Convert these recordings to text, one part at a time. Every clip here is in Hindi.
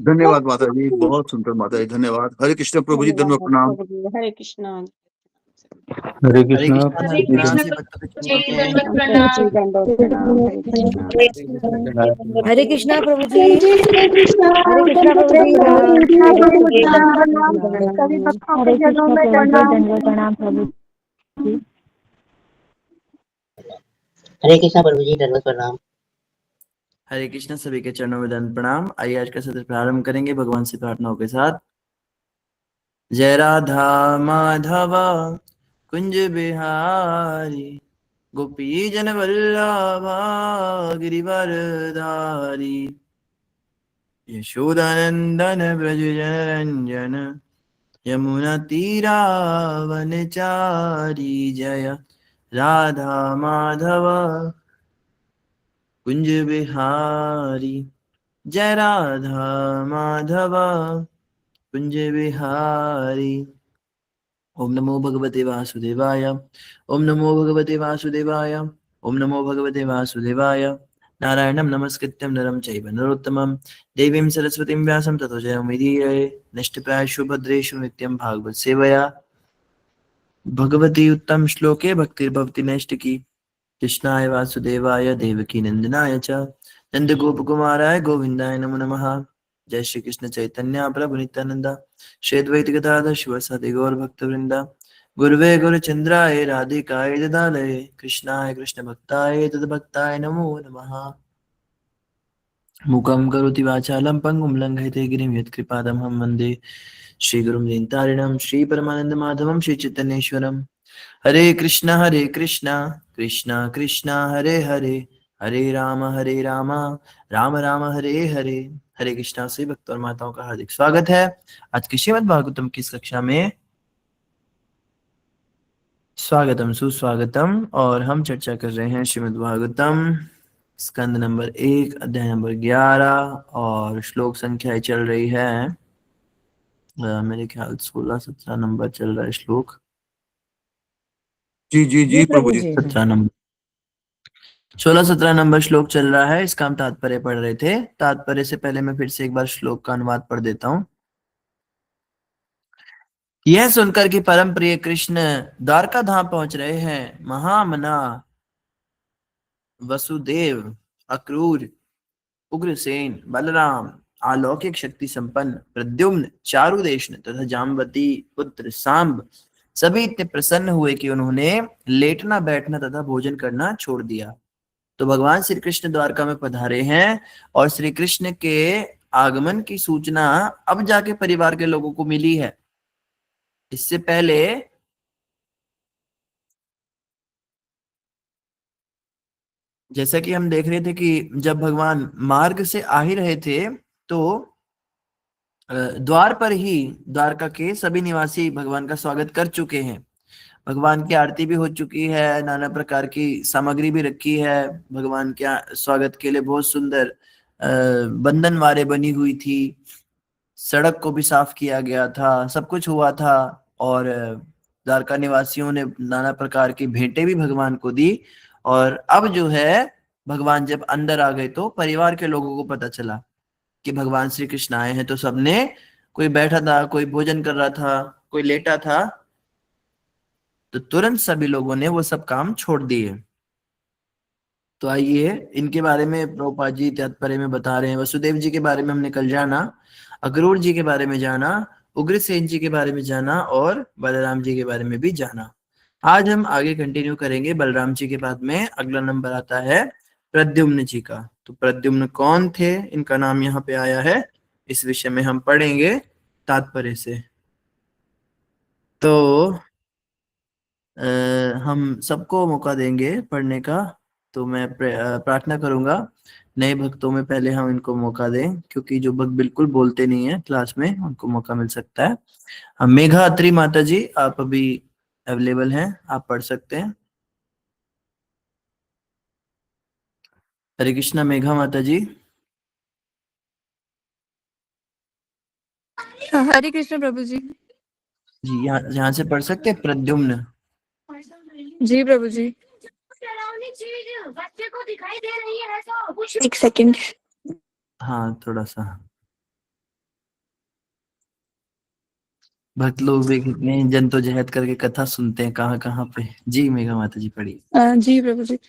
धन्यवाद माता जी, बहुत सुंदर माता जी, धन्यवाद। हरे कृष्ण प्रभु जी, दंडवत प्रणाम। हरे कृष्णा। हरे कृष्णा। हरे कृष्ण जी, दंडवत प्रणाम। हरे कृष्णा प्रभु जी। हरे कृष्णा प्रभु जी। सभी भक्तों के जनों में दंडवत प्रणाम प्रभु जी। हरे कृष्णा प्रभु जी, दंडवत प्रणाम। हरे कृष्ण, सभी के चरणों में दंड प्रणाम। आइए आज का सत्र प्रारंभ करेंगे भगवान से प्रार्थनाओं के साथ। जय राधा माधव कुंज बिहारी, गोपी जन वल्लभा गिरिवरधारी, यशोदानंदन ब्रज रंजन, यमुना तीरावनचारी। जय राधा माधव कुंज बिहारी, जय राधा माधव कुंज बिहारी। ओम नमो भगवते वासुदेवाय, ओम नमो भगवते वासुदेवाय, ओम नमो भगवते वासुदेवाय। नारायणं नमस्कृत्यं नरं चैव नरोत्तमं, देवीं सरस्वतीं व्यासं ततो जयमुदीरये। नष्टप्रायेषु भद्रेषु नित्यं भागवत सेवया, भगवती उत्तम श्लोके भक्तिर्भवति नैष्टिकी। कृष्णाय वासुदेवाय देवकी नंदनाय च नंदगोपकुमाराय गोविंदाय नमो नमः। जय श्री कृष्ण चैतन्य प्रभु नित्यानंद, श्री अद्वैत गदाधर शिवासादि गौर भक्तवृंद। गुरुवे गुरुचंद्राय राधिकाय ददालये, कृष्णाय कृष्ण भक्ताय तद्भक्ताय नमो नमः। मूकं करोति वाचालं पंगुं लंघयते गिरिं यत्कृपादमहं वन्दे श्रीगुरुं दीनतारिणं श्रीपरमानंद माधवं श्रीचैतन्येश्वरम्। हरे कृष्णा कृष्णा कृष्णा हरे हरे, हरे राम राम राम हरे हरे। हरे कृष्णा से भक्त और माताओं का हार्दिक स्वागत है आज की श्रीमद् भागवतम की इस कक्षा में। स्वागतम सुस्वागतम। और हम चर्चा कर रहे हैं श्रीमद् भागवतम स्कंद नंबर 1 अध्याय नंबर 11 और श्लोक संख्या चल रही है मेरे ख्याल 16-17 नंबर चल रहा है श्लोक। जी जी जी प्रभु जी। 17 नंबर 16-17 नंबर श्लोक चल रहा है। इसका हम तात्पर्य पढ़ रहे थे। तात्पर्य से पहले मैं फिर से एक बार श्लोक का अनुवाद पढ़ देता हूँ। यह सुनकर कि परम प्रिय कृष्ण द्वारका धाम पहुंच रहे हैं, महामना वसुदेव, अक्रूर, उग्रसेन, बलराम, अलौकिक शक्ति संपन्न प्रद्युम्न, चारुदेशन तथा जाम्बती पुत्र सांब सभी इतने प्रसन्न हुए कि उन्होंने लेटना बैठना तथा भोजन करना छोड़ दिया। तो भगवान श्री कृष्ण द्वारका में पधारे हैं और श्री कृष्ण के आगमन की सूचना अब जाके परिवार के लोगों को मिली है। इससे पहले जैसा कि हम देख रहे थे कि जब भगवान मार्ग से आ ही रहे थे तो द्वार पर ही द्वारका के सभी निवासी भगवान का स्वागत कर चुके हैं। भगवान की आरती भी हो चुकी है, नाना प्रकार की सामग्री भी रखी है। भगवान के स्वागत के लिए बहुत सुंदर बंधनवारें बनी हुई थी, सड़क को भी साफ किया गया था, सब कुछ हुआ था। और द्वारका निवासियों ने नाना प्रकार की भेंटें भी भगवान को दी। और अब जो है भगवान जब अंदर आ गए तो परिवार के लोगों को पता चला कि भगवान श्री कृष्ण आए हैं। तो सबने, कोई बैठा था, कोई भोजन कर रहा था, कोई लेटा था, तो तुरंत सभी लोगों ने वो सब काम छोड़ दिए। तो आइए इनके बारे में प्रभुपाद जी तात्पर्य में बता रहे हैं। वसुदेव जी के बारे में हमने कल जाना, अक्रूर जी के बारे में जाना, उग्रसेन जी के बारे में जाना और बलराम जी के बारे में भी जाना। आज हम आगे कंटिन्यू करेंगे बलराम जी के बाद में। अगला नंबर आता है प्रद्युम्न जी का। तो प्रद्युम्न कौन थे, इनका नाम यहाँ पे आया है, इस विषय में हम पढ़ेंगे तात्पर्य से। तो हम सबको मौका देंगे पढ़ने का। तो मैं प्रार्थना करूंगा नए भक्तों में पहले हम इनको मौका दें, क्योंकि जो भक्त बिल्कुल बोलते नहीं है क्लास में उनको मौका मिल सकता है। हम मेघा अत्री माता जी, आप अभी अवेलेबल हैं, आप पढ़ सकते हैं। हरे कृष्णा मेघा माता जी। हरे कृष्ण प्रभु जी। जी यहाँ से पढ़ सकते हैं प्रद्युम्न। जी प्रभु जी। एक सेकंड। हाँ थोड़ा सा। भक्त लोग भी कितने जद्दोजहद करके कथा सुनते हैं कहाँ कहाँ पे। जी मेघा माता जी पढ़िए। जी प्रभु जी।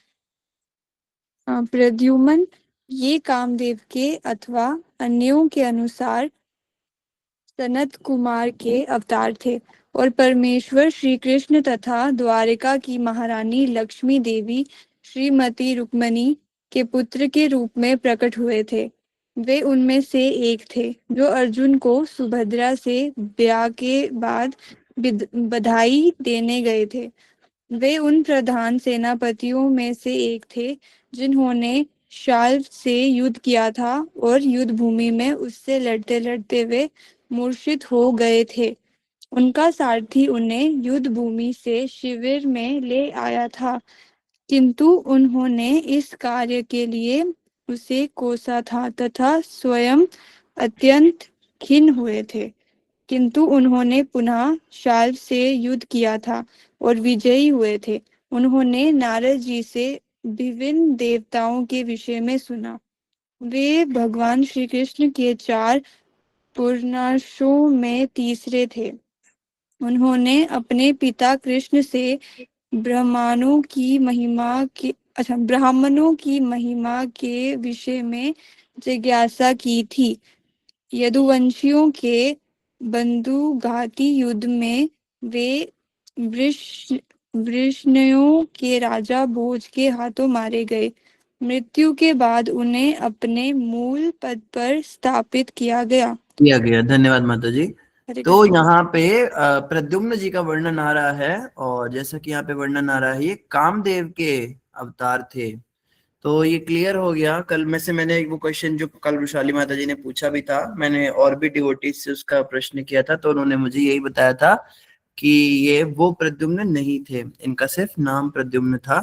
प्रद्युम्न ये कामदेव के अथवा अन्यों के अनुसार सनत कुमार के अवतार थे और परमेश्वर श्री कृष्ण तथा द्वारिका की महारानी लक्ष्मी देवी श्रीमती रुक्मणी के पुत्र के रूप में प्रकट हुए थे। वे उनमें से एक थे जो अर्जुन को सुभद्रा से ब्याह के बाद बधाई देने गए थे। वे उन प्रधान सेनापतियों में से एक थे जिन्होंने शाल्व से युद्ध किया था और युद्ध भूमि में उससे लड़ते लड़ते वे मूर्छित हो गए थे। उनका सारथी उन्हें युद्ध भूमि से शिविर में ले आया था, किंतु उन्होंने इस कार्य के लिए उसे कोसा था तथा स्वयं अत्यंत खिन्न हुए थे। किंतु उन्होंने पुनः शाल्व से युद्ध किया था और विजयी हुए थे। उन्होंने नारद जी से विभिन्न देवताओं के विषय में सुना। वे भगवान श्री कृष्ण के 4 पूर्णांशों में तीसरे थे। उन्होंने अपने पिता कृष्ण से ब्राह्मणों की महिमा के विषय में जिज्ञासा की थी। यदुवंशियों के बंधुघाती युद्ध में वे वृष्णियों के राजा भोज के हाथों मारे गए। मृत्यु के बाद उन्हें अपने मूल पद पर स्थापित किया गया। धन्यवाद माता जी। हरे तो कृष्ण। यहाँ पे प्रद्युम्न जी का वर्णन आ रहा है और जैसा कि यहाँ पे वर्णन आ रहा है ये कामदेव के अवतार थे। तो ये क्लियर हो गया। कल में से मैंने वो क्वेश्चन जो कल वैशाली माता जी ने पूछा भी था, मैंने और भी डिवोटीज से उसका प्रश्न किया था, तो उन्होंने मुझे यही बताया था कि ये वो प्रद्युम्न नहीं थे, इनका सिर्फ नाम प्रद्युम्न था।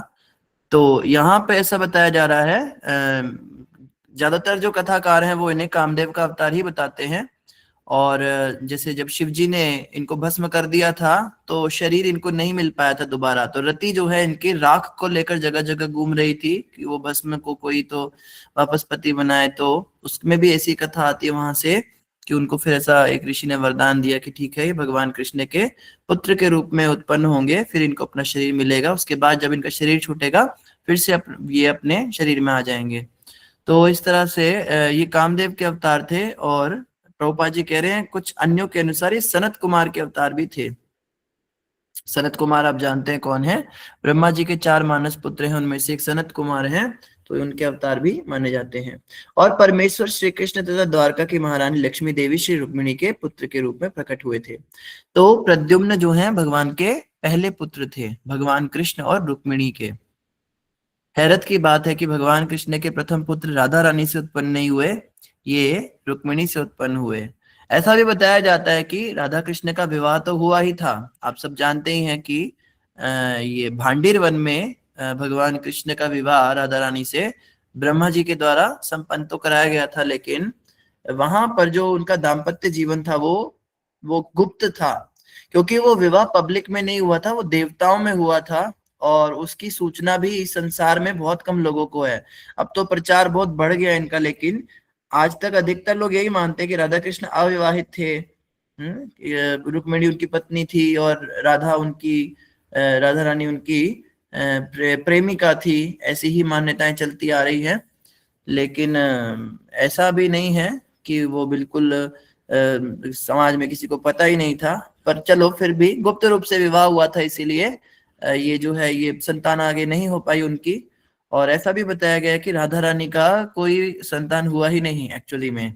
तो यहाँ पे ऐसा बताया जा रहा है, ज्यादातर जो कथाकार हैं वो इन्हें कामदेव का अवतार ही बताते हैं। और जैसे जब शिव जी ने इनको भस्म कर दिया था तो शरीर इनको नहीं मिल पाया था दोबारा, तो रति जो है इनकी राख को लेकर जगह जगह घूम रही थी कि वो भस्म को कोई तो वापस पति बनाए। तो उसमें भी ऐसी कथा आती है वहां से कि उनको फिर ऐसा एक ऋषि ने वरदान दिया कि ठीक है ये भगवान कृष्ण के पुत्र के रूप में उत्पन्न होंगे, फिर इनको अपना शरीर मिलेगा, उसके बाद जब इनका शरीर छूटेगा फिर से ये अपने शरीर में आ जाएंगे। तो इस तरह से ये कामदेव के अवतार थे। और प्रभुपाद जी कह रहे हैं कुछ अन्यों के अनुसार ये सनत कुमार के अवतार भी थे। सनत कुमार आप जानते हैं कौन है, ब्रह्मा जी के 4 मानस पुत्र हैं, उनमें से एक सनत कुमार हैं, तो उनके अवतार भी माने जाते हैं। और परमेश्वर श्री कृष्ण तथा द्वारका की महारानी लक्ष्मी देवी श्री रुक्मिणी के पुत्र के रूप में प्रकट हुए थे। तो प्रद्युम्न जो है भगवान के पहले पुत्र थे, भगवान कृष्ण और रुक्मिणी के। हैरत की बात है कि भगवान कृष्ण के प्रथम पुत्र राधा रानी से उत्पन्न नहीं हुए, ये रुक्मिणी से उत्पन्न हुए। ऐसा भी बताया जाता है कि राधा कृष्ण का विवाह तो हुआ ही था। आप सब जानते ही हैं कि ये भांडीर वन में भगवान कृष्ण का विवाह राधा रानी से ब्रह्मा जी के द्वारा संपन्न तो कराया गया था, लेकिन वहां पर जो उनका दाम्पत्य जीवन था वो गुप्त था, क्योंकि वो विवाह पब्लिक में नहीं हुआ था, वो देवताओं में हुआ था और उसकी सूचना भी इस संसार में बहुत कम लोगों को है। अब तो प्रचार बहुत बढ़ गया इनका, लेकिन आज तक अधिकतर लोग यही मानते हैं कि राधा कृष्ण अविवाहित थे। रुक्मिणी उनकी पत्नी थी और राधा रानी उनकी प्रेमिका थी। ऐसी ही मान्यताएं चलती आ रही है, लेकिन ऐसा भी नहीं है कि वो बिल्कुल समाज में किसी को पता ही नहीं था। पर चलो फिर भी गुप्त रूप से विवाह हुआ था, इसीलिए ये जो है ये संतान आगे नहीं हो पाई उनकी। और ऐसा भी बताया गया कि राधा रानी का कोई संतान हुआ ही नहीं। एक्चुअली में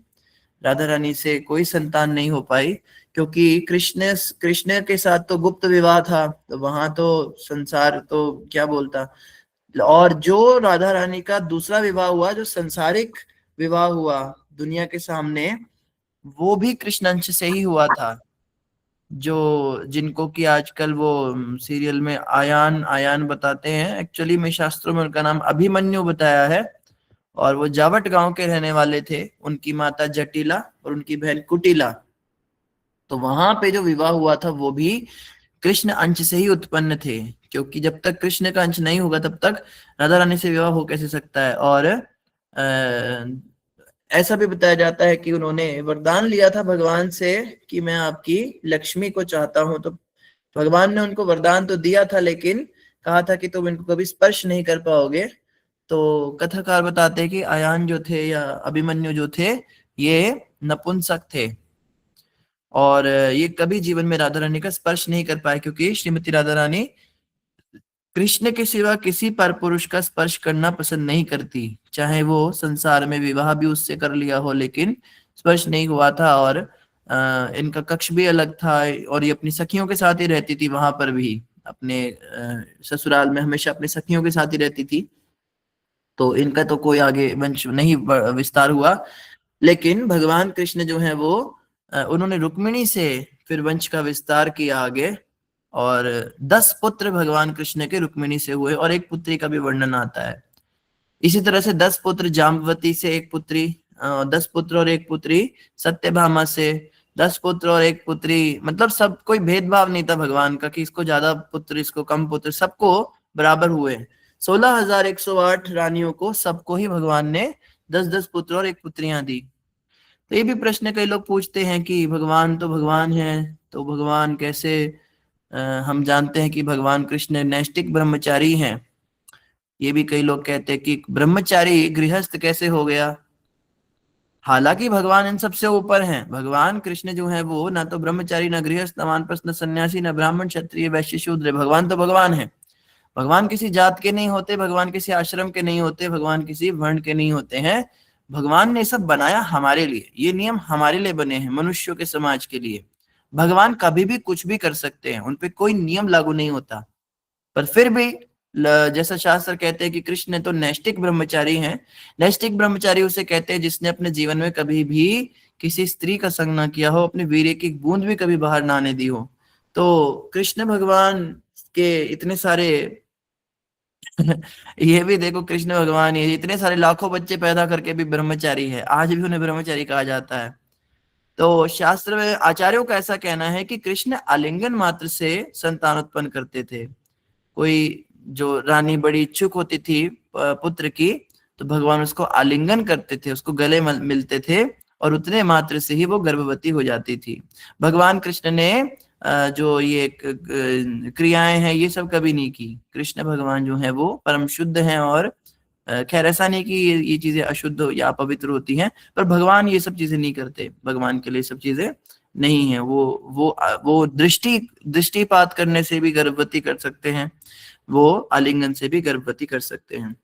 राधा रानी से कोई संतान नहीं हो पाई, क्योंकि कृष्ण के साथ तो गुप्त विवाह था, तो वहां तो संसार तो क्या बोलता। और जो राधा रानी का दूसरा विवाह हुआ, जो संसारिक विवाह हुआ दुनिया के सामने, वो भी कृष्ण अंश से ही हुआ था। जो जिनको कि आजकल वो सीरियल में आयान बताते हैं, एक्चुअली में शास्त्रों में उनका नाम अभिमन्यु बताया है। और वो जावट गांव के रहने वाले थे, उनकी माता जटिला और उनकी बहन कुटिला। तो वहां पे जो विवाह हुआ था वो भी कृष्ण अंश से ही उत्पन्न थे, क्योंकि जब तक कृष्ण का अंश नहीं होगा तब तक राधा रानी से विवाह हो कैसे सकता है। और ऐसा भी बताया जाता है कि उन्होंने वरदान लिया था भगवान से कि मैं आपकी लक्ष्मी को चाहता हूं, तो भगवान ने उनको वरदान तो दिया था, लेकिन कहा था कि तुम इनको कभी स्पर्श नहीं कर पाओगे। तो कथाकार बताते हैं कि आयान जो थे या अभिमन्यु जो थे ये नपुंसक थे और ये कभी जीवन में राधा रानी का स्पर्श नहीं कर पाए, क्योंकि श्रीमती राधा रानी कृष्ण के सिवा किसी पर पुरुष का स्पर्श करना पसंद नहीं करती, चाहे वो संसार में विवाह भी उससे कर लिया हो, लेकिन स्पर्श नहीं हुआ था। और इनका कक्ष भी अलग था और ये अपनी सखियों के साथ ही रहती थी, वहां पर भी अपने ससुराल में हमेशा अपनी सखियों के साथ ही रहती थी। तो इनका तो कोई आगे वंश नहीं विस्तार हुआ, लेकिन भगवान कृष्ण जो है वो उन्होंने रुक्मिणी से फिर वंश का विस्तार किया आगे, और 10 पुत्र भगवान कृष्ण के रुक्मिणी से हुए और एक पुत्री का भी वर्णन आता है। इसी तरह से 10 पुत्र जाम्बवती से एक पुत्री, 10 पुत्र और एक पुत्री सत्यभामा से, 10 पुत्र और एक पुत्री, मतलब सब कोई भेदभाव नहीं था भगवान का कि इसको ज्यादा पुत्र इसको कम पुत्र, सबको बराबर हुए। 16,108 रानियों को सबको ही भगवान ने 10-10 पुत्र और एक पुत्रियां दी। तो ये भी प्रश्न कई लोग पूछते हैं कि भगवान तो भगवान है, तो भगवान कैसे, हम जानते हैं कि भगवान कृष्ण नैष्टिक ब्रह्मचारी हैं। ये भी कई लोग कहते हैं कि ब्रह्मचारी गृहस्थ कैसे हो गया, हालांकि भगवान इन सबसे ऊपर हैं। भगवान कृष्ण जो है वो ना तो ब्रह्मचारी, ना गृहस्थ, न वानप्रस्थ, न सन्यासी, न ब्राह्मण, क्षत्रिय, वैश्य, शूद्र, भगवान तो भगवान है। भगवान किसी जात के नहीं होते, भगवान किसी आश्रम के नहीं होते, भगवान किसी वर्ण के नहीं होते हैं। भगवान ने सब बनाया हमारे लिए, ये नियम हमारे लिए बने हैं, मनुष्यों के समाज के लिए। भगवान कभी भी कुछ भी कर सकते हैं, उनपे कोई नियम लागू नहीं होता। पर फिर भी जैसा शास्त्र कहते हैं कि कृष्ण तो नैष्टिक ब्रह्मचारी हैं। नैष्टिक ब्रह्मचारी उसे कहते हैं जिसने अपने जीवन में कभी भी किसी स्त्री का संग ना किया हो, अपने वीर्य की बूंद भी कभी बाहर ना आने दी हो। तो कृष्ण भगवान के इतने सारे ये भी देखो, कृष्ण भगवान ये इतने सारे लाखों बच्चे पैदा करके भी ब्रह्मचारी है, आज भी उन्हें ब्रह्मचारी कहा जाता है। तो शास्त्र में आचार्यों का ऐसा कहना है कि कृष्ण आलिंगन मात्र से संतान उत्पन्न करते थे। कोई जो रानी बड़ी इच्छुक होती थी पुत्र की, तो भगवान उसको आलिंगन करते थे, उसको गले मिलते थे और उतने मात्र से ही वो गर्भवती हो जाती थी। भगवान कृष्ण ने जो ये क्रियाएं हैं ये सब कभी नहीं की। कृष्ण भगवान जो है वो परम शुद्ध हैं, और खैर ऐसा नहीं कि ये चीजें अशुद्ध या अपवित्र होती हैं, पर भगवान ये सब चीजें नहीं करते, भगवान के लिए सब चीजें नहीं है। वो दृष्टिपात करने से भी गर्भवती कर सकते हैं, वो आलिंगन से भी गर्भवती कर सकते हैं।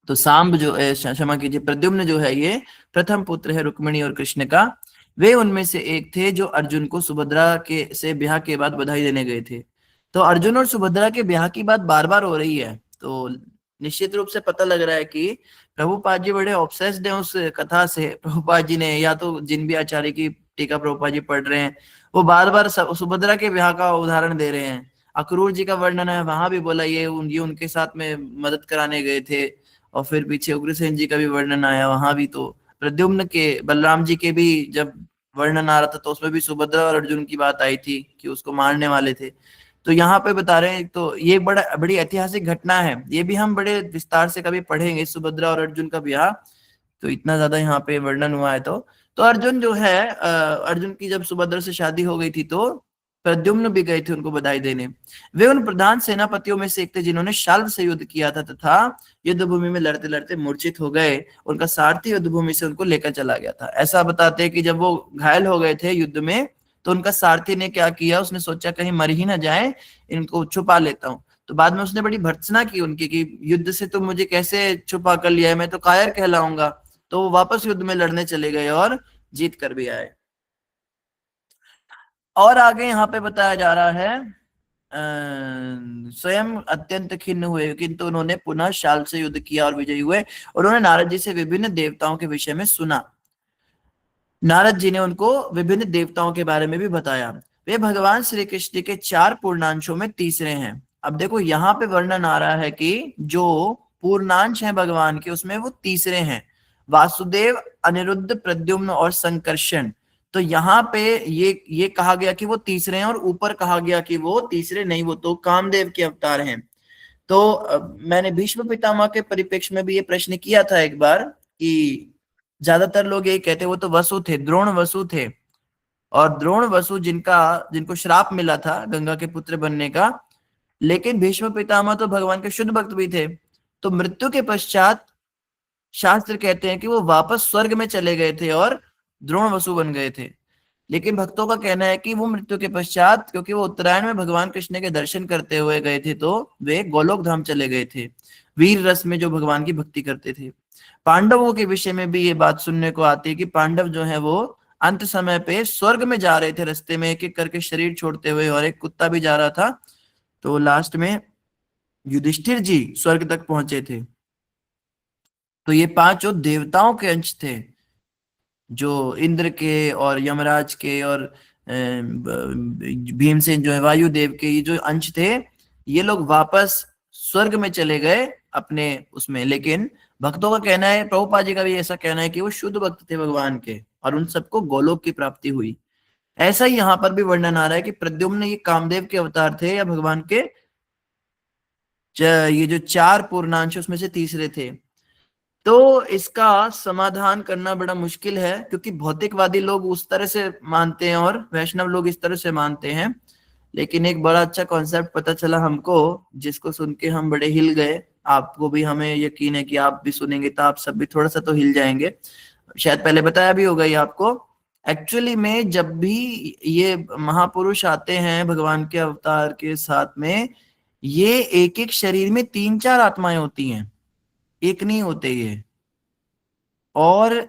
तो सांब जो क्षमा कीजिए, प्रद्युम्न जो है ये प्रथम पुत्र है रुक्मिणी और कृष्ण का। वे उनमें से एक थे जो अर्जुन को सुभद्रा के से ब्याह के बाद बधाई देने गए थे। तो अर्जुन और सुभद्रा के ब्याह की बात बार बार हो रही है, तो निश्चित रूप से पता लग रहा है कि प्रभुपाद जी बड़े ऑब्सेस्ड हैं उस कथा से। प्रभुपाद जी ने, या तो जिन भी आचार्य की टीका प्रभुपाद जी पढ़ रहे हैं, वो बार बार सुभद्रा के ब्याह का उदाहरण दे रहे हैं। अक्रूर जी का वर्णन है, वहां भी बोला ये उनके साथ में मदद कराने गए थे, और फिर पीछे उग्रसेन जी का भी वर्णन आया, वहां भी। तो प्रद्युम्न के, बलराम जी के भी जब वर्णन आ रहा था तो उसमें भी सुभद्रा और अर्जुन की बात आई थी कि उसको मारने वाले थे। तो यहाँ पे बता रहे हैं, तो ये बड़ी ऐतिहासिक घटना है, ये भी हम बड़े विस्तार से कभी पढ़ेंगे, सुभद्रा और अर्जुन का ब्याह। तो इतना ज्यादा यहाँ पे वर्णन हुआ है। तो अर्जुन जो है, अर्जुन की जब सुभद्रा से शादी हो गई थी तो प्रद्युम्न भी गए थे उनको बधाई देने। वे उन प्रधान सेनापतियों में से एक थे जिन्होंने शाल्व से युद्ध किया था तथा युद्ध भूमि में लड़ते लड़ते मूर्छित हो गए। उनका सारथी युद्ध भूमि से उनको लेकर चला गया था। ऐसा बताते हैं कि जब वो घायल हो गए थे युद्ध में, तो उनका सारथी ने क्या किया, उसने सोचा कहीं मर ही ना जाए, इनको छुपा लेता हूँ। तो बाद में उसने बड़ी भर्त्सना की उनकी कि युद्ध से तुम मुझे कैसे छुपा कर लिया है, मैं तो कायर कहलाऊंगा। तो वो वापस युद्ध में लड़ने चले गए और जीत कर भी आए। और आगे यहाँ पे बताया जा रहा है, स्वयं अत्यंत खिन्न हुए, किंतु उन्होंने पुनः शाल से युद्ध किया और विजयी हुए। उन्होंने नारद जी से विभिन्न देवताओं के विषय में सुना। नारद जी ने उनको विभिन्न देवताओं के बारे में भी बताया। वे भगवान श्री कृष्ण के 4 पूर्णांशों में तीसरे हैं। अब देखो यहाँ पे वर्णन आ रहा है कि जो पूर्णांश है भगवान के, उसमें वो तीसरे हैं, वासुदेव, अनिरुद्ध, प्रद्युम्न और संकर्षण। तो यहाँ पे ये कहा गया कि वो तीसरे हैं, और ऊपर कहा गया कि वो तीसरे नहीं, वो तो कामदेव के अवतार हैं। तो मैंने भीष्म पितामह के परिप्रेक्ष्य में भी ये प्रश्न किया था एक बार कि ज्यादातर लोग यही कहते हैं वो तो वसु थे, द्रोण वसु थे। और द्रोण वसु जिनको श्राप मिला था गंगा के पुत्र बनने का, लेकिन भीष्म पितामह तो भगवान के शुद्ध भक्त भी थे। तो मृत्यु के पश्चात शास्त्र कहते हैं कि वो वापस स्वर्ग में चले गए थे और द्रोण वसु बन गए थे। लेकिन भक्तों का कहना है कि वो मृत्यु के पश्चात, क्योंकि वो उत्तरायण में भगवान कृष्ण के दर्शन करते हुए गए थे, तो वे गोलोक धाम चले गए थे, वीर रस में जो भगवान की भक्ति करते थे। पांडवों के विषय में भी ये बात सुनने को आती है कि पांडव जो है वो अंत समय पे स्वर्ग में जा रहे थे, रास्ते में एक एक करके शरीर छोड़ते हुए, और एक कुत्ता भी जा रहा था। तो लास्ट में युधिष्ठिर जी स्वर्ग तक पहुंचे थे। तो ये पांचों देवताओं के अंश थे, जो इंद्र के और यमराज के और भीमसेन जो है वायुदेव के, ये जो अंश थे, ये लोग वापस स्वर्ग में चले गए अपने उसमें। लेकिन भक्तों का कहना है, प्रभुपाद जी का भी ऐसा कहना है कि वो शुद्ध भक्त थे भगवान के, और उन सबको गोलोक की प्राप्ति हुई। ऐसा ही यहाँ पर भी वर्णन आ रहा है कि प्रद्युम्न ये कामदेव के अवतार थे या भगवान के ये जो चार पूर्णांश उसमें से तीसरे थे। तो इसका समाधान करना बड़ा मुश्किल है, क्योंकि भौतिकवादी लोग उस तरह से मानते हैं और वैष्णव लोग इस तरह से मानते हैं। लेकिन एक बड़ा अच्छा कॉन्सेप्ट पता चला हमको, जिसको सुन के हम बड़े हिल गए। आपको भी, हमें यकीन है कि आप भी सुनेंगे तो आप सब भी थोड़ा सा तो हिल जाएंगे। शायद पहले बताया भी होगा ये आपको। एक्चुअली में जब भी ये महापुरुष आते हैं भगवान के अवतार के साथ में, ये एक एक शरीर में 3-4 आत्माएं होती हैं, एक नहीं होते ये। और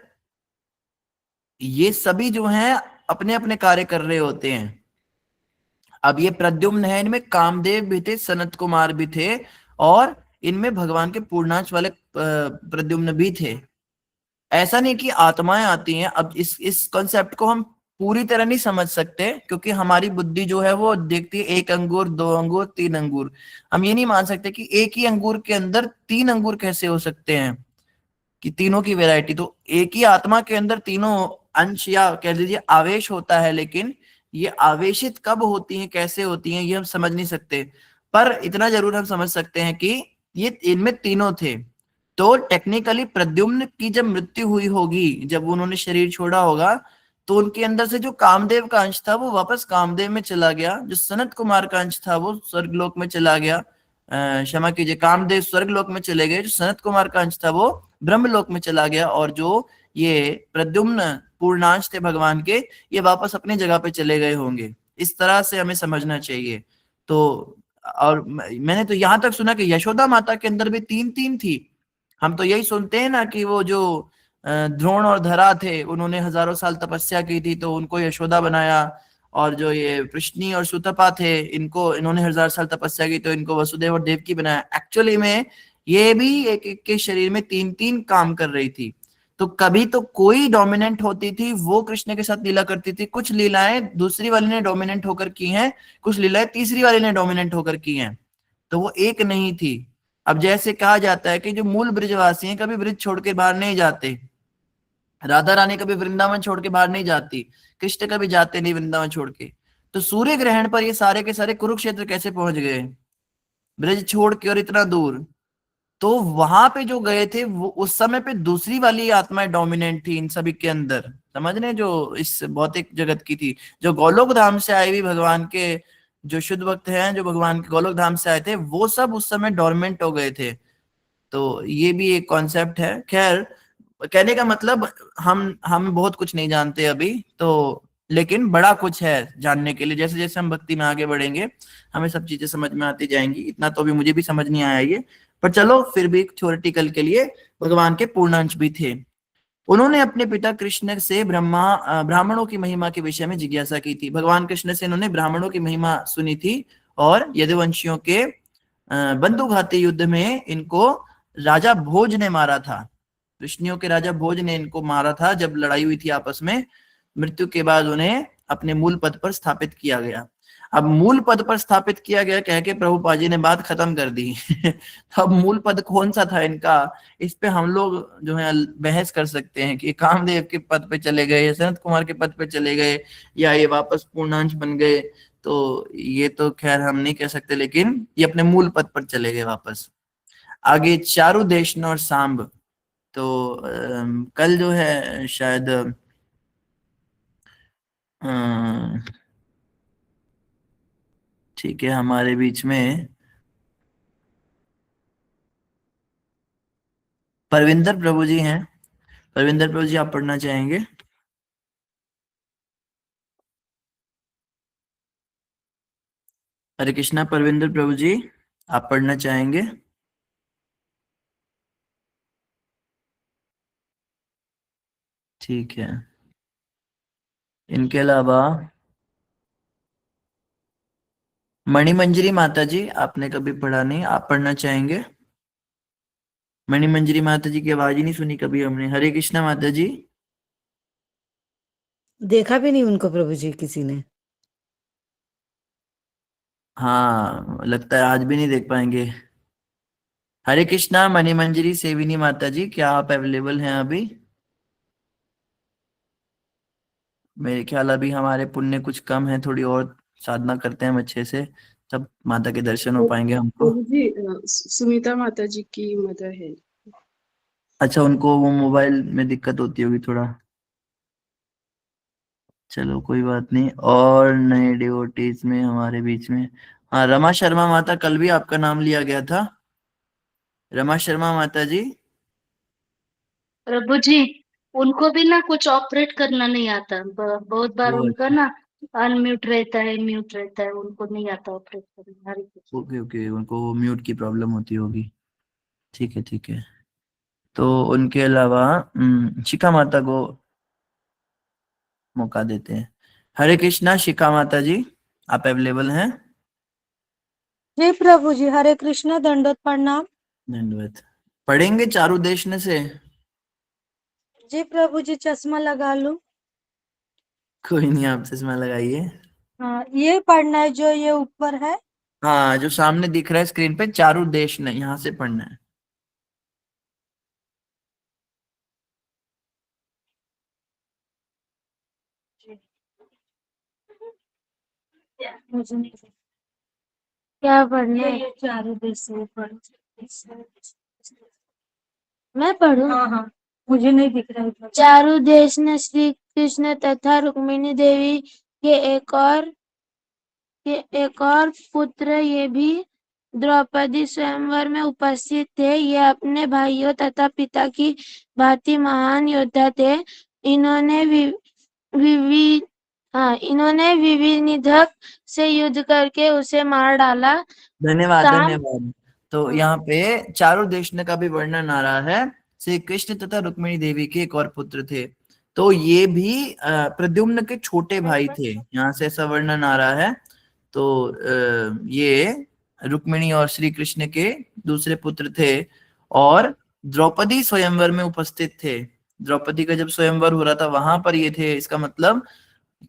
ये सभी जो हैं अपने अपने कार्य कर रहे होते हैं। अब ये प्रद्युम्न है, इनमें कामदेव भी थे, सनत कुमार भी थे, और इनमें भगवान के पूर्णांश वाले प्रद्युम्न भी थे। ऐसा नहीं कि आत्माएं आती हैं। अब इस कॉन्सेप्ट को हम पूरी तरह नहीं समझ सकते, क्योंकि हमारी बुद्धि जो है वो देखती है 1 अंगूर, 2 अंगूर, 3 अंगूर। हम ये नहीं मान सकते कि एक ही अंगूर के अंदर 3 अंगूर कैसे हो सकते हैं, कि तीनों की वैरायटी। तो एक ही आत्मा के अंदर तीनों अंश या कह लीजिए आवेश होता है, लेकिन ये आवेशित कब होती हैं, कैसे होती हैं, ये हम समझ नहीं सकते। पर इतना जरूर हम समझ सकते हैं कि ये इनमें तीनों थे। तो टेक्निकली प्रद्युम्न की जब मृत्यु हुई होगी, जब उन्होंने शरीर छोड़ा होगा, तो उनके अंदर से जो कामदेव का अंश था वो वापस कामदेव में चला गया, जो सनत कुमार का अंश था वो स्वर्गलोक में चला गया। क्षमा कीजिए, कामदेव स्वर्गलोक में चले गए, जो सनत कुमार का अंश था वो ब्रह्मलोक में चला गया, और जो ये प्रद्युम्न पूर्णांश थे भगवान के, ये वापस अपनी जगह पे चले गए होंगे। इस तरह से हमें समझना चाहिए। तो और मैंने तो यहाँ तक सुना कि यशोदा माता के अंदर भी 3 थी। हम तो यही सुनते हैं ना कि वो जो द्रोण और धरा थे, उन्होंने हजारों साल तपस्या की थी तो उनको यशोदा बनाया, और जो ये प्रश्नी और सुतपा थे, इन्होंने 1000 साल तपस्या की तो इनको वसुदेव और देवकी बनाया। एक्चुअली में ये भी एक एक के शरीर में 3 काम कर रही थी। तो कभी तो कोई डोमिनेंट होती थी, वो कृष्ण के साथ लीला करती थी। कुछ लीलाएं दूसरी वाली ने डोमिनेंट होकर की हैं, कुछ लीलाएं तीसरी वाली ने डोमिनेंट होकर की हैं। तो वो एक नहीं थी। अब जैसे कहा जाता है कि जो मूल ब्रजवासी हैं कभी ब्रज छोड़ के बाहर नहीं जाते, राधा रानी कभी वृंदावन छोड़ के बाहर नहीं जाती, कृष्ण कभी जाते नहीं वृंदावन छोड़ के। तो सूर्य ग्रहण पर ये सारे के सारे कुरुक्षेत्र कैसे पहुंच गए ब्रज छोड़ के, और इतना दूर? तो वहां पे जो गए थे वो उस समय पे दूसरी वाली आत्माएं डोमिनेंट थी इन सभी के अंदर, समझ रहे, जो इस भौतिक जगत की थी। जो गोलोक धाम से आए हुए भगवान के जो शुद्ध भक्त हैं, जो भगवान के गोलोक धाम से आए थे, वो सब उस समय डोरमेंट हो गए थे। तो ये भी एक कॉन्सेप्ट है। खैर, कहने का मतलब हम बहुत कुछ नहीं जानते अभी तो, लेकिन बड़ा कुछ है जानने के लिए। जैसे जैसे हम भक्ति में आगे बढ़ेंगे हमें सब चीजें समझ में आती जाएंगी। इतना तो अभी मुझे भी समझ नहीं आया ये, पर चलो फिर भी थ्योरेटिकल के लिए भगवान के पूर्णांश भी थे। उन्होंने अपने पिता कृष्ण से ब्राह्मणों की महिमा के विषय में जिज्ञासा की थी। भगवान कृष्ण से इन्होंने ब्राह्मणों की महिमा सुनी थी, और यदुवंशियों के बंधुघाती युद्ध में इनको राजा भोज ने मारा था। कृष्णियों के राजा भोज ने इनको मारा था जब लड़ाई हुई थी आपस में। मृत्यु के बाद उन्हें अपने मूल पद पर स्थापित किया गया। अब मूल पद पर स्थापित किया गया कह के प्रभुपाद जी ने बात खत्म कर दी। तो अब मूल पद कौन सा था इनका, इस पे हम लोग जो है बहस कर सकते हैं कि कामदेव के पद पे चले गए, सनत कुमार के पद पे चले गए, या ये वापस पूर्णांश बन गए। तो ये तो खैर हम नहीं कह सकते, लेकिन ये अपने मूल पद पर चले गए वापस। आगे चारुदेशन और सांब, तो कल जो है शायद ठीक है, हमारे बीच में परविंदर प्रभु जी हैं। परविंदर प्रभु जी, आप पढ़ना चाहेंगे? हरे कृष्णा परविंदर प्रभु जी, आप पढ़ना चाहेंगे? ठीक है। इनके अलावा मणिमंजरी माता जी, आपने कभी पढ़ा नहीं, आप पढ़ना चाहेंगे? मणिमंजरी माता जी की आवाज ही नहीं सुनी कभी हमने। हरे कृष्णा माता जी। देखा भी नहीं उनको प्रभु जी किसी ने। हाँ, लगता है आज भी नहीं देख पाएंगे। हरे कृष्णा मणिमंजरी सेविनी माता जी, क्या आप अवेलेबल हैं अभी? मेरे ख्याल अभी हमारे पुण्य कुछ कम है, थोड़ी और साधना करते हैं हम अच्छे से, तब माता के दर्शन हो पाएंगे हमको। प्रभु जी, सुनीता माता जी की मदर है। अच्छा, उनको वो मोबाइल में दिक्कत होती होगी थोड़ा। चलो कोई बात नहीं। और नए डिवोटीज में हमारे बीच में, हाँ, रमा शर्मा माता, कल भी आपका नाम लिया गया था। रमा शर्मा माता जी। प्रभु जी, उनको भी ना कुछ ऑपरेट करना नहीं आता। बहुत बार वो उनका ना अनम्यूट रहता है, म्यूट रहता है, उनको नहीं आता ऑपरेट करना। हरे कृष्ण। ओके ओके, उनको म्यूट की प्रॉब्लम होती होगी। ठीक है ठीक है। तो उनके अलावा शिखा माता को मौका देते हैं। हरे कृष्णा शिखा माता जी, आप अवेलेबल हैं? जी प्रभु जी, हरे कृष्णा, दंडोत प्रणाम। धन्यवाद। पढ़ेंगे चारु देशने से? जी प्रभु जी, चश्मा लगा लूं? कोई नहीं, आप चश्मा लगाइए। हाँ, ये पढ़ना है जो ये ऊपर है। हाँ, जो सामने दिख रहा है स्क्रीन पे, चारु देशने, यहाँ से पढ़ना है। मुझे नहीं क्या पढ़ना है? ये चारों देश से ऊपर। मैं पढ़ूं? हाँ हाँ, मुझे नहीं दिख रहा है। चारु देश ने श्री कृष्ण तथा रुक्मिणी देवी के एक और पुत्र, ये भी द्रौपदी स्वयंवर में उपस्थित थे। ये अपने भाइयों तथा पिता की भांति महान योद्धा थे। इन्होंने विविधक से युद्ध करके उसे मार डाला। धन्यवाद साम धन्यवाद। तो यहाँ पे चारु देशने का भी वर्णन आ रहा है। श्री कृष्ण तथा रुक्मिणी देवी के एक और पुत्र थे, तो ये भी प्रद्युम्न के छोटे भाई थे, यहाँ से ऐसा वर्णन आ रहा है। तो ये रुक्मिणी और श्री कृष्ण के दूसरे पुत्र थे, और द्रौपदी स्वयंवर में उपस्थित थे। द्रौपदी का जब स्वयंवर हो रहा था वहां पर ये थे। इसका मतलब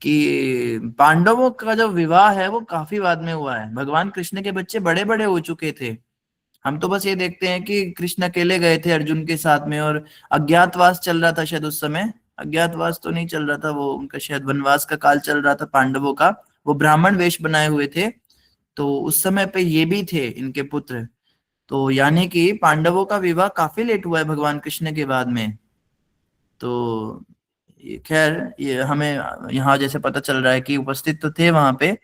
कि पांडवों का जो विवाह है वो काफी बाद में हुआ है। भगवान कृष्ण के बच्चे बड़े बड़े हो चुके थे। हम तो बस ये देखते हैं कि कृष्ण अकेले गए थे अर्जुन के साथ में, और अज्ञातवास चल रहा था शायद उस समय। अज्ञातवास तो नहीं चल रहा था, वो उनका शायद वनवास का काल चल रहा था पांडवों का। वो ब्राह्मण वेश बनाए हुए थे, तो उस समय पे ये भी थे इनके पुत्र। तो यानी कि पांडवों का विवाह काफी लेट हुआ है भगवान कृष्ण के बाद में। तो खैर, ये हमें यहाँ जैसे पता चल रहा है कि उपस्थित तो थे वहां पे,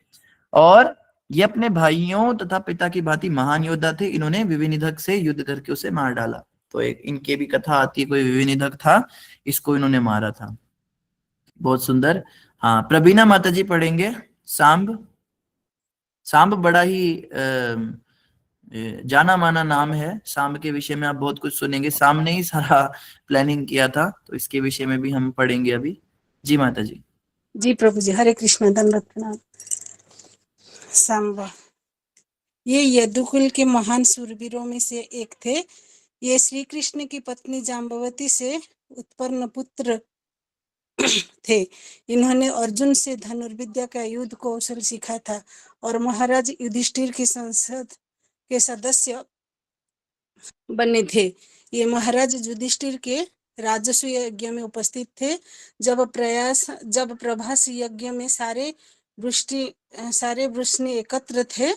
और ये अपने भाइयों तथा पिता की भांति महान योद्धा थे। इन्होंने विविनिधक से युद्ध करके उसे मार डाला। तो एक इनके भी कथा आती है, कोई विविनिधक था, इसको इन्होंने मारा था। बहुत सुंदर। हाँ, प्रवीणा माता जी पढ़ेंगे। सांब। सांब बड़ा ही जाना माना नाम है। सांब के विषय में आप बहुत कुछ सुनेंगे। सांब ने ही सारा प्लानिंग किया था, तो इसके विषय में भी हम पढ़ेंगे अभी। जी माता जी। जी प्रभु जी, हरे कृष्ण, दंडवत प्रणाम। सांबा, ये यदुकुल के महान सूरवीरों में से एक थे। ये श्री कृष्ण की पत्नी जाम्बवती से उत्पन्न पुत्र थे। इन्होंने अर्जुन से धनुर्विद्या का युद्ध कौशल सीखा था, और महाराज युधिष्ठिर की संसद के सदस्य बने थे। ये महाराज युधिष्ठिर के राजस्व यज्ञ में उपस्थित थे। जब प्रभास यज्ञ में सारे वृष्णि एकत्र थे,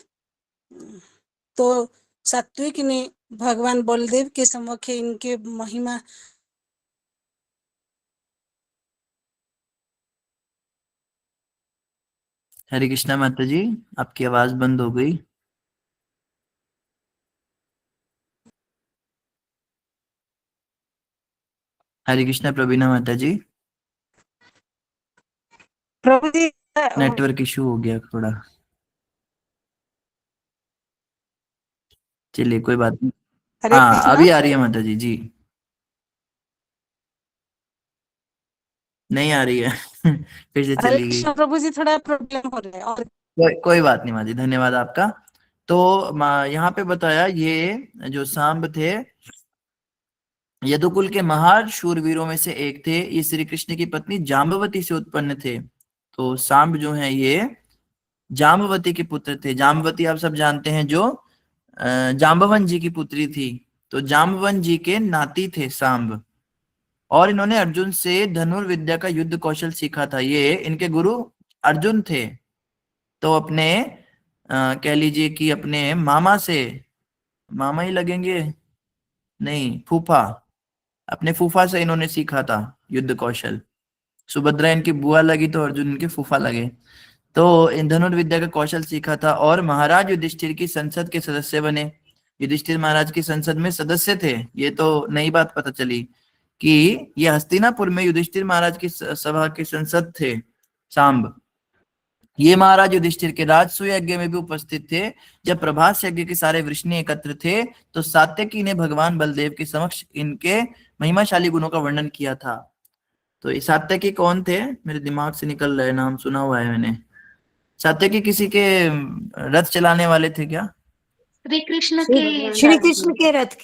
तो सात्विक ने भगवान बलदेव के समक्ष इनके महिमा हरे कृष्णा माता जी, आपकी आवाज बंद हो गई। हरे कृष्णा प्रवीणा माता जी, प्रभु जी नेटवर्क इशू हो गया थोड़ा। चलिए कोई बात नहीं। हरे हाँ कृष्णा। अभी आ रही है माता जी। जी नहीं आ रही है फिर से हरे चली गई। कृष्णा प्रभु जी, थोड़ा प्रॉब्लम हो रहा है और कोई बात नहीं माँ जी, धन्यवाद आपका। तो यहाँ पे बताया ये जो सांब थे यदुकुल के महान शूरवीरों में से एक थे। ये श्री कृष्ण की पत्नी जाम्बवती से उत्पन्न थे। तो सांब जो है ये जाम्बवती के पुत्र थे। जाम्बवती आप सब जानते हैं, जो जाम्बवन जी की पुत्री थी। तो जाम्बवन जी के नाती थे सांब, और इन्होंने अर्जुन से धनुर्विद्या का युद्ध कौशल सीखा था। ये इनके गुरु अर्जुन थे। तो अपने कह लीजिए कि अपने मामा से, मामा ही लगेंगे, नहीं फूफा, अपने फूफा से इन्होंने सीखा था युद्ध कौशल। सुभद्रा इनकी बुआ लगी तो अर्जुन इनके फूफा लगे। तो इन धनुर्विद्या का कौशल सीखा था और महाराज युधिष्ठिर की संसद के सदस्य बने। युधिष्ठिर महाराज की संसद में सदस्य थे। ये तो नई बात पता चली कि ये हस्तिनापुर में युधिष्ठिर महाराज की सभा के संसद थे सांब। ये महाराज युधिष्ठिर के राजसूय यज्ञ में भी उपस्थित थे। जब प्रभास यज्ञ के सारे वृष्णि एकत्र थे तो सात्यकी ने भगवान बलदेव के समक्ष इनके महिमाशाली गुणों का वर्णन किया था। तो ये सात्यकी कौन थे? मेरे दिमाग से निकल रहे, नाम सुना हुआ है मैंने। सात्यकी किसी के रथ चलाने वाले थे क्या? श्री कृष्ण के श्री कृष्ण के रथ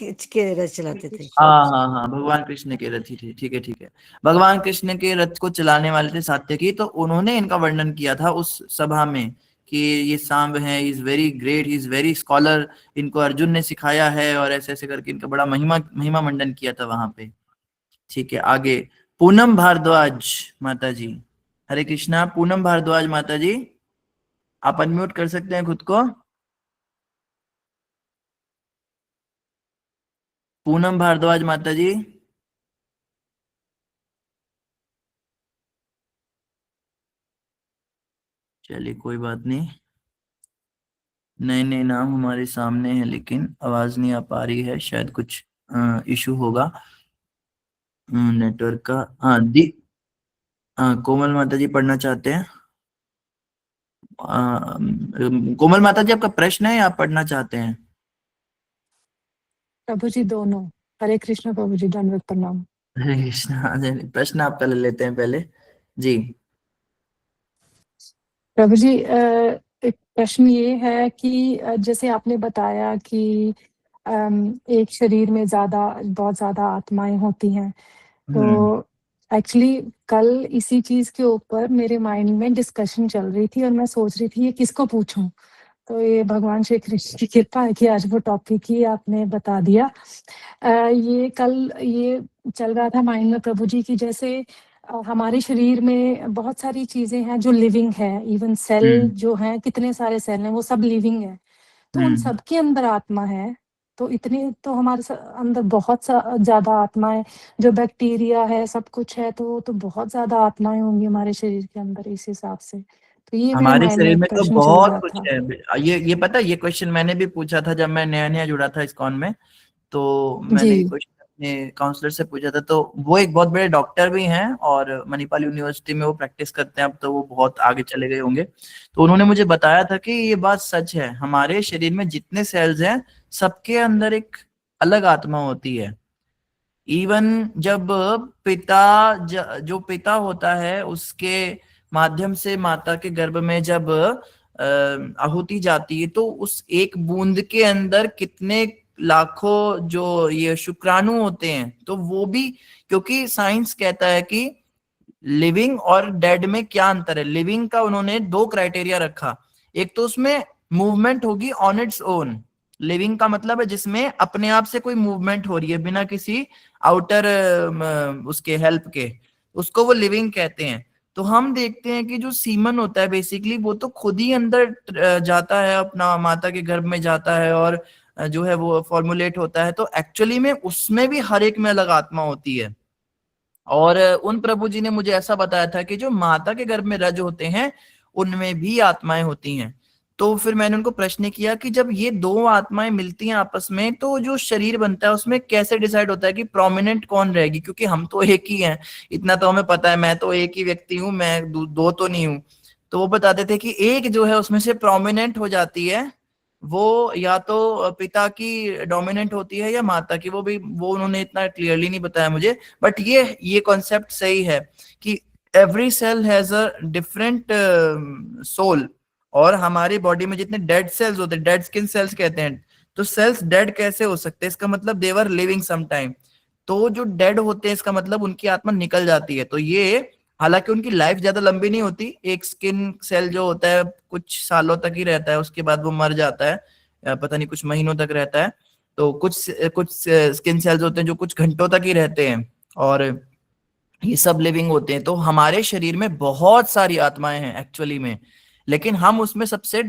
चलाते थे। हाँ हाँ हाँ, भगवान कृष्ण के रथी थे। ठीक है ठीक है, भगवान कृष्ण के रथ को चलाने वाले थे सात्यकी। तो उन्होंने इनका वर्णन किया था उस सभा में कि ये सांब है, is very great, is very scholar, इनको अर्जुन ने सिखाया है, और ऐसे ऐसे करके इनका बड़ा महिमा मंडन किया था वहां पे। ठीक है, आगे पूनम भारद्वाज माता जी। हरे कृष्णा। पूनम भारद्वाज माता जी, आप अनम्यूट कर सकते हैं खुद को। पूनम भारद्वाज माता जी। चलिए कोई बात नहीं, नए नए नाम हमारे सामने हैं लेकिन आवाज नहीं आ पा रही है, शायद कुछ इशू होगा नेटवर्क का। हाँ दी, कोमल माता जी पढ़ना चाहते हैं। कोमल माता जी, आपका प्रश्न है या आप पढ़ना चाहते हैं? प्रभु जी दोनों। हरे कृष्ण प्रभु जी, दंडवत प्रणाम। हरे कृष्ण। प्रश्न आपका ले लेते हैं पहले जी। प्रभु जी एक प्रश्न ये है कि जैसे आपने बताया कि एक शरीर में बहुत ज्यादा आत्माएं होती हैं। तो एक्चुअली कल इसी चीज के ऊपर मेरे माइंड में डिस्कशन चल रही थी और मैं सोच रही थी ये किसको पूछूं। तो ये भगवान श्री कृष्ण की कृपा है कि आज वो टॉपिक ही आपने बता दिया। ये कल ये चल रहा था माइंड में प्रभु जी की, जैसे हमारे शरीर में बहुत सारी चीजें हैं जो लिविंग है। इवन सेल जो हैं, कितने सारे सेल हैं, वो सब लिविंग है। तो उन सब के अंदर आत्मा है। तो इतने तो हमारे अंदर बहुत ज्यादा आत्माएं, जो बैक्टीरिया है, सब कुछ है। तो बहुत ज्यादा आत्माएं होंगी हमारे शरीर के अंदर इस हिसाब से। तो ये मेरे हमारे माइंड में शरीर एक में तो प्रश्न चल बहुत रहा कुछ था। है। ये पता है, ये क्वेश्चन मैंने भी पूछा था जब मैं नया नया जुड़ा था इस्कॉन में। तो मैंने ये जी क्वेश्चन अपने काउंसलर से पूछा था। तो वो एक बहुत बड़े डॉक्टर भी हैं और मणिपाल यूनिवर्सिटी में वो प्रैक्टिस करते हैं। अब तो वो बहुत आगे चले गए होंगे। तो उन्होंने मुझे बताया था कि ये बात सच है, हमारे शरीर में जितने सेल्स हैं सबके अंदर एक अलग आत्मा होती है। इवन जब जो पिता होता है उसके माध्यम से माता के गर्भ में जब आहुति जाती है, तो उस एक बूंद के अंदर कितने लाखों जो ये शुक्राणु होते हैं। तो वो भी, क्योंकि साइंस कहता है कि लिविंग और डेड में क्या अंतर है। लिविंग का उन्होंने 2 क्राइटेरिया रखा। एक तो उसमें मूवमेंट होगी ऑन इट्स ओन। लिविंग का मतलब है जिसमें अपने आप से कोई मूवमेंट हो रही है बिना किसी आउटर उसके हेल्प के, उसको वो लिविंग कहते हैं। तो हम देखते हैं कि जो सीमन होता है बेसिकली वो तो खुद ही अंदर जाता है, अपना माता के गर्भ में जाता है और जो है वो फॉर्मुलेट होता है, तो एक्चुअली में उसमें भी हर एक में अलग आत्मा होती है। और उन प्रभु जी ने मुझे ऐसा बताया था कि जो माता के गर्भ में रज होते हैं उनमें भी आत्माएं होती हैं। तो फिर मैंने उनको प्रश्न किया कि जब ये दो आत्माएं मिलती हैं आपस में तो जो शरीर बनता है उसमें कैसे डिसाइड होता है कि प्रोमिनेंट कौन रहेगी, क्योंकि हम तो एक ही हैं, इतना तो हमें पता है, मैं तो एक ही व्यक्ति हूँ, मैं दो तो नहीं हूँ। तो वो बताते थे कि एक जो है उसमें से प्रोमिनेंट हो जाती है, वो या तो पिता की डोमिनेंट होती है या माता की, वो उन्होंने इतना क्लियरली नहीं बताया मुझे, बट ये कॉन्सेप्ट सही है कि every cell has a different soul. और हमारी बॉडी में जितने डेड सेल्स होते हैं, डेड स्किन सेल्स कहते हैं, तो सेल्स डेड कैसे हो सकते हैं, इसका मतलब देवर लिविंग सम टाइम। तो जो डेड होते हैं इसका मतलब उनकी आत्मा निकल जाती है। तो ये हालांकि उनकी लाइफ ज्यादा लंबी नहीं होती, एक स्किन सेल जो होता है कुछ सालों तक ही रहता है, उसके बाद वो मर जाता है, पता नहीं कुछ महीनों तक रहता है। तो कुछ स्किन सेल्स होते हैं जो कुछ घंटों तक ही रहते हैं, और ये सब लिविंग होते हैं। तो हमारे शरीर में बहुत सारी आत्माएं हैं एक्चुअली में, लेकिन हम उसमें सबसे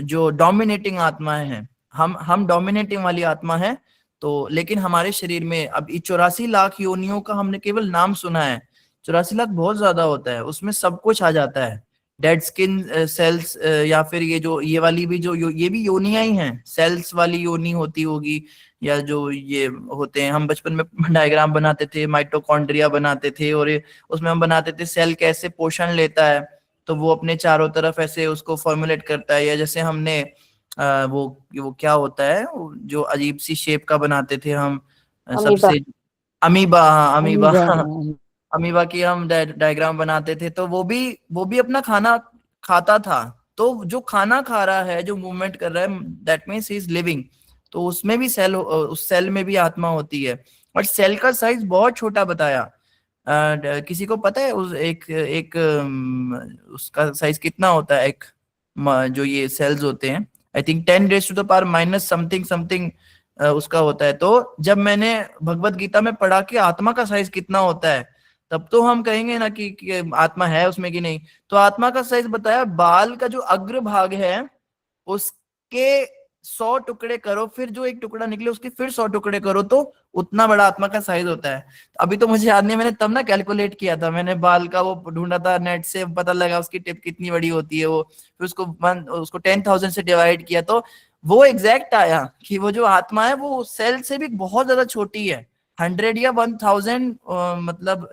जो डोमिनेटिंग आत्माएं हैं, हम डोमिनेटिंग वाली आत्मा है। तो लेकिन हमारे शरीर में अब 84 लाख योनियों का हमने केवल नाम सुना है, 84 लाख बहुत ज्यादा होता है, उसमें सब कुछ आ जाता है, डेड स्किन सेल्स, या फिर ये वाली भी जो ये भी योनियां ही हैं, सेल्स वाली योनि होती होगी, या जो ये होते हैं, हम बचपन में डायग्राम बनाते थे, माइटोकॉन्ड्रिया बनाते थे, और उसमें हम बनाते थे सेल कैसे पोषण लेता है, तो वो अपने चारों तरफ ऐसे उसको फॉर्मुलेट करता है। या जैसे हमने वो क्या होता है जो अजीब सी शेप का बनाते थे हम, सबसे अमीबा, अमीबा अमीबा की हम डायग्राम बनाते थे, तो वो भी अपना खाना खाता था। तो जो खाना खा रहा है, जो मूवमेंट कर रहा है, that means he is living. तो उसमें भी उस सेल में भी आत्मा होती है। और सेल का साइज बहुत छोटा बताया। किसी को पता है उसका साइज कितना होता है, जो ये सेल्स होते हैं, आई थिंक 10⁻⁻⁻ समथिंग समथिंग उसका होता है। तो जब मैंने भगवत गीता में पढ़ा कि आत्मा का साइज कितना होता है, तब तो हम कहेंगे ना कि आत्मा है उसमें कि नहीं। तो आत्मा का साइज बताया, बाल का जो अग्र भाग है उसके 100 टुकड़े करो, फिर जो एक टुकड़ा निकले उसके फिर 100 टुकड़े करो, तो उतना बड़ा आत्मा का साइज होता है। अभी तो मुझे याद नहीं, मैंने तब ना कैलकुलेट किया था, मैंने बाल का वो ढूंढा था नेट से, पता लगा उसकी टिप कितनी बड़ी होती है वो, फिर उसको 10,000 से डिवाइड किया, तो वो एग्जैक्ट आया कि वो जो आत्मा है वो सेल से भी बहुत ज्यादा छोटी है। 100 या 1000 मतलब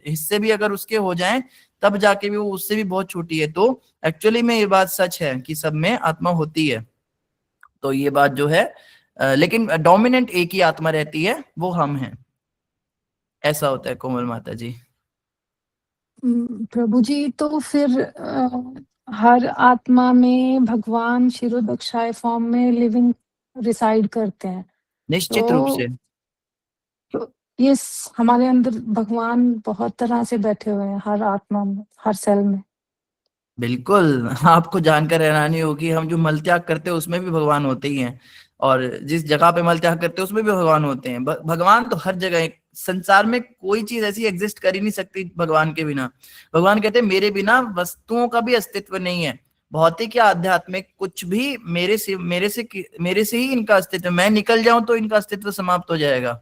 हिस्से भी अगर उसके हो जाएं तब जाके भी वो उससे भी बहुत छोटी है। तो एक्चुअली में ये बात सच है कि सब में आत्मा होती है। तो ये बात जो है, लेकिन डोमिनेंट एक ही आत्मा रहती है, वो हम हैं, ऐसा होता है कोमल माता जी। प्रभु जी, तो फिर हर आत्मा में भगवान क्षीरोदक्षाय फॉर्म में लिविंग रिसाइड करते हैं, निश्चित रूप से। तो ये हमारे अंदर भगवान बहुत तरह से बैठे हुए हैं, हर आत्मा में, हर सेल में। बिल्कुल, आपको जानकर हैरानी होगी, हम जो मल त्याग करते हैं उसमें भी भगवान होते ही हैं, और जिस जगह पे मल त्याग करते हैं उसमें भी भगवान होते हैं। भगवान तो हर जगह, संसार में कोई चीज ऐसी एग्जिस्ट कर ही नहीं सकती भगवान के बिना। भगवान कहते हैं मेरे बिना वस्तुओं का भी अस्तित्व नहीं है, भौतिक या आध्यात्मिक कुछ भी, मेरे से ही इनका अस्तित्व, मैं निकल जाऊं तो इनका अस्तित्व समाप्त हो जाएगा।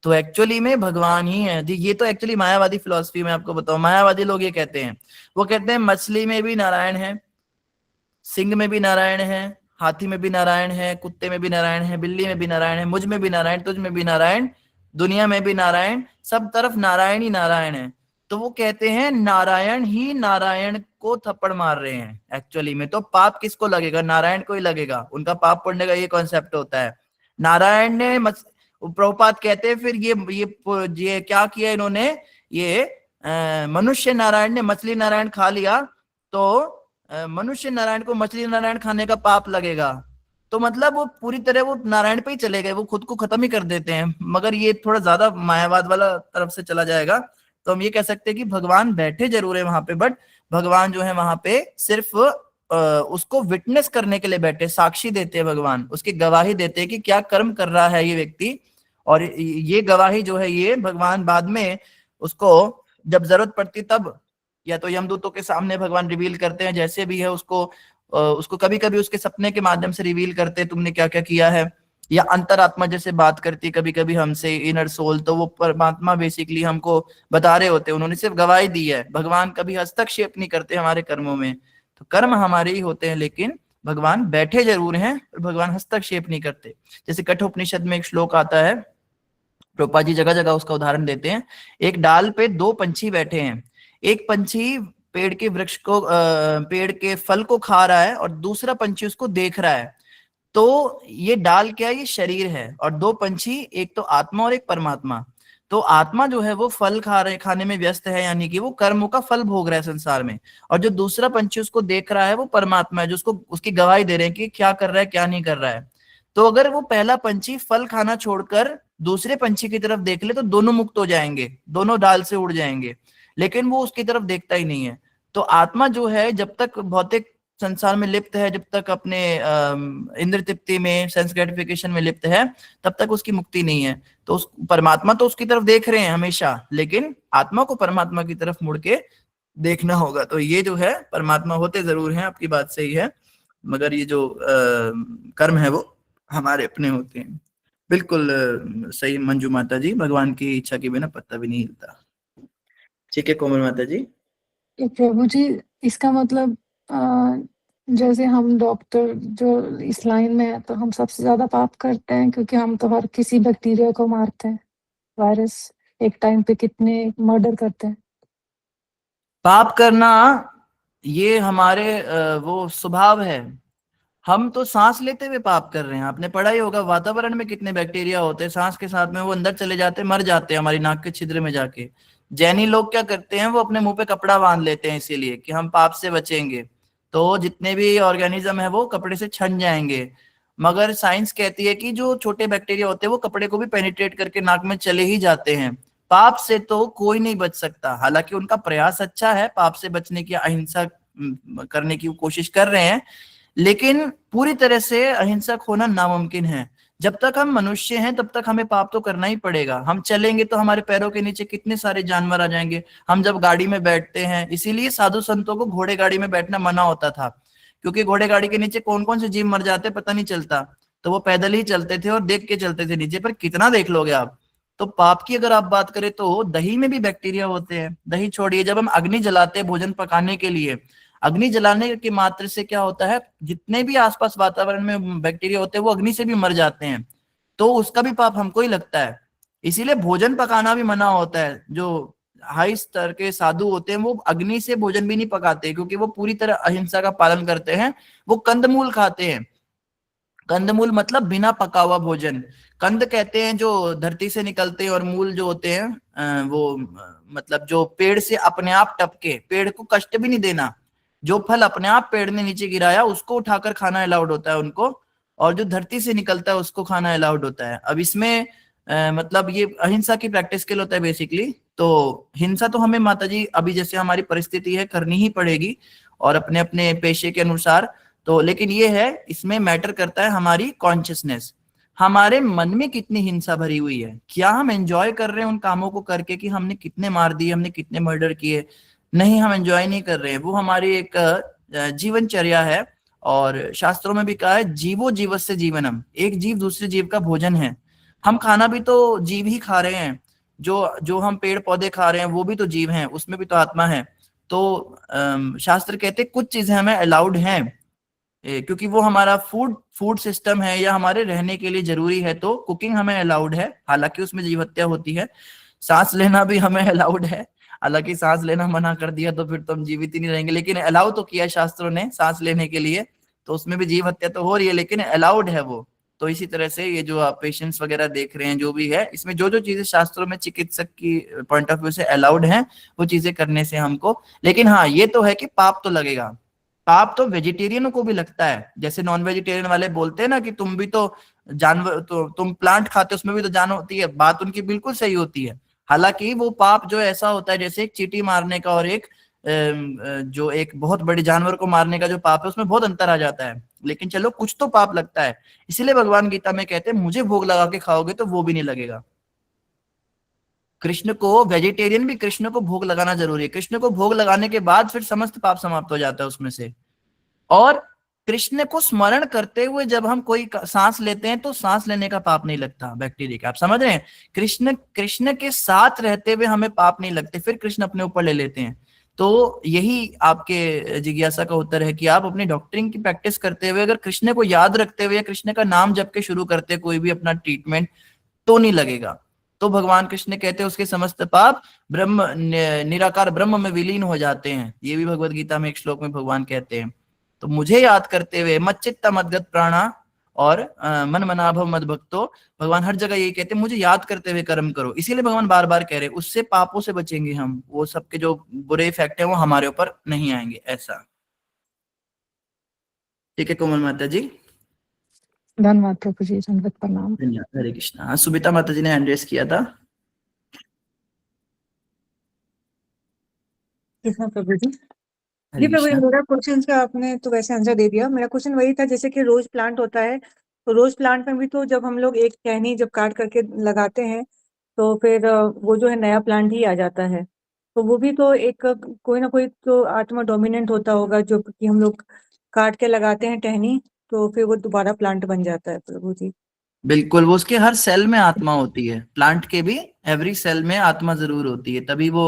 तो एक्चुअली में भगवान ही है। ये तो एक्चुअली मायावादी फिलॉसफी में आपको बताऊं, मायावादी लोग ये कहते हैं, वो कहते हैं मछली में भी नारायण है, सिंह में भी नारायण है, हाथी में भी नारायण है, कुत्ते में भी नारायण है, बिल्ली में भी नारायण है, मुझ में भी नारायण, तुझ में भी नारायण, दुनिया में भी नारायण, सब तरफ नारायण ही नारायण है। तो वो कहते हैं नारायण ही नारायण को थप्पड़ मार रहे हैं एक्चुअली में। तो पाप किसको लगेगा? नारायण को ही लगेगा, उनका पाप पुण्य का ये कॉन्सेप्ट होता है। नारायण ने प्रभुपाद कहते हैं फिर ये क्या किया इन्होंने, ये मनुष्य नारायण ने मछली नारायण खा लिया, तो मनुष्य नारायण को मछली नारायण खाने का पाप लगेगा। तो मतलब वो पूरी तरह वो नारायण पे ही चले गए, वो खुद को खत्म ही कर देते हैं। मगर ये थोड़ा ज्यादा मायावाद वाला तरफ से चला जाएगा। तो हम ये कह सकते हैं कि भगवान बैठे जरूर है वहां पे, बट भगवान जो है वहां पे सिर्फ उसको विटनेस करने के लिए बैठे, साक्षी देते हैं भगवान, उसकी गवाही देते हैं कि क्या कर्म कर रहा है ये व्यक्ति। और ये गवाही जो है ये भगवान बाद में उसको जब जरूरत पड़ती तब या तो यमदूतों के सामने भगवान रिवील करते हैं, जैसे भी है उसको उसको कभी कभी उसके सपने के माध्यम से रिवील करते तुमने क्या क्या किया है, या अंतरात्मा जैसे बात करती है कभी कभी हमसे, इनर सोल, तो वो परमात्मा बेसिकली हमको बता रहे होते हैं, उन्होंने सिर्फ गवाही दी है। भगवान कभी हस्तक्षेप नहीं करते हमारे कर्मों में, तो कर्म हमारे ही होते हैं, लेकिन भगवान बैठे जरूर हैं और भगवान हस्तक्षेप नहीं करते। जैसे कठोपनिषद में एक श्लोक आता है, प्रभुपाद जी जगह जगह उसका उदाहरण देते हैं। एक डाल पे दो पंछी बैठे हैं, एक पंछी पेड़ के वृक्ष को पेड़ के फल को खा रहा है और दूसरा पंछी उसको देख रहा है। तो ये डाल क्या है, ये शरीर है, और दो पंछी, एक तो आत्मा और एक परमात्मा। तो आत्मा जो है वो फल खाने में व्यस्त है, यानी कि वो कर्मों का फल भोग रहा है संसार में, और जो दूसरा पंछी उसको देख रहा है वो परमात्मा है, जो उसको उसकी गवाही दे रहे हैं कि क्या कर रहा है क्या नहीं कर रहा है। तो अगर वो पहला पंछी फल खाना छोड़कर दूसरे पंछी की तरफ देख ले तो दोनों मुक्त हो जाएंगे, दोनों डाल से उड़ जाएंगे, लेकिन वो उसकी तरफ देखता ही नहीं है। तो आत्मा जो है जब तक भौतिक संसार में लिप्त है, जब तक अपने इंद्र तृप्ति में, सेंस ग्रेटिफिकेशन में लिप्त है, तब तक उसकी मुक्ति नहीं है। तो उस परमात्मा तो उसकी तरफ देख रहे हैं हमेशा, लेकिन आत्मा को परमात्मा की तरफ मुड़ के देखना होगा। तो ये जो है परमात्मा होते जरूर हैं, आपकी बात सही है, मगर ये जो कर्म है वो हमारे अपने होते हैं। बिल्कुल सही मंजू माता जी, भगवान की इच्छा के बिना पत्ता भी नहीं हिलता। ठीक है कोमल माता जी। तो प्रभु जी, इसका मतलब जैसे हम डॉक्टर जो इस लाइन में है, तो हम सबसे ज्यादा पाप करते हैं, क्योंकि हम तो हर किसी बैक्टीरिया को मारते हैं। वायरस एक टाइम पे कितने मर्डर करते हैं। पाप करना ये हमारे वो स्वभाव है। हम तो सांस लेते हुए पाप कर रहे हैं। आपने पढ़ा ही होगा वातावरण में कितने बैक्टीरिया होते हैं, सांस के साथ में वो अंदर चले जाते हैं, मर जाते हैं हमारी नाक के छिद्र में जाके। जैनी लोग क्या करते हैं, वो अपने मुंह पे कपड़ा बांध लेते हैं इसीलिए कि हम पाप से बचेंगे, तो जितने भी ऑर्गेनिज्म है वो कपड़े से छन जाएंगे। मगर साइंस कहती है कि जो छोटे बैक्टीरिया होते हैं वो कपड़े को भी पेनिट्रेट करके नाक में चले ही जाते हैं। पाप से तो कोई नहीं बच सकता, हालांकि उनका प्रयास अच्छा है, पाप से बचने की, अहिंसा करने की कोशिश कर रहे हैं, लेकिन पूरी तरह से अहिंसक होना नामुमकिन है। जब तक हम मनुष्य हैं तब तक हमें पाप तो करना ही पड़ेगा। हम चलेंगे तो हमारे पैरों के नीचे कितने सारे जानवर आ जाएंगे। हम जब गाड़ी में बैठते हैं, इसीलिए साधु संतों को घोड़े गाड़ी में बैठना मना होता था, क्योंकि घोड़े गाड़ी के नीचे कौन कौन से जीव मर जाते पता नहीं चलता, तो वो पैदल ही चलते थे और देख के चलते थे नीचे, पर कितना देख लोगे आप। तो पाप की अगर आप बात करें तो दही में भी बैक्टीरिया होते हैं। दही छोड़िए, जब हम अग्नि जलाते हैं भोजन पकाने के लिए, अग्नि जलाने के मात्र से क्या होता है, जितने भी आसपास वातावरण में बैक्टीरिया होते हैं वो अग्नि से भी मर जाते हैं, तो उसका भी पाप हमको ही लगता है। इसीलिए भोजन पकाना भी मना होता है। जो हाई स्तर के साधु होते हैं वो अग्नि से भोजन भी नहीं पकाते, क्योंकि वो पूरी तरह अहिंसा का पालन करते हैं। वो कंदमूल खाते हैं। कंदमूल मतलब बिना पका हुआ भोजन। कंद कहते हैं जो धरती से निकलते हैं, और मूल जो होते हैं वो मतलब जो पेड़ से अपने आप टपके, पेड़ को कष्ट भी नहीं देना, जो फल अपने आप पेड़ ने नीचे गिराया उसको उठाकर खाना अलाउड होता है उनको, और जो धरती से निकलता है उसको खाना अलाउड होता है। अब इसमें मतलब ये अहिंसा की प्रैक्टिस के लिए होता है बेसिकली। तो हिंसा तो हमें माता जी अभी जैसे हमारी परिस्थिति है करनी ही पड़ेगी, और अपने अपने पेशे के अनुसार। तो लेकिन ये है, इसमें मैटर करता है हमारी कॉन्शियसनेस, हमारे मन में कितनी हिंसा भरी हुई है। क्या हम एंजॉय कर रहे हैं उन कामों को करके कि हमने कितने मार दिए, हमने कितने मर्डर किए? नहीं, हम एंजॉय नहीं कर रहे हैं। वो हमारी एक जीवनचर्या है, और शास्त्रों में भी कहा है जीवो जीवस्य जीवनम, एक जीव दूसरे जीव का भोजन है। हम खाना भी तो जीव ही खा रहे हैं, जो हम पेड़ पौधे खा रहे हैं वो भी तो जीव हैं, उसमें भी तो आत्मा है। तो शास्त्र कहते कुछ चीजें हमें अलाउड हैं, क्योंकि वो हमारा फूड सिस्टम है या हमारे रहने के लिए जरूरी है। तो कुकिंग हमें अलाउड है, हालांकि उसमें जीव हत्या होती है। सांस लेना भी हमें अलाउड है, हालांकि सांस लेना मना कर दिया तो फिर तो हम जीवित ही नहीं रहेंगे, लेकिन अलाउ तो किया शास्त्रों ने सांस लेने के लिए, तो उसमें भी जीव हत्या तो हो रही है, लेकिन अलाउड है वो। तो इसी तरह से ये जो आप पेशेंट्स वगैरह देख रहे हैं, जो भी है, इसमें जो जो चीजें शास्त्रों में चिकित्सक की पॉइंट ऑफ व्यू से अलाउड हैं, वो चीजें करने से हमको, लेकिन हाँ ये तो है कि पाप तो लगेगा। पाप तो वेजिटेरियनों को भी लगता है। जैसे नॉन वेजिटेरियन वाले बोलते हैं ना कि तुम भी तो जानवर, तो तुम प्लांट खाते हो, उसमें भी तो जान होती है। बात उनकी बिल्कुल सही होती है। हालांकि वो पाप जो ऐसा होता है जैसे एक चींटी मारने का और एक जो एक बहुत बड़े जानवर को मारने का जो पाप है, उसमें बहुत अंतर आ जाता है। लेकिन चलो कुछ तो पाप लगता है। इसीलिए भगवान गीता में कहते हैं मुझे भोग लगा के खाओगे तो वो भी नहीं लगेगा। कृष्ण को, वेजिटेरियन भी कृष्ण को भोग लगाना जरूरी है। कृष्ण को भोग लगाने के बाद फिर समस्त पाप समाप्त हो जाता है उसमें से। और कृष्ण को स्मरण करते हुए जब हम कोई सांस लेते हैं तो सांस लेने का पाप नहीं लगता बैक्टीरिया का, आप समझ रहे हैं। कृष्ण के साथ रहते हुए हमें पाप नहीं लगते, फिर कृष्ण अपने ऊपर ले लेते हैं। तो यही आपके जिज्ञासा का उत्तर है कि आप अपनी डॉक्टरिंग की प्रैक्टिस करते हुए अगर कृष्ण को याद रखते हुए कृष्ण का नाम जप के शुरू करते कोई भी अपना ट्रीटमेंट, तो नहीं लगेगा। तो भगवान कृष्ण कहते हैं उसके समस्त पाप ब्रह्म निराकार ब्रह्म में विलीन हो जाते हैं। ये भी भगवत गीता में एक श्लोक में भगवान कहते हैं। तो मुझे याद करते हुए मच्चित्त मदगत प्राणा और मन मनाभव मद भक्तो, भगवान हर जगह यही कहते हैं मुझे याद करते हुए कर्म करो। इसीलिए भगवान बार बार कह रहे हैं उससे पापों से बचेंगे हम, वो सबके जो बुरे इफेक्ट है वो हमारे ऊपर नहीं आएंगे। ऐसा ठीक है कोमल माता जी, धन्यवाद प्रभु जी, संगत प्रणाम। धन्यवाद। हरे कृष्णा। हाँ, सुबिता माता जी ने हैंड रेस किया था। कृष्ण प्रभु जी। हरे जी प्रभु जी, कृष्णा। मेरा क्वेश्चन का आपने तो वैसे आंसर दे दिया। मेरा क्वेश्चन वही था, जैसे कि रोज प्लांट होता है, तो रोज प्लांट में भी तो जब हम लोग एक टहनी जब काट करके लगाते हैं तो फिर वो जो है नया प्लांट ही आ जाता है। तो वो भी तो एक कोई ना कोई तो आत्मा डोमिनेंट होता होगा जो कि हम लोग काट के लगाते हैं टहनी, तो फिर वो दोबारा प्लांट बन जाता है प्रभु जी। बिल्कुल, वो उसके हर सेल में आत्मा होती है, प्लांट के भी एवरी सेल में आत्मा जरूर होती है, तभी वो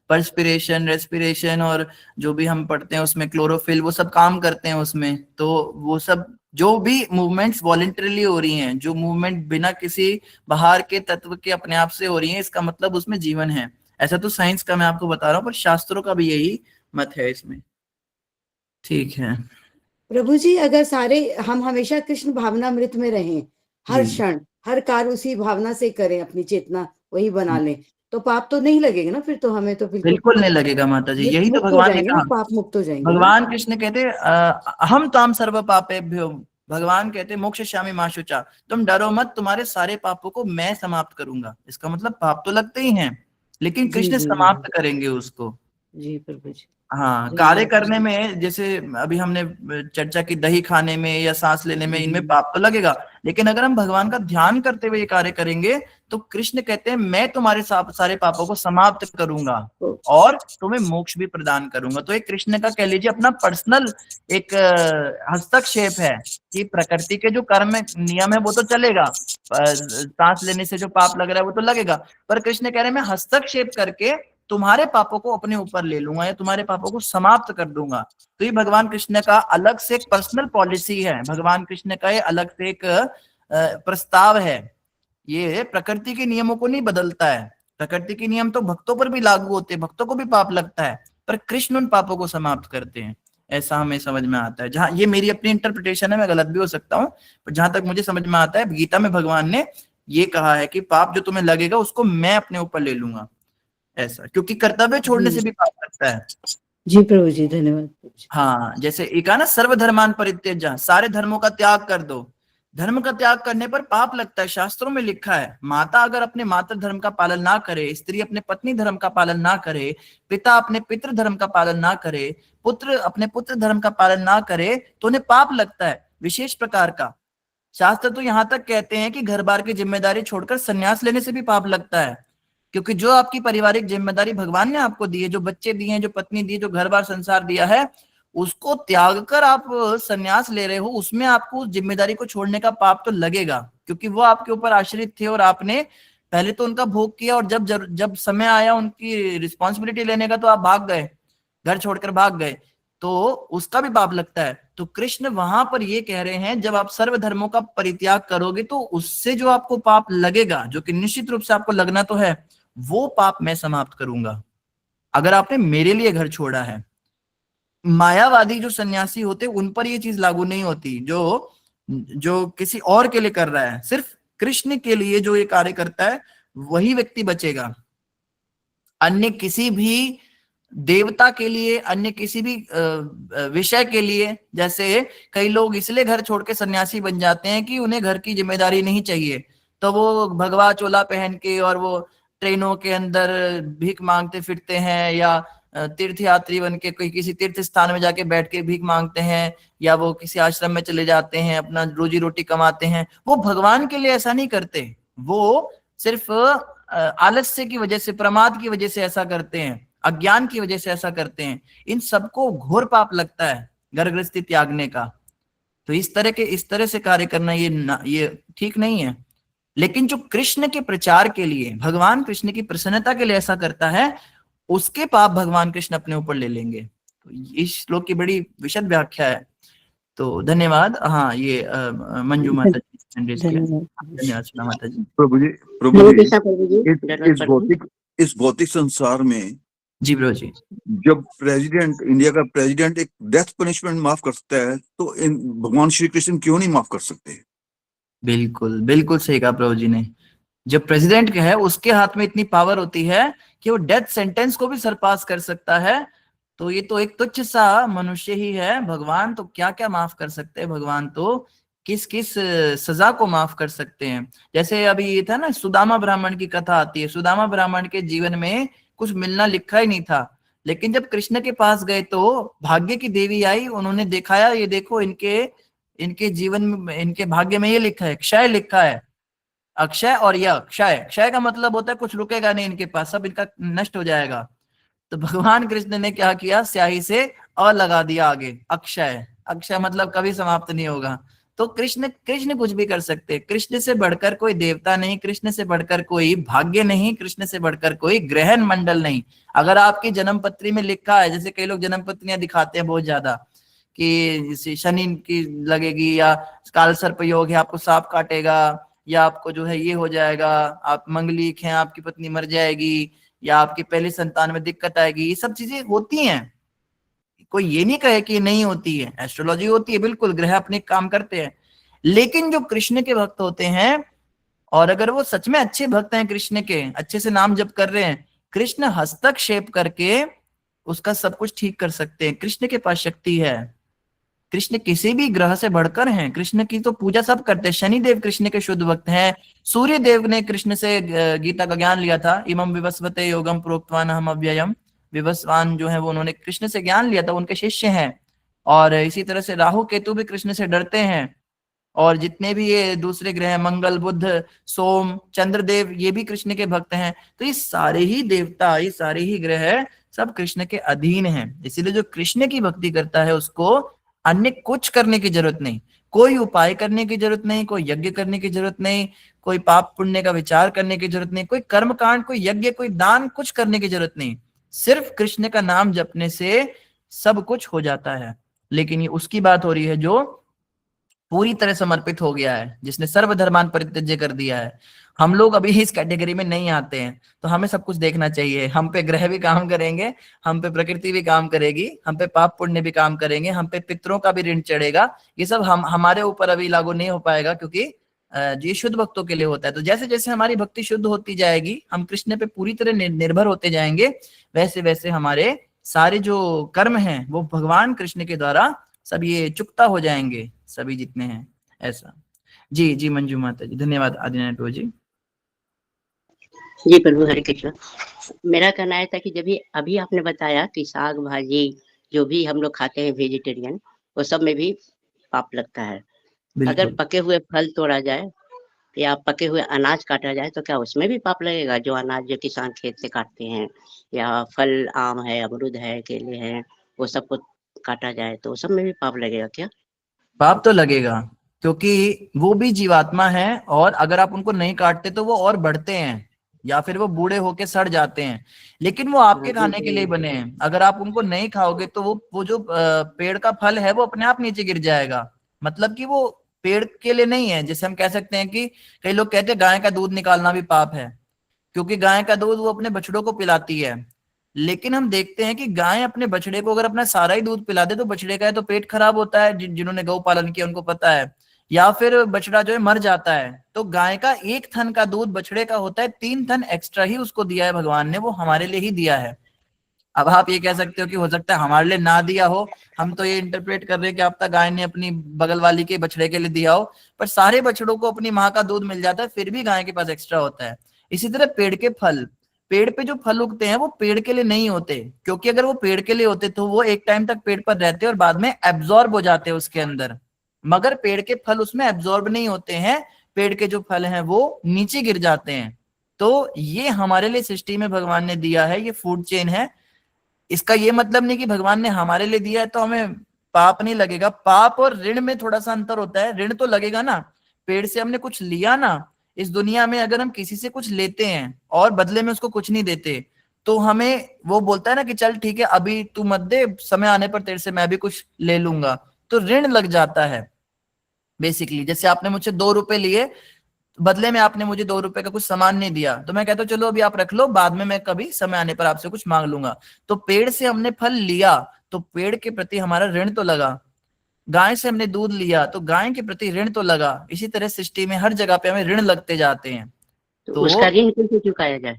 पर्सपिरेशन, रेस्पिरेशन और जो भी हम पढ़ते हैं उसमें क्लोरोफिल, वो सब काम करते हैं उसमें। तो वो सब जो भी मूवमेंट्स वॉलंटरीली हो रही हैं, जो मूवमेंट बिना किसी बाहर के तत्व के अपने आप से हो रही हैं, इसका मतलब उसमें जीवन है। ऐसा तो साइंस का मैं आपको बता रहा हूँ, पर शास्त्रों का भी यही मत है इसमें। ठीक है प्रभु जी, अगर सारे हम हमेशा कृष्ण भावनामृत में रहें, हर जी। क्षण हर कार्य उसी भावना से करें, अपनी चेतना वही बना लें, तो पाप तो नहीं लगेगा ना? फिर तो हमें तो बिल्कुल नहीं लगेगा माता जी, यही तो मुक्त हो भगवान ने जाएंगे ना, कहा। पाप मुक्त हो जाएंगे ना। भगवान कृष्ण कहते हम ताम सर्व पापेभ्यो, भगवान कहते मोक्षयिष्यामि मा शुचा, तुम डरो मत, तुम्हारे सारे पापों को मैं समाप्त करूंगा। इसका मतलब पाप तो लगते ही हैं, लेकिन जी कृष्ण जी समाप्त करेंगे उसको। जी प्रभु जी। हाँ, कार्य धन्यवाद करने प्रभु। में जैसे अभी हमने चर्चा की, दही खाने में या सांस लेने में, इनमें पाप तो लगेगा, लेकिन अगर हम भगवान का ध्यान करते हुए ये कार्य करेंगे तो कृष्ण कहते हैं मैं तुम्हारे सारे पापों को समाप्त करूंगा और तुम्हें मोक्ष भी प्रदान करूंगा। तो एक कृष्ण का कह लीजिए अपना पर्सनल एक हस्तक्षेप है कि प्रकृति के जो कर्म नियम है वो तो चलेगा, सांस लेने से जो पाप लग रहा है वो तो लगेगा, पर कृष्ण कह रहे हैं मैं हस्तक्षेप करके तुम्हारे पापों को अपने ऊपर ले लूंगा या तुम्हारे पापों को समाप्त कर दूंगा। तो ये भगवान कृष्ण का अलग से एक पर्सनल पॉलिसी है, भगवान कृष्ण का ये अलग से एक प्रस्ताव है। ये प्रकृति के नियमों को नहीं बदलता है, प्रकृति के नियम तो भक्तों पर भी लागू होते हैं, भक्तों को भी पाप लगता है, पर कृष्ण उन पापों को समाप्त करते हैं। ऐसा हमें समझ में आता है, जहां ये मेरी अपनी इंटरप्रिटेशन है, मैं गलत भी हो सकता हूँ, पर जहां तक मुझे समझ में आता है गीता में भगवान ने ये कहा है कि पाप जो तुम्हें लगेगा उसको मैं अपने ऊपर ले लूंगा। ऐसा, क्योंकि कर्तव्य छोड़ने से भी पाप लगता है। जी प्रभु जी, धन्यवाद। हाँ, जैसे एक है ना सर्वधर्मान परित्यज्य, सारे धर्मों का त्याग कर दो। धर्म का त्याग करने पर पाप लगता है, शास्त्रों में लिखा है। माता अगर अपने मातृ धर्म का पालन ना करे, स्त्री अपने पत्नी धर्म का पालन ना करे, पिता अपने पितृ धर्म का पालन ना करे, पुत्र अपने पुत्र धर्म का पालन ना करे, तो उन्हें पाप लगता है विशेष प्रकार का। शास्त्र तो यहाँ तक कहते हैं कि घर बार की जिम्मेदारी छोड़कर संन्यास लेने से भी पाप लगता है, क्योंकि जो आपकी पारिवारिक जिम्मेदारी भगवान ने आपको दी है, जो बच्चे दिए हैं, जो पत्नी दी है, जो घर बार संसार दिया है, उसको त्याग कर आप संन्यास ले रहे हो, उसमें आपको उस जिम्मेदारी को छोड़ने का पाप तो लगेगा, क्योंकि वो आपके ऊपर आश्रित थे और आपने पहले तो उनका भोग किया, और जब समय आया उनकी रिस्पॉन्सिबिलिटी लेने का तो आप भाग गए, घर छोड़कर भाग गए, तो उसका भी पाप लगता है। तो कृष्ण वहां पर ये कह रहे हैं जब आप सर्व धर्मों का परित्याग करोगे तो उससे जो आपको पाप लगेगा, जो कि निश्चित रूप से आपको लगना तो है, वो पाप मैं समाप्त करूंगा अगर आपने मेरे लिए घर छोड़ा है। मायावादी जो सन्यासी होते उन पर ये चीज लागू नहीं होती, जो किसी और के लिए कर रहा है, सिर्फ कृष्ण के लिए जो ये कार्य करता है वही व्यक्ति बचेगा। अन्य किसी भी देवता के लिए, अन्य किसी भी विषय के लिए, जैसे कई लोग इसलिए घर छोड़ के सन्यासी बन जाते हैं कि उन्हें घर की जिम्मेदारी नहीं चाहिए, तो वो भगवा चोला पहन के और वो ट्रेनों के अंदर भीख मांगते फिरते हैं, या तीर्थ यात्री बन के कोई किसी तीर्थ स्थान में जाके बैठ के भीख मांगते हैं, या वो किसी आश्रम में चले जाते हैं, अपना रोजी रोटी कमाते हैं। वो भगवान के लिए ऐसा नहीं करते, वो सिर्फ आलस्य की वजह से, प्रमाद की वजह से ऐसा करते हैं, अज्ञान की वजह से ऐसा करते हैं। इन सबको घोर पाप लगता है घर गृहस्थी त्यागने का। तो इस तरह से कार्य करना ये ठीक नहीं है। लेकिन जो कृष्ण के प्रचार के लिए, भगवान कृष्ण की प्रसन्नता के लिए ऐसा करता है, उसके पाप भगवान कृष्ण अपने ऊपर ले लेंगे। तो इस श्लोक की बड़ी विशद व्याख्या है। तो धन्यवाद। हाँ, ये मंजू माता जी, धन्यवाद सुना माता जी। प्रभु जी, हरे कृष्णा प्रभु जी। इस भौतिक संसार में जी प्रभु जी, जब इंडिया का प्रेसिडेंट एक डेथ पनिशमेंट माफ कर सकता है, तो भगवान श्री कृष्ण क्यों नहीं माफ कर सकते? बिल्कुल बिल्कुल सही कहा प्रभु जी ने। जब प्रेसिडेंट है उसके हाथ में इतनी पावर होती है कि वो डेथ सेंटेंस को भी सरपास कर सकता है, तो ये तो एक तुच्छ सा मनुष्य ही है। भगवान तो क्या क्या माफ कर सकते हैं, भगवान तो किस किस सजा को माफ कर सकते हैं। जैसे अभी ये था ना, सुदामा ब्राह्मण की कथा आती है। सुदामा ब्राह्मण के जीवन में कुछ मिलना लिखा ही नहीं था, लेकिन जब कृष्ण के पास गए तो भाग्य की देवी आई, उन्होंने दिखाया, ये देखो इनके जीवन में, इनके भाग्य में ये लिखा है, क्षय लिखा है, अक्षय और यह क्षय। क्षय का मतलब होता है कुछ रुकेगा नहीं इनके पास, सब इनका नष्ट हो जाएगा। तो भगवान कृष्ण ने क्या किया, स्याही से अ लगा दिया आगे, अक्षय। अक्षय मतलब कभी समाप्त नहीं होगा। तो कृष्ण कुछ भी कर सकते हैं। कृष्ण से बढ़कर कोई देवता नहीं, कृष्ण से बढ़कर कोई भाग्य नहीं, कृष्ण से बढ़कर कोई ग्रहण मंडल नहीं। अगर आपकी जन्म पत्री में लिखा है, जैसे कई लोग जन्म पत्रियां दिखाते हैं बहुत ज्यादा, कि शनि की लगेगी, या काल सर्प योग है, आपको सांप काटेगा, या आपको जो है ये हो जाएगा, आप मंगलिक हैं, आपकी पत्नी मर जाएगी, या आपकी पहली संतान में दिक्कत आएगी, ये सब चीजें होती हैं। कोई ये नहीं कहे कि नहीं होती है, एस्ट्रोलॉजी होती है, बिल्कुल ग्रह अपने काम करते हैं। लेकिन जो कृष्ण के भक्त होते हैं, और अगर वो सच में अच्छे भक्त हैं कृष्ण के, अच्छे से नाम जप कर रहे हैं, कृष्ण हस्तक्षेप करके उसका सब कुछ ठीक कर सकते हैं। कृष्ण के पास शक्ति है। कृष्ण किसी भी ग्रह से बढ़कर हैं। कृष्ण की तो पूजा सब करते हैं। शनिदेव कृष्ण के शुद्ध भक्त हैं। सूर्य देव ने कृष्ण से गीता का ज्ञान लिया था। इमं विवस्वते योगम प्रोक्तवान हम अव्ययम। विवस्वान जो है वो उन्होंने कृष्ण से ज्ञान लिया था, उनके शिष्य हैं। और इसी तरह से राहु केतु भी कृष्ण से डरते हैं। और जितने भी ये दूसरे ग्रह, मंगल, बुध, सोम, चंद्रदेव, ये भी कृष्ण के भक्त हैं। तो ये सारे ही देवता, ये सारे ही ग्रह सब कृष्ण के अधीन हैं। इसीलिए जो कृष्ण की भक्ति करता है उसको अन्य कुछ करने की जरूरत नहीं, कोई उपाय करने की जरूरत नहीं, कोई यज्ञ करने की जरूरत नहीं, कोई पाप पुण्य का विचार करने की जरूरत नहीं, कोई कर्म कांड, कोई यज्ञ, कोई दान, कुछ करने की जरूरत नहीं। सिर्फ कृष्ण का नाम जपने से सब कुछ हो जाता है। लेकिन ये उसकी बात हो रही है जो पूरी तरह समर्पित हो गया है, जिसने सर्वधर्मान परित्यज्य कर दिया है। हम लोग अभी इस कैटेगरी में नहीं आते हैं, तो हमें सब कुछ देखना चाहिए। हम पे ग्रह भी काम करेंगे, हम पे प्रकृति भी काम करेगी, हम पे पाप पुण्य भी काम करेंगे, हम पे पितरों का भी ऋण चढ़ेगा। ये सब हमारे ऊपर अभी लागू नहीं हो पाएगा, क्योंकि ये शुद्ध भक्तों के लिए होता है। तो जैसे जैसे हमारी भक्ति शुद्ध होती जाएगी, हम कृष्ण पे पूरी तरह निर्भर होते जाएंगे, वैसे वैसे हमारे सारे जो कर्म हैं वो भगवान कृष्ण के द्वारा सब ये चुकता हो जाएंगे, सभी जितने हैं। ऐसा। जी जी मंजू माता जी, धन्यवाद आदिनाथ प्रभु जी। जी प्रभु, हरे कृष्ण। मेरा कहना है था कि जब अभी आपने बताया कि साग भाजी जो भी हम लोग खाते हैं वेजिटेरियन, वो सब में भी पाप लगता है। अगर पके हुए फल तोड़ा जाए या पके हुए अनाज काटा जाए तो क्या उसमें भी पाप लगेगा? जो अनाज जो किसान खेत से काटते हैं, या फल आम है, अमरूद है, केले हैं, वो सब को काटा जाए तो सब में भी पाप लगेगा क्या? पाप तो लगेगा, क्योंकि वो भी जीवात्मा है, और अगर आप उनको नहीं काटते तो वो और बढ़ते हैं, या फिर वो बूढ़े होके सड़ जाते हैं। लेकिन वो आपके खाने के लिए बने हैं। अगर आप उनको नहीं खाओगे तो वो जो पेड़ का फल है वो अपने आप नीचे गिर जाएगा। मतलब कि वो पेड़ के लिए नहीं है। जैसे हम कह सकते हैं कि कई लोग कहते हैं गाय का दूध निकालना भी पाप है, क्योंकि गाय का दूध वो अपने बछड़ों को पिलाती है। लेकिन हम देखते हैं कि गाय अपने बछड़े को अगर अपना सारा ही दूध पिला दे तो बछड़े का है तो पेट खराब होता है, जिन्होंने गौ पालन किया उनको पता है। या फिर बछड़ा जो है मर जाता है, तो गाय का 1 थन का दूध बछड़े का होता है 3 थन एक्स्ट्रा ही उसको दिया है भगवान ने, वो हमारे लिए ही दिया है। अब आप ये कह सकते हो कि हो सकता है हमारे लिए ना दिया हो, हम तो ये इंटरप्रेट कर रहे हैं कि अब तक गाय ने अपनी बगल वाली के बछड़े के लिए दिया हो, पर सारे बछड़ों को अपनी माँ का दूध मिल जाता है, फिर भी गाय के पास एक्स्ट्रा होता है। इसी तरह पेड़ के फल, पेड़ पे जो फल उगते हैं वो पेड़ के लिए नहीं होते, क्योंकि अगर वो पेड़ के लिए होते तो वो एक टाइम तक पेड़ पर रहते और बाद में एब्जॉर्ब हो जाते उसके अंदर। मगर पेड़ के फल उसमें एब्जॉर्ब नहीं होते हैं, पेड़ के जो फल हैं वो नीचे गिर जाते हैं। तो ये हमारे लिए सृष्टि में भगवान ने दिया है, ये फूड चेन है। इसका ये मतलब नहीं कि भगवान ने हमारे लिए दिया है तो हमें पाप नहीं लगेगा। पाप और ऋण में थोड़ा सा अंतर होता है। ऋण तो लगेगा ना, पेड़ से हमने कुछ लिया ना, इस दुनिया में अगर हम किसी से कुछ लेते हैं और बदले में उसको कुछ नहीं देते, तो हमें वो बोलता है ना कि चल ठीक है अभी तू मत दे, समय आने पर तेरे से मैं भी कुछ ले लूंगा, तो ऋण लग जाता है बेसिकली। जैसे आपने मुझसे 2 रुपए लिए, बदले में आपने मुझे 2 रुपए का कुछ सामान नहीं दिया, तो मैं कहता हूँ चलो अभी आप रख लो, बाद में मैं कभी समय आने पर आपसे कुछ मांग लूंगा। तो पेड़ से हमने फल लिया तो पेड़ के प्रति हमारा ऋण तो लगा, गाय से हमने दूध लिया तो गाय के प्रति ऋण तो लगा। इसी तरह सृष्टि में हर जगह पे हमें ऋण लगते जाते हैं। तो उसका ऋण कैसे चुकाया जाए?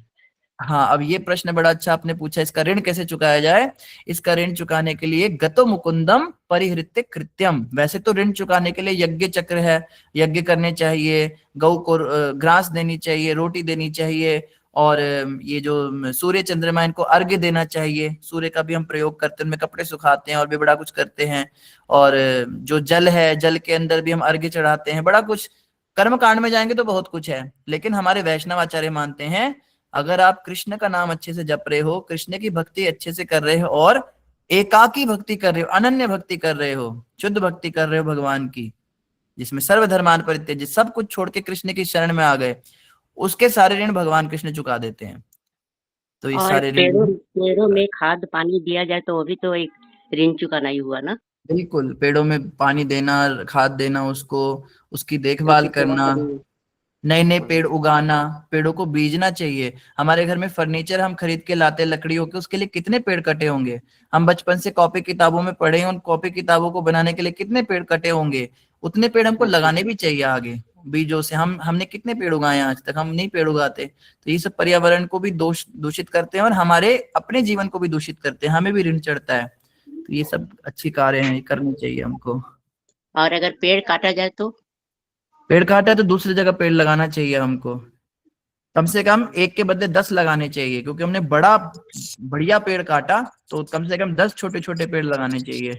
हाँ, अब ये प्रश्न बड़ा अच्छा आपने पूछा, इसका ऋण कैसे चुकाया जाए। इसका ऋण चुकाने के लिए गतो मुकुंदम परिहृत्य कृत्यम। वैसे तो ऋण चुकाने के लिए यज्ञ चक्र है, यज्ञ करने चाहिए, गौ को ग्रास देनी चाहिए, रोटी देनी चाहिए, और ये जो सूर्य चंद्रमा इनको अर्घ्य देना चाहिए। सूर्य का भी हम प्रयोग करते हैं, उनमें कपड़े सुखाते हैं और भी बड़ा कुछ करते हैं। और जो जल है, जल के अंदर भी हम अर्घ्य चढ़ाते हैं। बड़ा कुछ कर्म कांड में जाएंगे तो बहुत कुछ है, लेकिन हमारे वैष्णव आचार्य मानते हैं अगर आप कृष्ण का नाम अच्छे से जप रहे हो, कृष्ण की भक्ति अच्छे से कर रहे हो और एकाकी भक्ति कर रहे हो, अनन्य भक्ति कर रहे हो, शुद्ध भक्ति कर रहे हो भगवान की, जिसमें सर्वधर्मान परित्यज्य, सब कुछ छोड़ के कृष्ण की शरण में आ गए, उसके सारे ऋण भगवान कृष्ण चुका देते हैं। तो इस और सारे पेड़ों में खाद पानी दिया जाए तो वो भी तो एक ऋण चुकाना ही हुआ ना। बिल्कुल, पेड़ों में पानी देना, खाद देना, उसको उसकी देखभाल करना, नए नए पेड़ उगाना, पेड़ों को बीजना चाहिए। हमारे घर में फर्नीचर हम खरीद के लाते लकड़ियों के, उसके लिए कितने पेड़ कटे होंगे। हम बचपन से कॉपी किताबों में पढ़े हैं, उन कॉपी किताबों को बनाने के लिए कितने पेड़ कटे होंगे। उतने पेड़ हमको लगाने भी चाहिए आगे बीजों से। हमने कितने पेड़ उगाए आज तक? हम नहीं पेड़ उगाते। तो ये सब पर्यावरण को भी दूषित करते हैं और हमारे अपने जीवन को भी दूषित करते हैं, हमें भी ऋण चढ़ता है। तो ये सब अच्छी कार्य हैं, ये करनी चाहिए हमको। और अगर पेड़ काटा जाए तो? पेड़ काटा है तो दूसरी जगह पेड़ लगाना चाहिए हमको। कम से कम 1 के बदले 10 लगाने चाहिए, क्योंकि हमने बड़ा बढ़िया पेड़ काटा तो कम से कम 10 छोटे छोटे पेड़ लगाने चाहिए।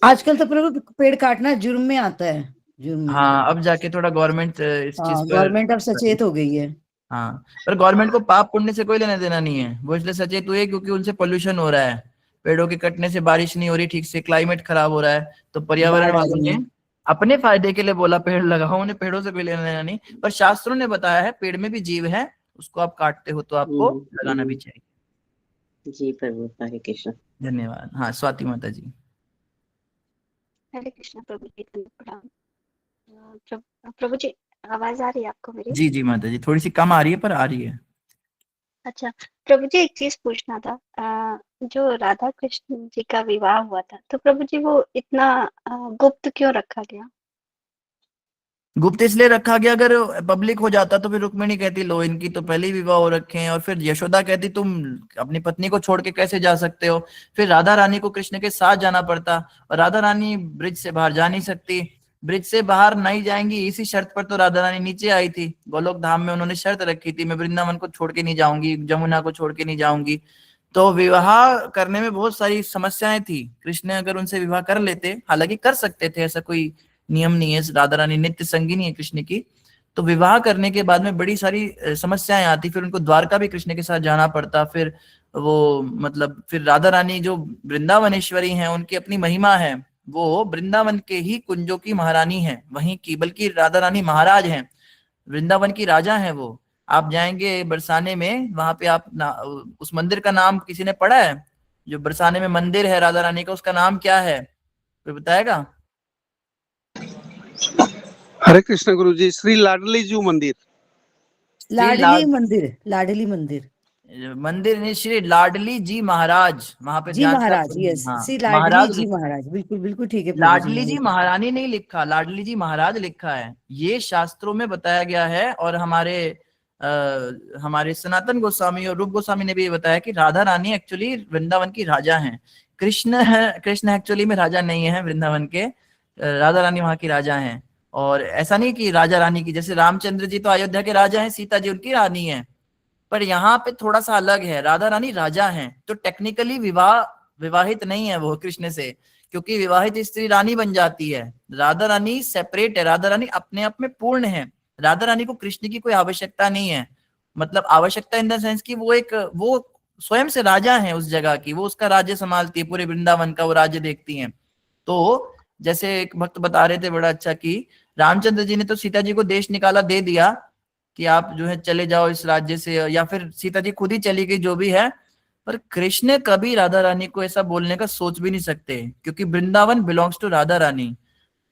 आजकल तो प्रभु पेड़ काटना जुर्म में आता है, जुर्म में। हाँ, अब जाके थोड़ा गवर्नमेंट इस चीज पर, गवर्नमेंट अब सचेत हो गई है। हाँ, पर गवर्नमेंट को पाप पुण्य से कोई लेना देना नहीं है। वो इसलिए सचेत हुई है क्योंकि उनसे पोल्यूशन हो रहा है, पेड़ों के कटने से बारिश नहीं हो रही ठीक से, क्लाइमेट खराब हो रहा है। तो पर्यावरण वालों ने अपने फायदे के लिए बोला पेड़ लगाओ, उन्हें पेड़ों से कोई लेना देना नहीं। पर शास्त्रों ने बताया है पेड़ में भी जीव है, उसको आप काटते हो तो आपको लगाना भी चाहिए। जी प्रभु, हरे कृष्ण। धन्यवाद। हाँ, स्वाति माता जी। हरे कृष्ण प्रभु जी, प्रणाम। प्रभु जी, आवाज आ रही है आपको मेरी? जी जी माता जी, थोड़ी सी कम आ रही है पर आ रही है। अच्छा प्रभु जी, एक चीज पूछना था। जो राधा कृष्ण जी का विवाह हुआ था, तो प्रभु जी वो इतना गुप्त क्यों रखा गया? गुप्त इसलिए रखा गया, अगर पब्लिक हो जाता तो फिर रुक्मिणी कहती लो इनकी तो पहले ही विवाह हो रखे हैं, और फिर यशोदा कहती तुम अपनी पत्नी को छोड़ के कैसे जा सकते हो। फिर राधा रानी को कृष्ण के साथ जाना पड़ता, और राधा रानी ब्रिज से बाहर जा नहीं सकती। ब्रिज से बाहर नहीं जाएंगी इसी शर्त पर तो राधा रानी नीचे आई थी गोलोक धाम में। उन्होंने शर्त रखी थी मैं वृंदावन को छोड़ के नहीं जाऊंगी, जमुना को छोड़ के नहीं जाऊंगी। तो विवाह करने में बहुत सारी समस्याएं थी। कृष्ण अगर उनसे विवाह कर लेते, हालांकि कर सकते थे, ऐसा कोई नियम नहीं है, राधा रानी नित्य संगिनी है कृष्ण की, तो विवाह करने के बाद में बड़ी सारी समस्याएं आती। फिर उनको द्वारका भी कृष्ण के साथ जाना पड़ता। फिर वो मतलब फिर राधा रानी जो वृंदावनेश्वरी हैं, उनकी अपनी महिमा है, वो वृंदावन के ही कुंजों की महारानी है वहीं की, बल्कि राधा रानी महाराज हैं, वृंदावन की राजा हैं वो। आप जाएंगे बरसाने में, वहां पे आप उस मंदिर का नाम किसी ने पढ़ा है? जो बरसाने में मंदिर है राधा रानी का, उसका नाम क्या है, कोई बताएगा? हरे कृष्ण गुरु जी, श्री लाडली जी मंदिर। लाडली मंदिर, लाडली मंदिर, मंदिर नहीं, श्री लाडली जी महाराज, वहां पे जी महाराज। यस, श्री लाडली जी महाराज, बिल्कुल बिल्कुल ठीक है। लाडली जी महारानी नहीं लिखा, लाडली जी महाराज लिखा है। ये शास्त्रों में बताया गया है, और हमारे सनातन गोस्वामी और रूप गोस्वामी ने भी ये बताया कि राधा रानी एक्चुअली वृंदावन की राजा हैं। कृष्ण एक्चुअली में राजा नहीं है वृंदावन के, राधा रानी वहां की राजा हैं। और ऐसा नहीं कि राजा रानी की, जैसे रामचंद्र जी तो अयोध्या के राजा हैं, सीता जी उनकी रानी है, पर यहाँ पे थोड़ा सा अलग है, राधा रानी राजा हैं। तो टेक्निकली विवाहित नहीं है वो कृष्ण से, क्योंकि विवाहित स्त्री रानी बन जाती है। राधा रानी सेपरेट है, राधा रानी अपने आप में पूर्ण है। राधा रानी को कृष्ण की कोई आवश्यकता नहीं है, मतलब आवश्यकता इन द सेंस कि वो स्वयं से राजा है उस जगह की, वो उसका राज्य संभालती है, पूरे वृंदावन का वो राज्य देखती हैं। तो जैसे एक भक्त बता रहे थे बड़ा अच्छा कि रामचंद्र जी ने तो सीता जी को देश निकाला दे दिया कि आप जो है चले जाओ इस राज्य से, या फिर सीता जी खुद ही चली गई, जो भी है। पर कृष्ण कभी राधा रानी को ऐसा बोलने का सोच भी नहीं सकते, क्योंकि वृंदावन बिलोंग्स टू राधा रानी।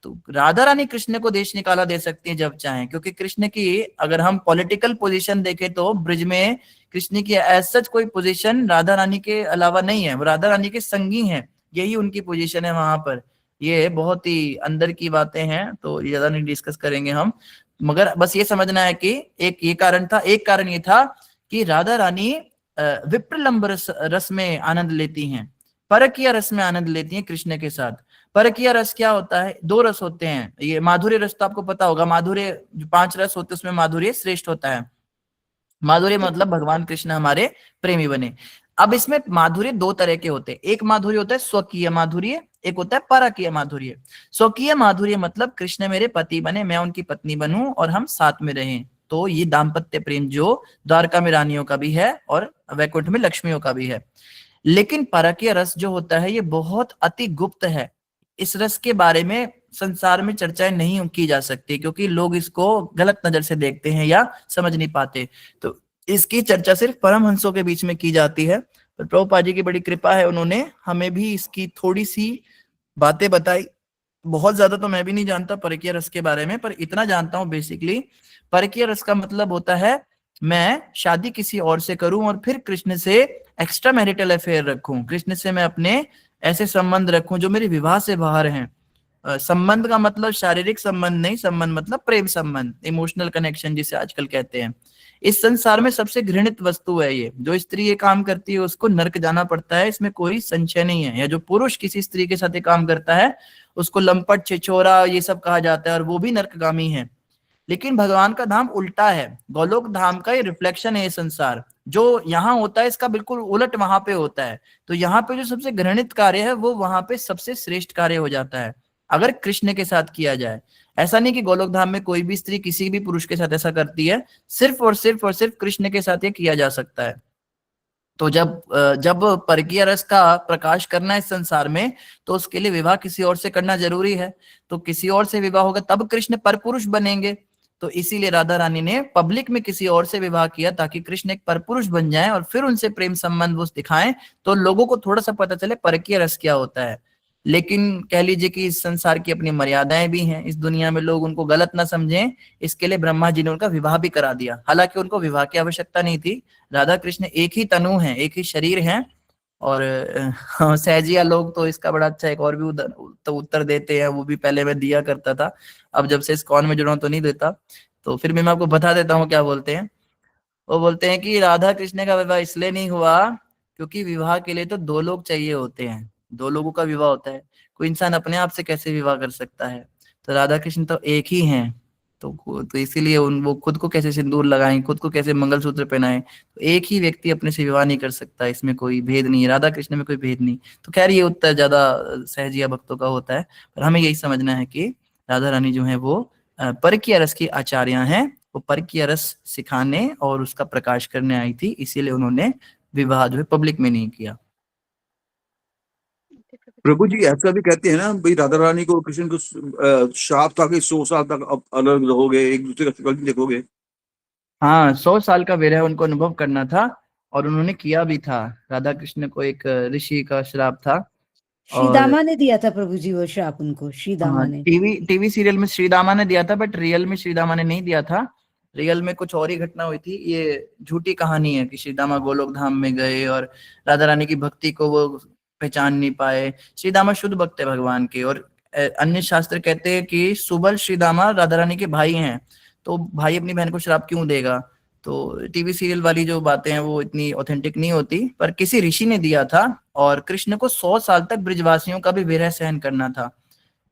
तो राधा रानी कृष्ण को देश निकाला दे सकती है जब चाहें, क्योंकि कृष्ण की अगर हम पॉलिटिकल पोजीशन देखें तो ब्रिज में कृष्ण की एज सच कोई पोजीशन राधा रानी के अलावा नहीं है, वो राधा रानी के संगी हैं, यही उनकी पोजीशन है वहां पर। ये बहुत ही अंदर की बातें हैं, तो ये ज्यादा नहीं डिस्कस करेंगे हम, मगर बस ये समझना है कि एक ये कारण था, एक कारण ये था कि राधा रानी विप्रलंब रस में आनंद लेती हैं, परकीय रस में आनंद लेती हैं कृष्ण के साथ। परकीय रस क्या होता है? 2 रस होते हैं, ये माधुर्य रस तो आपको पता होगा, माधुर्य जो 5 रस होते हैं उसमें माधुर्य श्रेष्ठ होता है। माधुर्य मतलब भगवान कृष्ण हमारे प्रेमी बने। अब इसमें माधुर्य 2 तरह के होते हैं, एक माधुर्य होता है स्वकीय माधुर्य, एक होता है परकीय माधुर्य। स्वकीय माधुर्य मतलब कृष्ण मेरे पति बने, मैं उनकी पत्नी बनूं और हम साथ में रहें, तो ये दाम्पत्य प्रेम जो द्वारका में रानियों का भी है और वैकुंठ में लक्ष्मियों का भी है। लेकिन परकीय रस जो होता है ये बहुत अति गुप्त है, इस रस के बारे में संसार में चर्चाएं नहीं की जा सकती, क्योंकि लोग इसको गलत नजर से देखते हैं या समझ नहीं पाते। तो इसकी चर्चा सिर्फ परमहंसों के बीच में की जाती है। पर प्रभुपाद जी की बड़ी कृपा है, उन्होंने हमें भी इसकी थोड़ी सी बातें बताई। बहुत ज्यादा तो मैं भी नहीं जानता परकीय रस के बारे में, पर इतना जानता हूँ बेसिकली परकीय रस का मतलब होता है मैं शादी किसी और से करूं और फिर कृष्ण से एक्स्ट्रा मैरिटल अफेयर रखूं, कृष्ण से मैं अपने ऐसे संबंध रखूं जो मेरे विवाह से बाहर हैं। संबंध का मतलब शारीरिक संबंध नहीं, संबंध मतलब प्रेम संबंध, इमोशनल कनेक्शन जिसे आजकल कहते हैं। इस संसार में सबसे घृणित वस्तु है ये, जो स्त्री ये काम करती है उसको नरक जाना पड़ता है, इसमें कोई संशय नहीं है। या जो पुरुष किसी स्त्री के साथ ये काम करता है उसको लंपट, छिछोरा ये सब कहा जाता है और वो भी नरकगामी है। लेकिन भगवान का धाम उल्टा है, गोलोक धाम का ये रिफ्लेक्शन है। ये संसार जो यहाँ होता है इसका बिल्कुल उलट वहां पे होता है। तो यहाँ पे जो सबसे घृणित कार्य है वो वहां पे सबसे श्रेष्ठ कार्य हो जाता है अगर कृष्ण के साथ किया जाए। ऐसा नहीं कि गोलोक धाम में कोई भी स्त्री किसी भी पुरुष के साथ ऐसा करती है, सिर्फ और सिर्फ कृष्ण के साथ ये किया जा सकता है। तो जब परकीय रस का प्रकाश करना है इस संसार में, तो उसके लिए विवाह किसी और से करना जरूरी है। तो किसी और से विवाह होगा तब कृष्ण परपुरुष बनेंगे। तो इसीलिए राधा रानी ने पब्लिक में किसी और से विवाह किया ताकि कृष्ण एक परपुरुष बन जाएं और फिर उनसे प्रेम संबंध वो दिखाएं, तो लोगों को थोड़ा सा पता चले परकीय रस क्या होता है। लेकिन कह लीजिए कि इस संसार की अपनी मर्यादाएं भी हैं, इस दुनिया में लोग उनको गलत ना समझें, इसके लिए ब्रह्मा जी ने उनका विवाह भी करा दिया। हालांकि उनको विवाह की आवश्यकता नहीं थी, राधा कृष्ण एक ही तनु हैं, एक ही शरीर हैं। और सहजिया लोग तो इसका बड़ा अच्छा एक और भी उत्तर देते हैं, वो भी पहले मैं दिया करता था, अब जब से इस्कॉन में जुड़ा हूं तो नहीं देता। तो फिर मैं आपको बता देता हूँ क्या बोलते हैं। वो बोलते हैं कि राधा कृष्ण का विवाह इसलिए नहीं हुआ क्योंकि विवाह के लिए तो 2 लोग चाहिए होते हैं, 2 लोगों का विवाह होता है। कोई इंसान अपने आप से कैसे विवाह कर सकता है? तो राधा कृष्ण तो एक ही हैं, तो इसीलिए वो खुद को कैसे सिंदूर लगाएं, खुद को कैसे मंगलसूत्र पहनाएं, तो एक ही व्यक्ति अपने से विवाह नहीं कर सकता, इसमें कोई भेद नहीं है, राधा कृष्ण में कोई भेद नहीं। तो खैर ये उत्तर ज्यादा सहजिया भक्तों का होता है, पर हमें यही समझना है कि राधा रानी जो है वो परकीय रस की आचार्य हैं, वो परकीय रस सिखाने और उसका प्रकाश करने आई थी, इसीलिए उन्होंने विवाह जो है पब्लिक में नहीं किया। प्रभु जी ऐसा भी कहते हैं ना भाई, राधा रानी को कृष्ण को शाप था कि 100 साल तक अब अलग रहोगे, एक दूसरे का शक्ल नहीं देखोगे। हाँ, 100 साल का विरह उनको अनुभव करना था और उन्होंने किया भी था। राधा कृष्ण को एक ऋषि का श्राप था, श्रीदामा ने दिया था प्रभु जी वो श्राप उनको, श्रीदामा ने। टीवी सीरियल में श्रीदामा ने दिया था, बट रियल में श्रीदामा ने नहीं दिया था। रियल में कुछ और ही घटना हुई थी। ये झूठी कहानी है कि श्रीदामा गोलोक धाम में गए और राधा रानी की भक्ति को वो पहचान नहीं पाए। श्रीदामा शुद्ध भक्त है भगवान के, और अन्य शास्त्र कहते हैं कि सुबल श्रीदामा राधा रानी के भाई हैं, तो भाई अपनी बहन को श्राप क्यों देगा? तो टीवी सीरियल वाली जो बातें हैं वो इतनी ऑथेंटिक नहीं होती, पर किसी ऋषि ने दिया था। और कृष्ण को 100 साल तक ब्रिजवासियों का भी विरह सहन करना था,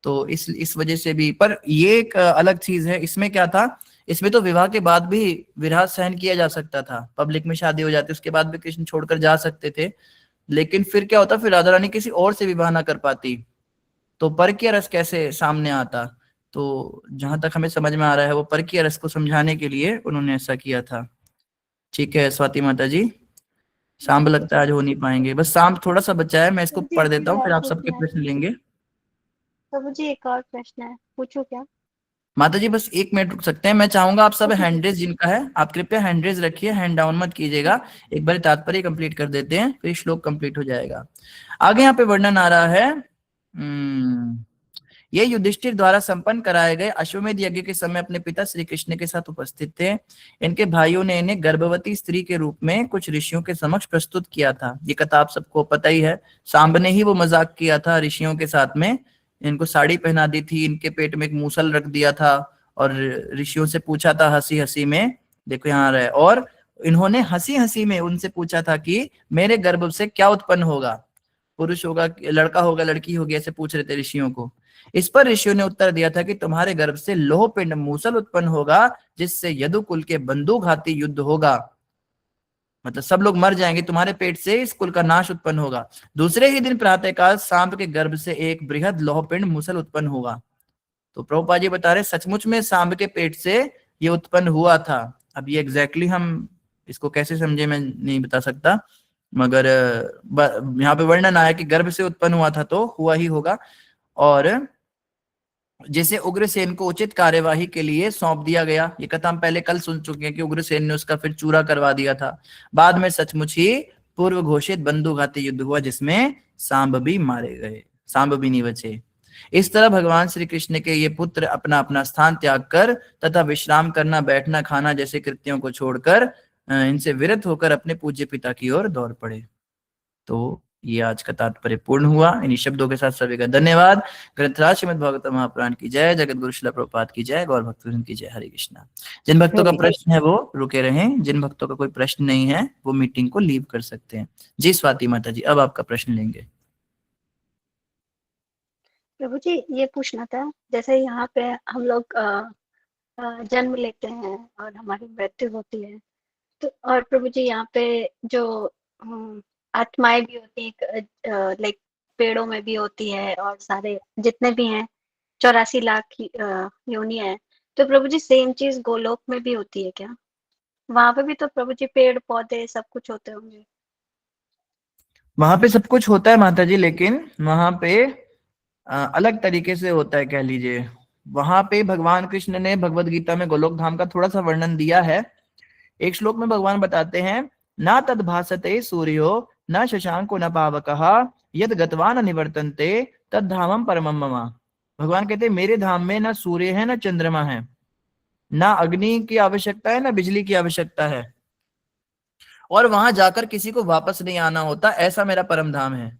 तो इस वजह से भी। पर ये एक अलग चीज है, इसमें क्या था, इसमें तो विवाह के बाद भी विरह सहन किया जा सकता था, पब्लिक में शादी हो जाती, उसके बाद भी कृष्ण छोड़कर जा सकते थे। लेकिन फिर क्या होता, फिर राधा रानी किसी और से विवाह ना कर पाती, तो परकीय रस कैसे सामने आता? तो जहां तक हमें समझ में आ रहा है वो परकीय रस को समझाने के लिए उन्होंने ऐसा किया था। ठीक है स्वाति माता जी, शाम लगता है आज हो नहीं पाएंगे, बस शाम थोड़ा सा बचा है, मैं इसको पढ़ देता हूँ फिर आप सबके प्रश्न लेंगे। प्रभु जी एक और प्रश्न है, पूछूं क्या? माता जी बस 1 मिनट रुक सकते हैं। मैं चाहूंगा आप सब हैंड रेज जिनका है, आप कृपया हैंड रेज रखिए, हैंड डाउन मत कीजिएगा। एक बार तात्पर्य कंप्लीट कर देते हैं, फिर श्लोक कंप्लीट हो जाएगा। आगे यहाँ पे वर्णन आ रहा है, ये युधिष्ठिर द्वारा संपन्न कराए गए अश्वमेध यज्ञ के समय अपने पिता श्री कृष्ण के साथ उपस्थित थे। इनके भाइयों ने इन्हें गर्भवती स्त्री के रूप में कुछ ऋषियों के समक्ष प्रस्तुत किया था। ये कथा आप सबको पता ही है, सांब ने ही वो मजाक किया था ऋषियों के साथ में। इनको साड़ी पहना दी थी, इनके पेट में एक मूसल रख दिया था और ऋषियों से पूछा था हंसी हंसी में, देखो यहाँ रहे, और इन्होंने हंसी हंसी में उनसे पूछा था कि मेरे गर्भ से क्या उत्पन्न होगा, पुरुष होगा, लड़का होगा, लड़की होगी, ऐसे पूछ रहे थे ऋषियों को। इस पर ऋषियों ने उत्तर दिया था कि तुम्हारे गर्भ से लोह पिंड मूसल उत्पन्न होगा, जिससे यदुकुल के बंधुघाती युद्ध होगा, मतलब सब लोग मर जाएंगे, तुम्हारे पेट से इस कुल का नाश उत्पन्न होगा। दूसरे ही दिन प्रातःकाल सांप के गर्भ से एक बृहद लोहपिंड मूसल उत्पन्न होगा। तो प्रभुपाद जी बता रहे सचमुच में सांब के पेट से ये उत्पन्न हुआ था। अब ये एग्जैक्टली हम इसको कैसे समझे मैं नहीं बता सकता, मगर यहाँ पे वर्णन आया कि गर्भ से उत्पन्न हुआ था तो हुआ ही होगा। और जैसे उग्रसेन को उचित कार्यवाही के लिए सौंप दिया गया, ये कथा हम पहले कल सुन चुके हैं कि उग्रसेन ने उसका फिर चूरा करवा दिया था। बाद में सचमुच ही पूर्व घोषित बंधुघाती युद्ध हुआ, जिसमें सांब भी मारे गए, सांब भी नहीं बचे। इस तरह भगवान श्री कृष्ण के ये पुत्र अपना अपना स्थान त्याग कर तथा विश्राम करना, बैठना, खाना जैसे कृत्यों को छोड़कर इनसे विरत होकर अपने पूज्य पिता की ओर दौड़ पड़े। तो ये आज का तात्पर्य पूर्ण हुआ। इन्हीं शब्दों के साथ सभी का धन्यवाद। ग्रंथराज श्रीमद् भागवत महापुराण की जय, जगत गुरु श्रील प्रभुपाद की जय, गौर भक्तवृंद की जय। हरे कृष्णा। जिन भक्तों का प्रश्न है वो रुके रहें, जिन भक्तों का कोई प्रश्न नहीं है वो मीटिंग को लीव कर सकते हैं। जी स्वाति माता जी, अब आपका प्रश्न लेंगे। प्रभु जी ये पूछना था, जैसे यहाँ पे हम लोग जन्म लेते हैं और हमारी मृत्यु होती है, तो और प्रभु जी यहाँ पे जो आत्माएं भी होती है, लाइक पेड़ों में भी होती है और सारे जितने भी हैं 84 लाख योनि है, तो प्रभु जी सेम चीज गोलोक में भी होती है क्या? वहां पे भी तो प्रभु जी पेड़ पौधे सब कुछ होते होंगे। वहां पे सब कुछ होता है माता जी, लेकिन वहां पे अलग तरीके से होता है, कह लीजिए। वहां पे भगवान कृष्ण ने भगवद गीता में गोलोक धाम का थोड़ा सा वर्णन दिया है। एक श्लोक में भगवान बताते हैं, ना तद भासते सूर्यो न शशांको न पावकः यद गतवान निवर्तन्ते तद धामम परमम मम। भगवान कहते हैं मेरे धाम में ना सूर्य है, ना चंद्रमा है, ना अग्नि की आवश्यकता है, ना बिजली की आवश्यकता है, और वहां जाकर किसी को वापस नहीं आना होता, ऐसा मेरा परम धाम है।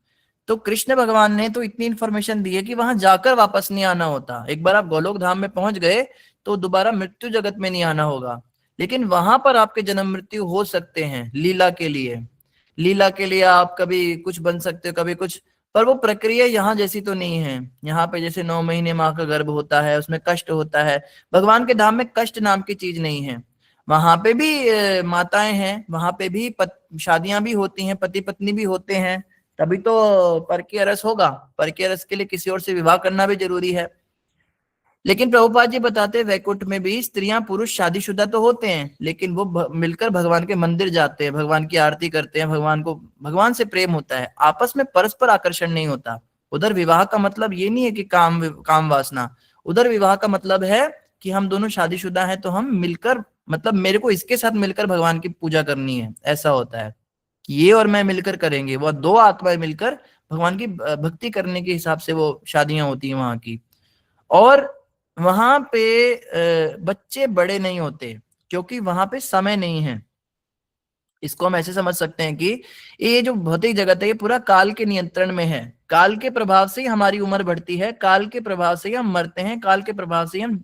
तो कृष्ण भगवान ने तो इतनी इंफॉर्मेशन दी है कि वहां जाकर वापस नहीं आना होता। एक बार आप गोलोक धाम में पहुंच गए तो दोबारा मृत्यु जगत में नहीं आना होगा, लेकिन वहां पर आपके जन्म मृत्यु हो सकते हैं लीला के लिए। लीला के लिए आप कभी कुछ बन सकते हो, कभी कुछ, पर वो प्रक्रिया यहाँ जैसी तो नहीं है। यहाँ पे जैसे 9 महीने माँ का गर्भ होता है, उसमें कष्ट होता है, भगवान के धाम में कष्ट नाम की चीज नहीं है। वहां पे भी माताएं हैं, वहां पे भी शादियां भी होती हैं, पति पत्नी भी होते हैं, तभी तो पर की अरस होगा। पर की अरस के लिए किसी और से विवाह करना भी जरूरी है। लेकिन प्रभुपाद जी बताते हैं वैकुंठ में भी स्त्रियां पुरुष शादीशुदा तो होते हैं, लेकिन वो मिलकर भगवान के मंदिर जाते हैं, भगवान की आरती करते हैं, भगवान से प्रेम होता है, आपस में परस्पर आकर्षण नहीं होता। उधर विवाह का मतलब ये नहीं है कि काम वासना, उधर विवाह का मतलब है कि हम दोनों शादीशुदा हैं तो हम मिलकर, मतलब मेरे को इसके साथ मिलकर भगवान की पूजा करनी है, ऐसा होता है। ये और मैं मिलकर करेंगे, वो 2 आत्माएं मिलकर भगवान की भक्ति करने के हिसाब से वो शादियां होती हैं वहां की। और वहां पे बच्चे बड़े नहीं होते, क्योंकि वहां पे समय नहीं है। इसको हम ऐसे समझ सकते हैं कि ये जो भौतिक जगत है ये पूरा काल के नियंत्रण में है। काल के प्रभाव से ही हमारी उम्र बढ़ती है, काल के प्रभाव से ही हम मरते हैं, काल के प्रभाव से ही हम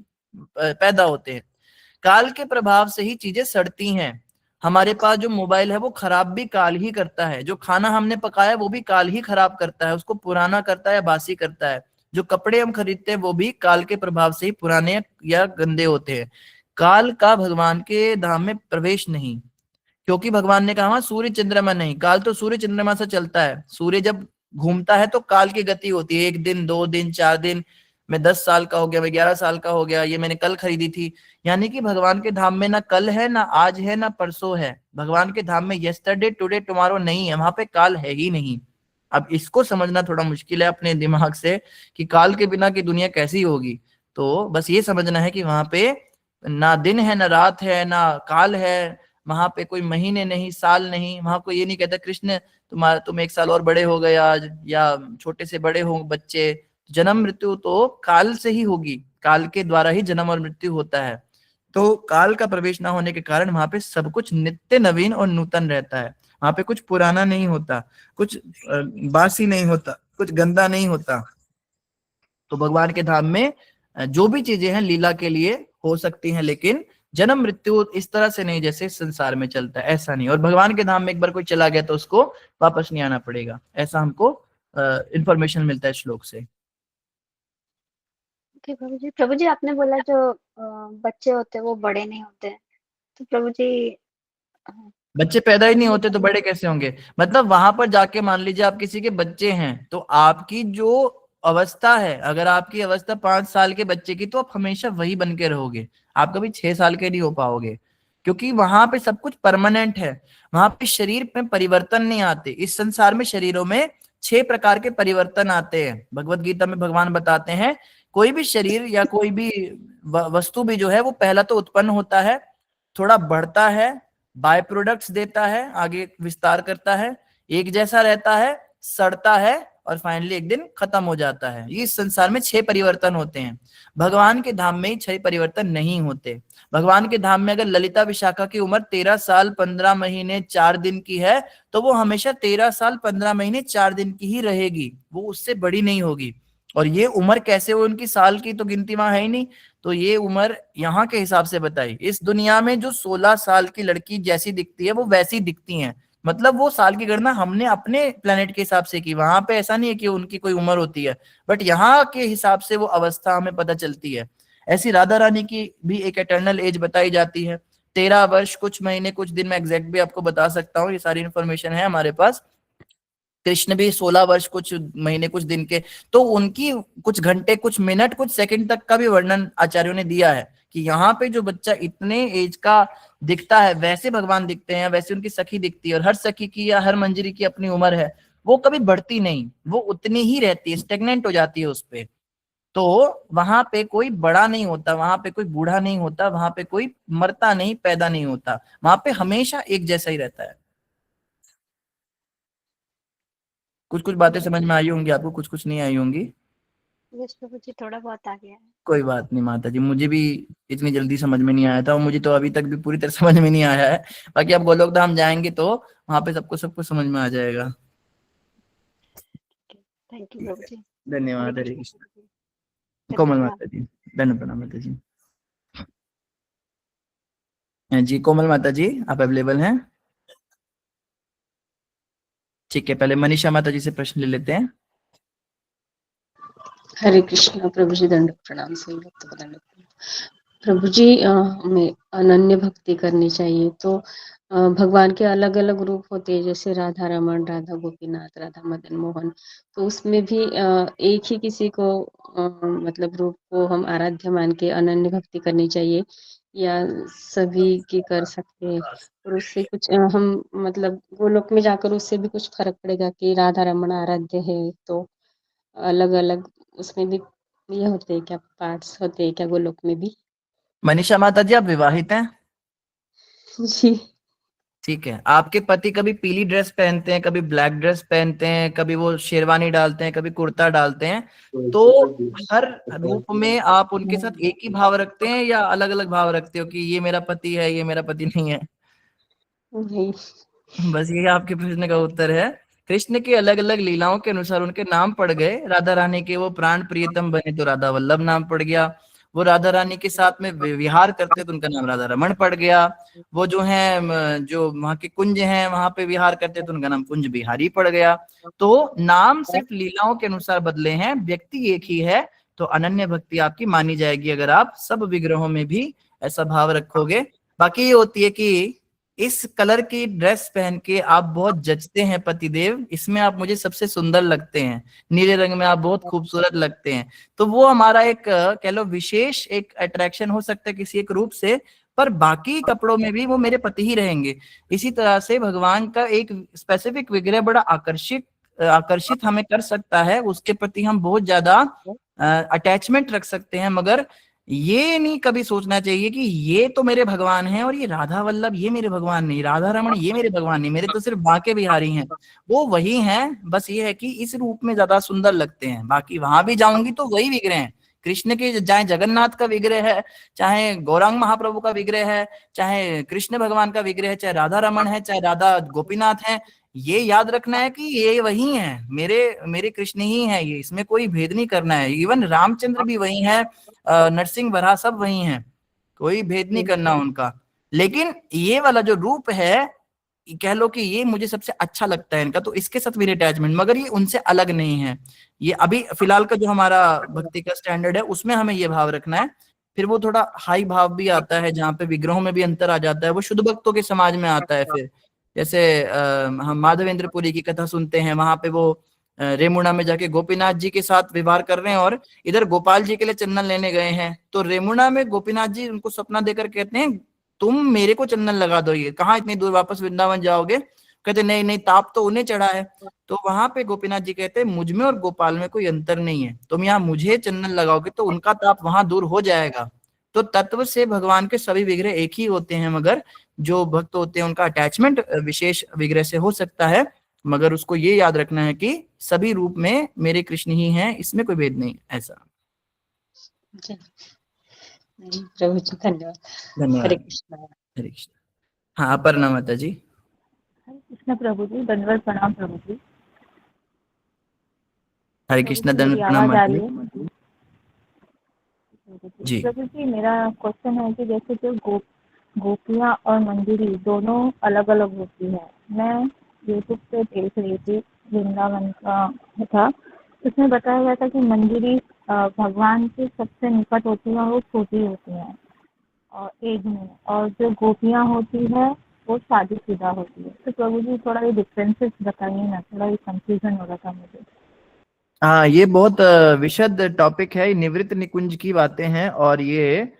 पैदा होते हैं, काल के प्रभाव से ही चीजें सड़ती हैं। हमारे पास जो मोबाइल है वो खराब भी काल ही करता है, जो खाना हमने पकाया वो भी काल ही खराब करता है, उसको पुराना करता है या बासी करता है। जो कपड़े हम खरीदते हैं वो भी काल के प्रभाव से ही पुराने या गंदे होते हैं। काल का भगवान के धाम में प्रवेश नहीं, क्योंकि भगवान ने कहा सूर्य चंद्रमा नहीं, काल तो सूर्य चंद्रमा से चलता है। सूर्य जब घूमता है तो काल की गति होती है, 1 दिन 2 दिन 4 दिन, मैं 10 साल का हो गया, मैं 11 साल का हो गया, ये मैंने कल खरीदी थी। यानी कि भगवान के धाम में ना कल है, ना आज है, ना परसों है। भगवान के धाम में यस्टरडे टुडे टुमारो नहीं है, वहां पे काल है ही नहीं। अब इसको समझना थोड़ा मुश्किल है अपने दिमाग से कि काल के बिना की दुनिया कैसी होगी। तो बस ये समझना है कि वहां पे ना दिन है, ना रात है, ना काल है, वहां पे कोई महीने नहीं, साल नहीं। वहां को ये नहीं कहता कृष्ण तुम 1 साल और बड़े हो गए आज, या छोटे से बड़े हो बच्चे। जन्म मृत्यु तो काल से ही होगी, काल के द्वारा ही जन्म और मृत्यु होता है। तो काल का प्रवेश ना होने के कारण वहां पे सब कुछ नित्य नवीन और नूतन रहता है। वहां पे कुछ पुराना नहीं होता, कुछ बासी नहीं होता, कुछ गंदा नहीं होता। तो भगवान के धाम में जो भी चीजें हैं लीला के लिए हो सकती हैं, लेकिन जन्म मृत्यु इस तरह से नहीं जैसे संसार में चलता है, ऐसा नहीं। और भगवान के धाम में एक बार कोई चला गया तो उसको वापस नहीं आना पड़ेगा, ऐसा हमको इंफॉर्मेशन मिलता है श्लोक से। ओके प्रभु जी आपने बोला जो बच्चे होते हैं वो बड़े नहीं होते, तो प्रभु जी बच्चे पैदा ही नहीं होते तो बड़े कैसे होंगे? मतलब वहां पर जाके मान लीजिए आप किसी के बच्चे हैं, तो आपकी जो अवस्था है, अगर आपकी अवस्था 5 साल के बच्चे की, तो आप हमेशा वही बन के रहोगे, आप कभी 6 साल के नहीं हो पाओगे, क्योंकि वहां पे सब कुछ परमानेंट है। वहां पे शरीर में परिवर्तन नहीं आते। इस संसार में शरीरों में 6 प्रकार के परिवर्तन आते हैं। भगवत गीता में भगवान बताते हैं कोई भी शरीर या कोई भी वस्तु भी जो है वो पहला तो उत्पन्न होता है, थोड़ा बढ़ता है, बाय प्रोडक्ट्स देता है, आगे विस्तार करता है, एक जैसा रहता है, सड़ता है, और फाइनली एक दिन खत्म हो जाता है। ये इस संसार में 6 परिवर्तन होते हैं। भगवान के धाम में 6 परिवर्तन नहीं होते। भगवान के धाम में अगर ललिता विशाखा की उम्र 13 साल 15 महीने 4 दिन की है, तो वो हमेशा 13 साल 15 महीने 4 दिन की ही रहेगी, वो उससे बड़ी नहीं होगी। और ये उम्र कैसे हो, उनकी साल की तो गिनती वहां है ही नहीं, तो ये उम्र यहाँ के हिसाब से बताई। इस दुनिया में जो 16 साल की लड़की जैसी दिखती है वो वैसी दिखती हैं, मतलब वो साल की गणना हमने अपने प्लेनेट के हिसाब से की। वहां पे ऐसा नहीं है कि उनकी कोई उम्र होती है, बट यहाँ के हिसाब से वो अवस्था हमें पता चलती है। ऐसी राधा रानी की भी एक एटर्नल एज बताई जाती है, 13 वर्ष कुछ महीने कुछ दिन। में एग्जैक्ट भी आपको बता सकता हूँ, ये सारी इन्फॉर्मेशन है हमारे पास। कृष्ण भी 16 वर्ष कुछ महीने कुछ दिन के। तो उनकी कुछ घंटे कुछ मिनट कुछ सेकंड तक का भी वर्णन आचार्यों ने दिया है कि यहाँ पे जो बच्चा इतने एज का दिखता है वैसे भगवान दिखते हैं, वैसे उनकी सखी दिखती है। और हर सखी की या हर मंजरी की अपनी उम्र है, वो कभी बढ़ती नहीं, वो उतनी ही रहती है, स्टेगनेंट हो जाती है उस पे। तो वहां पे कोई बड़ा नहीं होता, वहां पे कोई बूढ़ा नहीं होता, वहां पे कोई मरता नहीं, पैदा नहीं होता, वहां पे हमेशा एक जैसा ही रहता है। कुछ कुछ बातें समझ में आई होंगी आपको, कुछ कुछ नहीं आई होंगी। यस प्रभु जी थोड़ा बहुत आ गया है। कोई बात नहीं माता जी, मुझे भी इतनी जल्दी समझ में नहीं आया था, और मुझे तो अभी तक भी पूरी तरह समझ में नहीं आया है। बाकी आप गोलोक धाम जाएंगे तो वहां पे सबको सब कुछ समझ में आ जाएगा। थैंक यू प्रभु जी। धन्यवाद। हरे कृष्ण। कोमल माता जी, धन्यवाद प्रणाम माता जी। जी कोमल माता जी आप अवेलेबल हैं? ठीक है, पहले मनीषा माता जी से प्रश्न ले लेते हैं। हरे कृष्ण। प्रभु जी दंड प्रणाम। सही प्रभु जी हमें अनन्य भक्ति करनी चाहिए, तो भगवान के अलग अलग रूप होते हैं, जैसे राधा रमन, राधा गोपीनाथ, राधा मदन मोहन। तो उसमें भी एक ही किसी को मतलब रूप को हम आराध्य मान के अनन्य भक्ति करनी चाहिए, या सभी की कर सकते हैं? और उससे कुछ हम मतलब गोलोक में जाकर उससे भी कुछ फर्क पड़ेगा कि राधा रमन आराध्य है, तो अलग अलग उसमें भी ये होते हैं क्या, पार्ट्स होते हैं क्या गोलोक में भी? मनीषा माता जी आप विवाहित हैं? जी। ठीक है। आपके पति कभी पीली ड्रेस पहनते हैं, कभी ब्लैक ड्रेस पहनते हैं, कभी वो शेरवानी डालते हैं, कभी कुर्ता डालते हैं, तो हर रूप में आप उनके साथ एक ही भाव रखते हैं या अलग अलग भाव रखते हो कि ये मेरा पति है, ये मेरा पति नहीं है? नहीं। बस ये आपके प्रश्न का उत्तर है। कृष्ण की अलग अलग लीलाओं के अनुसार उनके नाम पड़ गए। राधा रानी के वो प्राण प्रियतम बने तो राधा वल्लभ नाम पड़ गया। वो राधा रानी के साथ में विहार करते तो उनका नाम राधा रमण पड़ गया। वो जो है जो वहां के कुंज हैं वहां पे विहार करते तो उनका नाम कुंज बिहारी पड़ गया। तो नाम सिर्फ लीलाओं के अनुसार बदले हैं, व्यक्ति एक ही है। तो अनन्य भक्ति आपकी मानी जाएगी अगर आप सब विग्रहों में भी ऐसा भाव रखोगे। बाकी ये होती है कि इस कलर की ड्रेस पहन के आप बहुत जचते हैं पतिदेव, इसमें आप मुझे सबसे सुंदर लगते हैं, नीले रंग में आप बहुत खूबसूरत लगते हैं। तो वो हमारा एक कह लो विशेष एक अट्रैक्शन हो सकता है किसी एक रूप से, पर बाकी कपड़ों में भी वो मेरे पति ही रहेंगे। इसी तरह से भगवान का एक स्पेसिफिक विग्रह बड़ा आकर्षित आकर्षित हमें कर सकता है, उसके प्रति हम बहुत ज्यादा अटैचमेंट रख सकते हैं, मगर ये नहीं कभी सोचना चाहिए कि ये तो मेरे भगवान हैं और ये राधा वल्लभ ये मेरे भगवान नहीं, राधा रमण ये मेरे भगवान नहीं, मेरे तो सिर्फ बांके बिहारी हैं। वो वही हैं, बस ये है कि इस रूप में ज्यादा सुंदर लगते हैं। बाकी वहां भी जाऊंगी तो वही विग्रह हैं कृष्ण के, चाहे जगन्नाथ का विग्रह है, चाहे गौरांग महाप्रभु का विग्रह है, चाहे कृष्ण भगवान का विग्रह है, चाहे राधा रमण है, चाहे राधा गोपीनाथ है। ये याद रखना है कि ये वही हैं, मेरे मेरे कृष्ण ही हैं, ये इसमें कोई भेद नहीं करना है। इवन रामचंद्र भी वही हैं, नरसिंह वराह सब वही हैं, कोई भेद नहीं करना उनका। लेकिन ये वाला जो रूप है, कह लो कि ये मुझे सबसे अच्छा लगता है इनका, तो इसके साथ मेरी अटैचमेंट, मगर ये उनसे अलग नहीं है। ये अभी फिलहाल का जो हमारा भक्ति का स्टैंडर्ड है उसमें हमें ये भाव रखना है। फिर वो थोड़ा हाई भाव भी आता है जहाँ पे विग्रहों में भी अंतर आ जाता है, वो शुद्ध भक्तों के समाज में आता है। फिर जैसे हम माधवेंद्रपुरी की कथा सुनते हैं, वहां पे वो रेमुणा में जाके गोपीनाथ जी के साथ व्यवहार कर रहे हैं और इधर गोपाल जी के लिए चंदन लेने गए हैं। तो रेमुणा में गोपीनाथ जी उनको सपना देकर कहते हैं तुम मेरे को चंदन लगा दो, ये कहाँ इतनी दूर वापस वृंदावन जाओगे? कहते नहीं नहीं, ताप तो उन्हें चढ़ा है। तो वहां पे गोपीनाथ जी कहते हैं मुझ में और गोपाल में कोई अंतर नहीं है, तुम यहाँ मुझे चंदन लगाओगे तो उनका ताप वहां दूर हो जाएगा। तो तत्व से भगवान के सभी विग्रह एक ही होते हैं, मगर जो भक्त होते हैं उनका अटैचमेंट विशेष विग्रह से हो सकता है, मगर उसको ये याद रखना है कि सभी रूप में मेरे कृष्ण ही हैं, इसमें कोई भेद नहीं। ऐसा। जी प्रभु जी धन्यवाद। धन्यवाद। हरे कृष्णा। हरे कृष्ण। हाँ, अपर्णा माता जी। हरे कृष्ण प्रभु जी, दंडवत प्रणाम प्रभु जी। हरे कृष्ण, प्रभु जी, दंडवत मेरी प्रणाम आवाज आ माता रही जी। है? जी। प्रभु जी, मेरा क्वेश्चन है कि जैसे जो गोपियाँ और मंजरी दोनों अलग अलग होती है, मैं यूट्यूब पे देख रही थी, वृंदावन का था, उसमें बताया गया था कि मंजरी भगवान के सबसे निकट होती है और वो छोटी होती है और एज में, और जो गोपियाँ होती है वो शादीशुदा होती है। तो प्रभु जी थोड़ा ये डिफरेंसेस बताइए ना, थोड़ा ये कंफ्यूजन हो रहा था मुझे। हाँ, ये बहुत विशद टॉपिक है, निवृत्त निकुंज की बातें हैं, और ये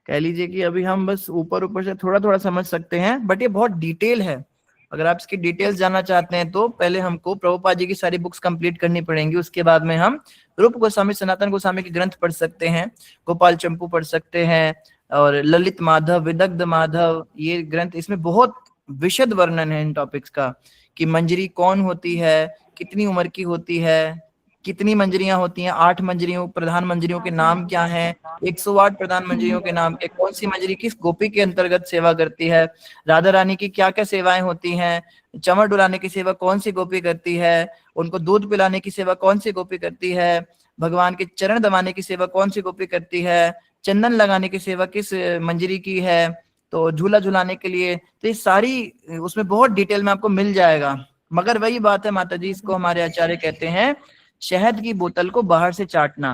कह लीजिए कि अभी हम बस ऊपर ऊपर से थोड़ा थोड़ा समझ सकते हैं, बट ये बहुत डिटेल है। अगर आप इसकी डिटेल्स जानना चाहते हैं तो पहले हमको प्रभुपाद जी की सारी बुक्स कंप्लीट करनी पड़ेंगी, उसके बाद में हम रूप गोस्वामी, सनातन गोस्वामी के ग्रंथ पढ़ सकते हैं, गोपाल चंपू पढ़ सकते हैं, और ललित माधव, विदग्ध माधव, ये ग्रंथ, इसमें बहुत विशद वर्णन है इन टॉपिक्स का, कि मंजरी कौन होती है, कितनी उम्र की होती है, कितनी मंजरियां होती हैं, 8 मंजरियों, प्रधान मंजरियों के नाम क्या हैं, 108 प्रधान मंजरियों के नाम के, कौन सी मंजरी किस गोपी के अंतर्गत सेवा करती है, राधा रानी की क्या क्या सेवाएं होती हैं, चमर डुलाने की सेवा कौन सी गोपी करती है, उनको दूध पिलाने की सेवा कौन सी गोपी करती है, भगवान के चरण दबाने की सेवा कौन सी गोपी करती है, चंदन लगाने की सेवा किस मंजरी की है, तो झूला झुलाने के लिए, तो ये सारी उसमें बहुत डिटेल में आपको मिल जाएगा। मगर वही बात है माता जी, इसको हमारे आचार्य कहते हैं शहद की बोतल को बाहर से चाटना।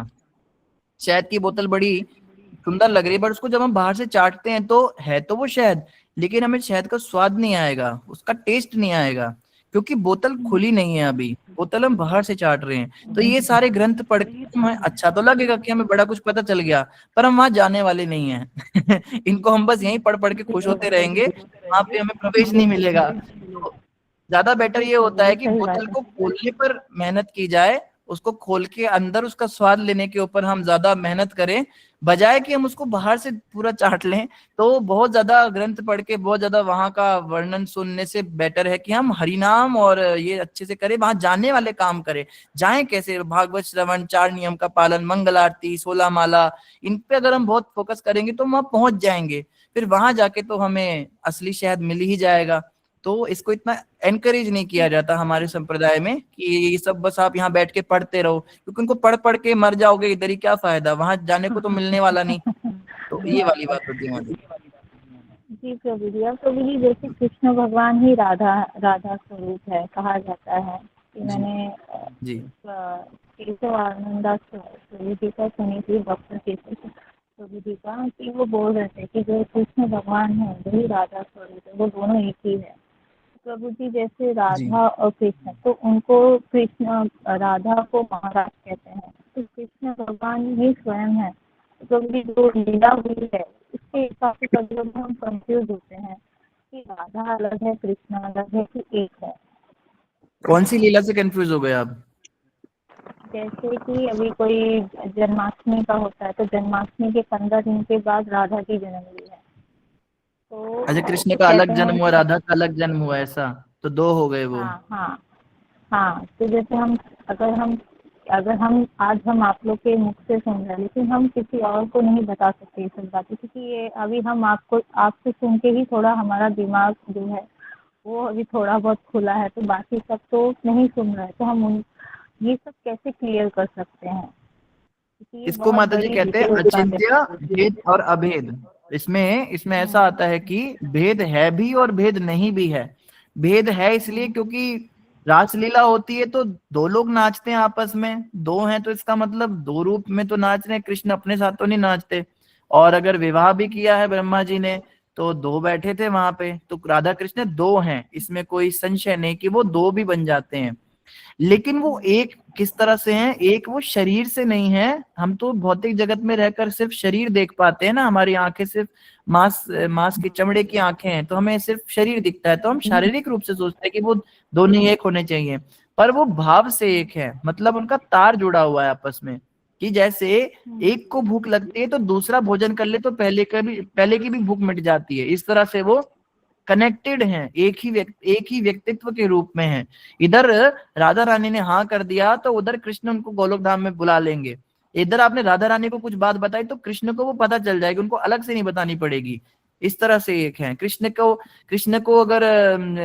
शहद की बोतल बड़ी सुंदर लग रही है, बट उसको जब हम बाहर से चाटते हैं तो है तो वो शहद, लेकिन हमें शहद का स्वाद नहीं आएगा, उसका टेस्ट नहीं आएगा, क्योंकि बोतल खुली नहीं है, अभी बोतल हम बाहर से चाट रहे हैं। तो ये सारे ग्रंथ पढ़ के हमें अच्छा तो लगेगा कि हमें बड़ा कुछ पता चल गया, पर हम वहां जाने वाले नहीं हैं। इनको हम बस यहीं पढ़ पढ़ के खुश होते रहेंगे, वहां पे हमें प्रवेश नहीं मिलेगा। तो ज्यादा बेटर ये होता है कि बोतल को खोलने पर मेहनत की जाए, उसको खोल के अंदर उसका स्वाद लेने के ऊपर हम ज्यादा मेहनत करें, बजाय कि हम उसको बाहर से पूरा चाट लें। तो बहुत ज्यादा ग्रंथ पढ़ के, बहुत ज्यादा वहां का वर्णन सुनने से बेटर है कि हम हरिनाम और ये अच्छे से करें, वहां जाने वाले काम करें। जाएं कैसे? भागवत श्रवण, 4 नियम का पालन, मंगल आरती, 16 माला, इन पे अगर हम बहुत फोकस करेंगे तो हम वहां पहुंच जाएंगे। फिर वहां जाके तो हमें असली शहद मिल ही जाएगा। तो इसको इतना एनकरेज नहीं किया जाता हमारे संप्रदाय में कि ये सब बस आप यहाँ बैठ के पढ़ते रहो, क्योंकि उनको पढ़ पढ़ के मर जाओगे, इधर ही क्या फायदा, वहां जाने को तो मिलने वाला नहीं। तो ये वाली बात होती है हमारी। जी प्रभु जी, अब प्रभु जी जैसे कृष्ण भगवान ही राधा स्वरूप है कहा जाता है, कि मैंने जी केशव आनंदा प्रभु जी का सुनी थी, डॉक्टर केशव प्रभु जी का, कि वो बोल रहे थे कि जो कृष्ण भगवान है वही राधा स्वरूप है, वो दोनों एक ही है। प्रभु जी जैसे राधा और कृष्ण, तो उनको कृष्ण, राधा को महाराज कहते हैं, तो कृष्ण भगवान ही स्वयं है। तो प्रभु जी जो लीला हुई है उसके हिसाब से कभी कभी हम कंफ्यूज होते हैं कि राधा अलग है, कृष्ण अलग है, कि एक है। कौन सी लीला से कंफ्यूज हो गए आप? जैसे कि अभी कोई जन्माष्टमी का होता है तो जन्माष्टमी के 15 दिन के बाद राधा की जन्म हुई है, तो अच्छा, कृष्ण का कहते अलग हैं जन्म हुआ, राधा का अलग जन्म हुआ, ऐसा तो दो हो गए वो। हाँ हाँ हाँ। तो जैसे अगर हम आज हम आप लोग के मुख से सुन रहे हैं, लेकिन हम किसी और को नहीं बता सकते ये सब बातें, क्योंकि ये अभी हम आपसे सुन के ही थोड़ा हमारा दिमाग जो है वो अभी थोड़ा बहुत खुला है, तो बाकी सब तो नहीं सुन रहे हैं, तो हम ये सब कैसे क्लियर कर सकते हैं, क्योंकि ये इसको बहुत माता जी बड़ी कहते हैं डिटेल बात है। अचिंत्य, भेद और अभेद। इसमें ऐसा आता है कि भेद है भी और भेद नहीं भी है। भेद है इसलिए क्योंकि रासलीला होती है तो दो लोग नाचते हैं आपस में, दो हैं तो इसका मतलब दो रूप में तो नाच रहे हैं, कृष्ण अपने साथ तो नहीं नाचते। और अगर विवाह भी किया है ब्रह्मा जी ने तो दो बैठे थे वहां पे, तो राधा कृष्ण दो हैं, इसमें कोई संशय नहीं कि वो दो भी बन जाते हैं। लेकिन वो एक किस तरह से हैं? एक वो शरीर से नहीं है। हम तो भौतिक जगत में रहकर सिर्फ शरीर देख पाते हैं ना, हमारी आंखें सिर्फ मांस की चमड़े की आंखें हैं, तो हमें सिर्फ शरीर दिखता है, तो हम शारीरिक रूप से सोचते हैं कि वो दोनों ही एक होने चाहिए, पर वो भाव से एक है। मतलब उनका तार जुड़ा हुआ है आपस में, कि जैसे एक को भूख लगती है तो दूसरा भोजन कर ले तो पहले की भी भूख मिट जाती है। इस तरह से वो कनेक्टेड हैं, एक ही व्यक्तित्व के रूप में हैं। इधर राधा रानी ने हाँ कर दिया तो उधर कृष्ण उनको गोलोक धाम में बुला लेंगे। इधर आपने राधा रानी को कुछ बात बताई तो कृष्ण को वो पता चल जाएगी, उनको अलग से नहीं बतानी पड़ेगी। इस तरह से एक है। कृष्ण को अगर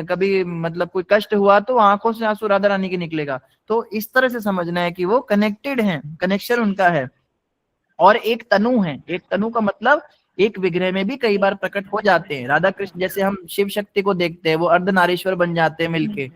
कभी मतलब कोई कष्ट हुआ तो आंखों से आंसू राधा रानी के निकलेगा। तो इस तरह से समझना है कि वो कनेक्टेड हैं, कनेक्शन उनका है। और एक तनु है, एक तनु का मतलब एक विग्रह में भी कई बार प्रकट हो जाते हैं। राधा कृष्ण जैसे हम शिव शक्ति को देखते हैं, वो अर्धनारीश्वर बन जाते हैं मिलके,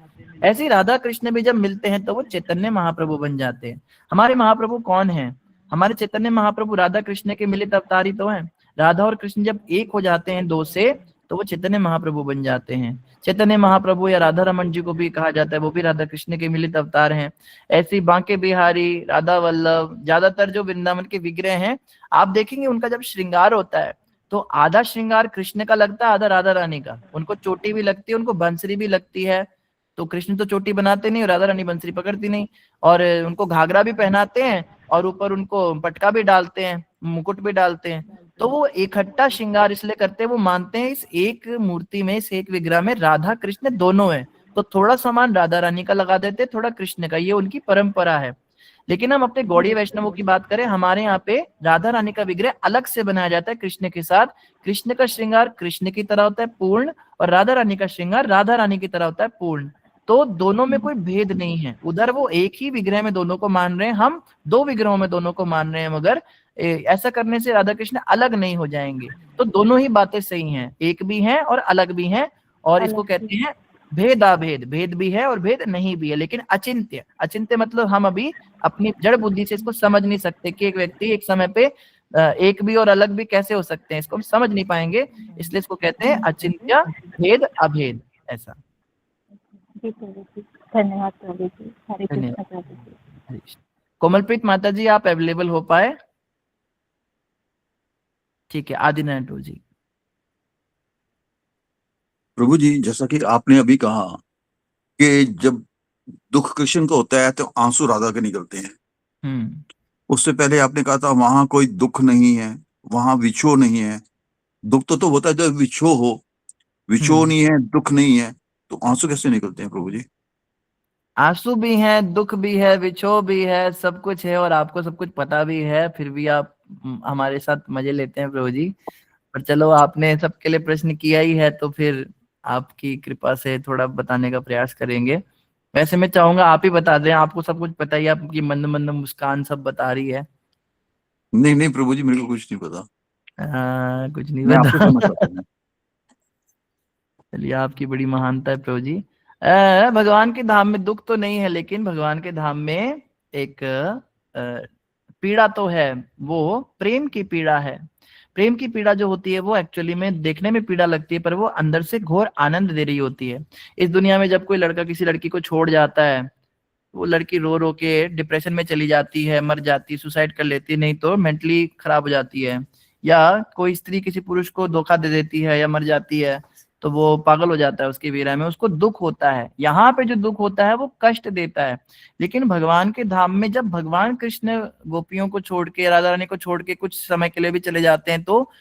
ऐसे ही राधा कृष्ण भी जब मिलते हैं तो वो चैतन्य महाप्रभु बन जाते हैं। हमारे महाप्रभु कौन है? हमारे चैतन्य महाप्रभु राधा कृष्ण के मिलित अवतार ही तो हैं। राधा और कृष्ण जब एक हो जाते हैं दो से, तो वो चैतन्य महाप्रभु बन जाते हैं। चैतन्य महाप्रभु या राधा रमन जी को भी कहा जाता है, वो भी राधा कृष्ण के मिलित अवतार हैं। ऐसे ही बांके बिहारी, राधा वल्लभ, ज्यादातर जो वृंदावन के विग्रह हैं आप देखेंगे उनका जब श्रृंगार होता है तो आधा श्रृंगार कृष्ण का लगता है, आधा राधा रानी का। उनको चोटी भी लगती है, उनको बंसरी भी लगती है। तो कृष्ण तो चोटी बनाते नहीं और राधा रानी बंसरी पकड़ती नहीं, और उनको घाघरा भी पहनाते हैं और ऊपर उनको पटका भी डालते हैं, मुकुट भी डालते हैं। तो वो इकट्ठा श्रृंगार इसलिए करते हैं, वो मानते हैं इस एक मूर्ति में, इस एक विग्रह में राधा कृष्ण दोनों है, तो थोड़ा सामान राधा रानी का लगा देते, थोड़ा कृष्ण का। ये उनकी परंपरा है। लेकिन हम अपने गौड़ीय वैष्णवों की बात करें, हमारे यहाँ पे राधा रानी का विग्रह अलग से बनाया जाता है कृष्ण के साथ। कृष्ण का श्रृंगार कृष्ण की तरह होता है पूर्ण, और राधा रानी का श्रृंगार राधा रानी की तरह होता है पूर्ण। तो दोनों में कोई भेद नहीं है। उधर वो एक ही विग्रह में दोनों को मान रहे हैं, हम दो विग्रहों में दोनों को मान रहे हैं, मगर ऐसा करने से राधा कृष्ण अलग नहीं हो जाएंगे। तो दोनों ही बातें सही हैं, एक भी हैं और अलग भी हैं। और इसको कहते हैं भेदाभेद। भेद भी है और भेद नहीं भी है, लेकिन अचिंत्य। अचिंत्य मतलब हम अभी अपनी जड़ बुद्धि से इसको समझ नहीं सकते कि एक व्यक्ति एक समय पे एक भी और अलग भी कैसे हो सकते हैं, इसको हम समझ नहीं पाएंगे, इसलिए इसको कहते हैं अचिंत्य भेद अभेद। ऐसा। धन्यवाद प्रभु जी। हरे कृष्ण प्रभु जी। कोमलप्रीत माता जी आप अवेलेबल हो पाए? ठीक है, आदिनारायण जी। प्रभु जी, जैसा कि आपने अभी कहा कि जब दुख कृष्ण को होता है तो आंसू राधा के निकलते हैं। उससे पहले आपने कहा था वहां कोई दुख नहीं है, वहां विछोह नहीं है। दुख तो होता है जब विछोह हो, विछोह नहीं है, दुख नहीं है, तो आंसू कैसे निकलते हैं प्रभु जी? आंसू भी है, दुख भी है, विछोह भी है, सब कुछ है, और आपको सब कुछ पता भी है, फिर भी आप हमारे साथ मजे लेते हैं प्रभु जी। पर चलो, आपने सबके लिए प्रश्न किया ही है तो फिर आपकी कृपा से थोड़ा बताने का प्रयास करेंगे। वैसे मैं चाहूंगा आप ही बता दें, आपको सब कुछ पता ही, आपकी मंद मंद मुस्कान सब बता रही है। नहीं नहीं प्रभु जी, मेरे को कुछ नहीं पता। कुछ नहीं मैं आपको पता। समझ सकता हूं। चलिए, आपकी बड़ी महानता है प्रभु जी। भगवान के धाम में दुख तो नहीं है, लेकिन भगवान के धाम में एक पीड़ा तो है, वो प्रेम की पीड़ा है। प्रेम की पीड़ा जो होती है वो एक्चुअली में देखने में पीड़ा लगती है, पर वो अंदर से घोर आनंद दे रही होती है। इस दुनिया में जब कोई लड़का किसी लड़की को छोड़ जाता है, वो लड़की रो रो के डिप्रेशन में चली जाती है, मर जाती है, सुसाइड कर लेती है, नहीं तो मेंटली खराब हो जाती है। या कोई स्त्री किसी पुरुष को धोखा दे देती है या मर जाती है, तो वो पागल हो जाता है उसकी विरह में, उसको दुख होता है। यहाँ पे जो दुख होता है वो कष्ट देता है। लेकिन भगवान के धाम में जब भगवान कृष्ण गोपियों को छोड़ के, राधा रानी को छोड़ के कुछ समय के लिए भी चले जाते हैं, तो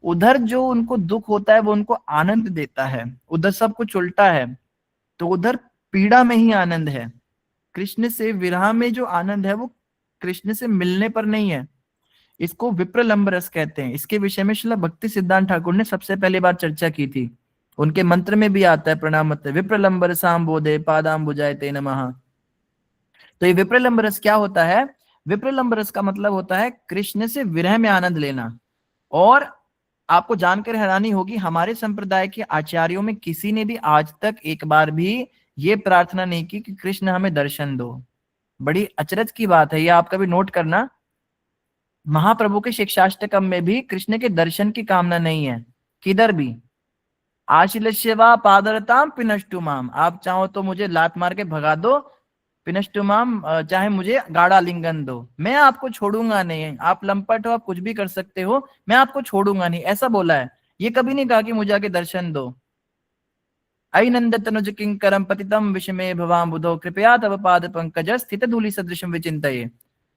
उधर जो उनको दुख होता है वो उनको आनंद देता है। उधर सब कुछ उल्टा है, तो उधर पीड़ा में ही आनंद है। कृष्ण से विरह में जो आनंद है वो कृष्ण से मिलने पर नहीं है। इसको विप्रलंब रस कहते हैं। इसके विषय में श्रील भक्ति सिद्धांत ठाकुर ने सबसे पहली बार चर्चा की थी। उनके मंत्र में भी आता है प्रणाम मत विप्रलंब रसाम बोधे पादाम्बुजाय ते नमः। तो ये विप्रलंब रस क्या होता है? विप्रलंब रस का मतलब होता है कृष्ण से विरह में आनंद लेना। और आपको जानकर हैरानी होगी, हमारे संप्रदाय के आचार्यों में किसी ने भी आज तक एक बार भी ये प्रार्थना नहीं की कि कृष्ण हमें दर्शन दो। बड़ी अचरज की बात है, ये आप कभी नोट करना। महाप्रभु के शिक्षाष्टकम में भी कृष्ण के दर्शन की कामना नहीं है, किधर भी। आशिलस्यवा पादरताम पिनष्टुमाम, आप चाहो तो मुझे लात मार के भगा दो, पिनष्टुमाम चाहे मुझे गाढ़ा लिंगन दो, मैं आपको छोड़ूंगा नहीं। आप लंपट हो, आप कुछ भी कर सकते हो, मैं आपको छोड़ूंगा नहीं, ऐसा बोला है। ये कभी नहीं कहा कि मुझे आके दर्शन दो। अयि नंद तनुज किंकरम पतितम विषमे भवाम बुधो कृपया तव पाद पंकज स्थित धूलि सदृशम विचिंतये।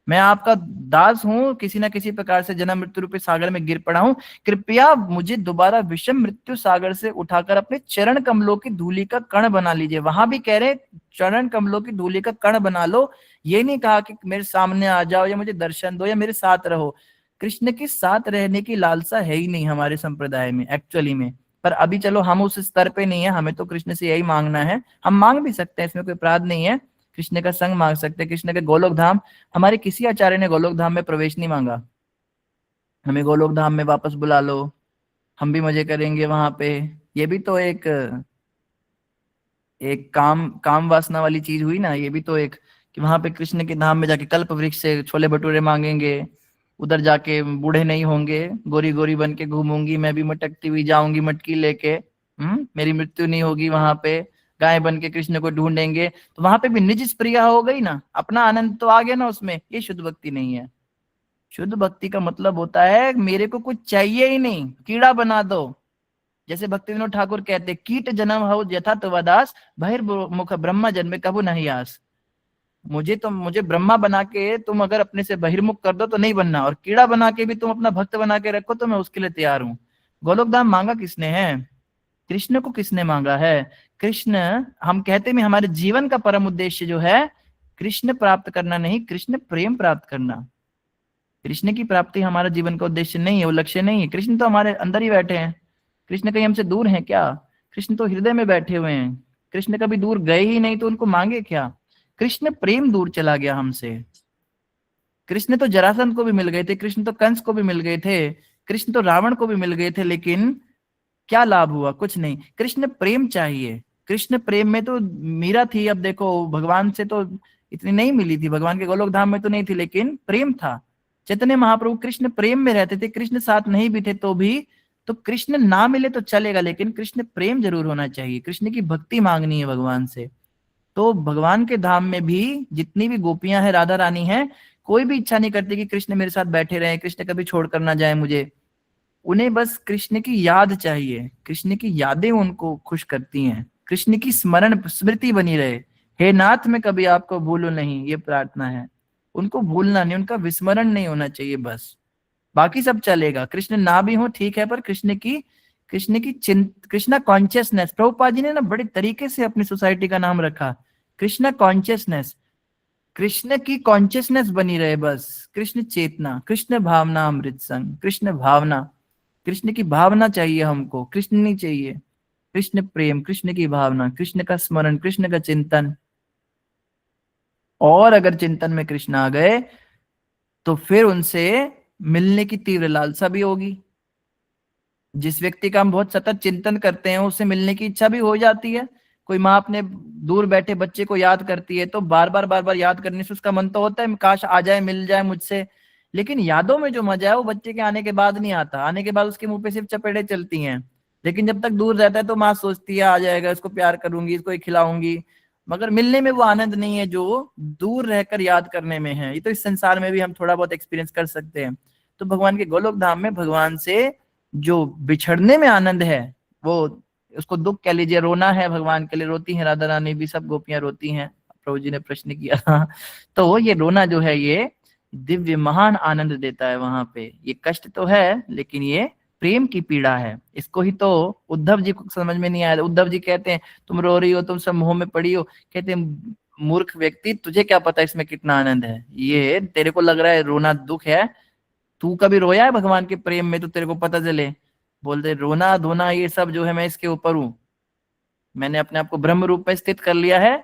मैं आपका दास हूं, किसी ना किसी प्रकार से जन्म मृत्यु रूपी सागर में गिर पड़ा हूं, कृपया मुझे दोबारा विषम मृत्यु सागर से उठाकर अपने चरण कमलों की धूलि का कण बना लीजिए। वहां भी कह रहे चरण कमलों की धूलि का कण बना लो। ये नहीं कहा कि मेरे सामने आ जाओ या मुझे दर्शन दो या मेरे साथ रहो। कृष्ण के साथ रहने की लालसा है ही नहीं हमारे संप्रदाय में एक्चुअली में। पर अभी चलो हम उस स्तर पे नहीं है, हमें तो कृष्ण से यही मांगना है। हम मांग भी सकते हैं, इसमें कोई अपराध नहीं है। कृष्ण का संग मांग सकते हैं, कृष्ण के गोलोक धाम। हमारे किसी आचार्य ने गोलोक धाम में प्रवेश नहीं मांगा। हमें गोलोक धाम में वापस बुला लो, हम भी मजे करेंगे वहां पे। ये भी तो एक काम वासना वाली चीज हुई ना। ये भी तो एक कि वहां पे कृष्ण के धाम में जाके कल्प वृक्ष से छोले भटूरे मांगेंगे, उधर जाके बूढ़े नहीं होंगे, गोरी गोरी बन के घूमूंगी, मैं भी मटकती हुई जाऊंगी मटकी लेके, मेरी मृत्यु नहीं होगी। वहां पे गाय बन के कृष्ण को ढूंढेंगे, तो वहां पे भी निज स्प्रिया हो गई ना, अपना आनंद तो आ गया ना उसमें। ये शुद्ध भक्ति नहीं है। शुद्ध भक्ति का मतलब होता है मेरे को कुछ चाहिए ही नहीं, कीड़ा बना दो। जैसे भक्ति विनोद ठाकुर कहते, कीट जन्म हो यथा तुवदास बहिर्मुख ब्रह्म जन्म कबू नहीं आस। मुझे ब्रह्मा बना के तुम अगर अपने से बहिर्मुख कर दो तो नहीं बनना, और कीड़ा बना के भी तुम अपना भक्त बना के रखो तो मैं उसके लिए तैयार हूं। गोलोक धाम मांगा किसने है? कृष्ण को किसने मांगा है? कृष्ण, हम कहते हैं हमारे जीवन का परम उद्देश्य जो है कृष्ण प्राप्त करना नहीं, कृष्ण प्रेम प्राप्त करना। कृष्ण की प्राप्ति हमारा जीवन का उद्देश्य नहीं है, वो लक्ष्य नहीं है। कृष्ण तो हमारे अंदर ही बैठे हैं। कृष्ण कहीं हमसे दूर हैं क्या? कृष्ण तो हृदय में बैठे हुए हैं। कृष्ण कभी दूर गए ही नहीं, तो उनको मांगे क्या? कृष्ण प्रेम दूर चला गया हमसे। कृष्ण तो जरासंध को भी मिल गए थे, कृष्ण तो कंस को भी मिल गए थे, कृष्ण तो रावण को भी मिल गए थे, लेकिन क्या लाभ हुआ? कुछ नहीं। कृष्ण प्रेम चाहिए। कृष्ण प्रेम में तो मीरा थी, अब देखो भगवान से तो इतनी नहीं मिली थी, भगवान के गोलोक धाम में तो नहीं थी, लेकिन प्रेम था। चैतन्य महाप्रभु कृष्ण प्रेम में रहते थे, कृष्ण साथ नहीं भी थे तो भी, तो कृष्ण ना मिले तो चलेगा, लेकिन कृष्ण प्रेम जरूर होना चाहिए। कृष्ण की भक्ति मांगनी है भगवान से। तो भगवान के धाम में भी जितनी भी गोपियां हैं, राधा रानी हैं, कोई भी इच्छा नहीं करती कि कृष्ण मेरे साथ बैठे रहे, कृष्ण कभी छोड़कर ना जाए मुझे। उन्हें बस कृष्ण की याद चाहिए। कृष्ण की यादें उनको खुश करती हैं। कृष्ण की स्मृति बनी रहे। हे नाथ मैं कभी आपको भूलूं नहीं, ये प्रार्थना है। उनको भूलना नहीं, उनका विस्मरण नहीं होना चाहिए बस। बाकी सब चलेगा, कृष्ण ना भी हो ठीक है, पर कृष्ण की कृष्णा कॉन्शियसनेस। प्रभुपाद जी ने ना बड़े तरीके से अपनी सोसाइटी का नाम रखा, कृष्णा कॉन्शियसनेस। कृष्ण की कॉन्शियसनेस बनी रहे बस। कृष्ण चेतना, कृष्ण भावना, अमृत संग, कृष्ण भावना। कृष्ण की भावना चाहिए हमको, कृष्ण नहीं चाहिए। कृष्ण प्रेम, कृष्ण की भावना, कृष्ण का स्मरण, कृष्ण का चिंतन। और अगर चिंतन में कृष्ण आ गए तो फिर उनसे मिलने की तीव्र लालसा भी होगी। जिस व्यक्ति का हम बहुत सतत चिंतन करते हैं, उससे मिलने की इच्छा भी हो जाती है। कोई माँ अपने दूर बैठे बच्चे को याद करती है, तो बार बार याद करने से उसका मन तो होता है काश आ जाए, मिल जाए मुझसे। लेकिन यादों में जो मजा है वो बच्चे के आने के बाद नहीं आता। आने के बाद उसके मुंह पे सिर्फ चपेड़े चलती हैं। लेकिन जब तक दूर रहता है तो माँ सोचती है आ जाएगा, इसको प्यार करूंगी, इसको खिलाऊंगी। मगर मिलने में वो आनंद नहीं है जो दूर रहकर याद करने में है। ये तो इस संसार में भी हम थोड़ा बहुत एक्सपीरियंस कर सकते हैं। तो भगवान के गोलोक धाम में भगवान से जो बिछड़ने में आनंद है, वो उसको दुख कह लीजिए, रोना है भगवान के लिए, रोती हैं राधा रानी भी, सब गोपियां रोती हैं। प्रभु जी ने प्रश्न किया था तो ये रोना जो है ये दिव्य महान आनंद देता है वहां पे। ये कष्ट तो है लेकिन ये प्रेम की पीड़ा है। इसको ही तो उद्धव जी को समझ में नहीं आया। उद्धव जी कहते हैं तुम रो रही हो, तुम सब मोह में पड़ी हो। कहते हैं मूर्ख व्यक्ति, तुझे क्या पता इसमें कितना आनंद है। ये तेरे को लग रहा है रोना दुख है, तू कभी रोया है भगवान के प्रेम में तो तेरे को पता चले। बोलते रोना धोना ये सब जो है मैं इसके ऊपर हूं, मैंने अपने आप को ब्रह्म रूप में स्थित कर लिया है।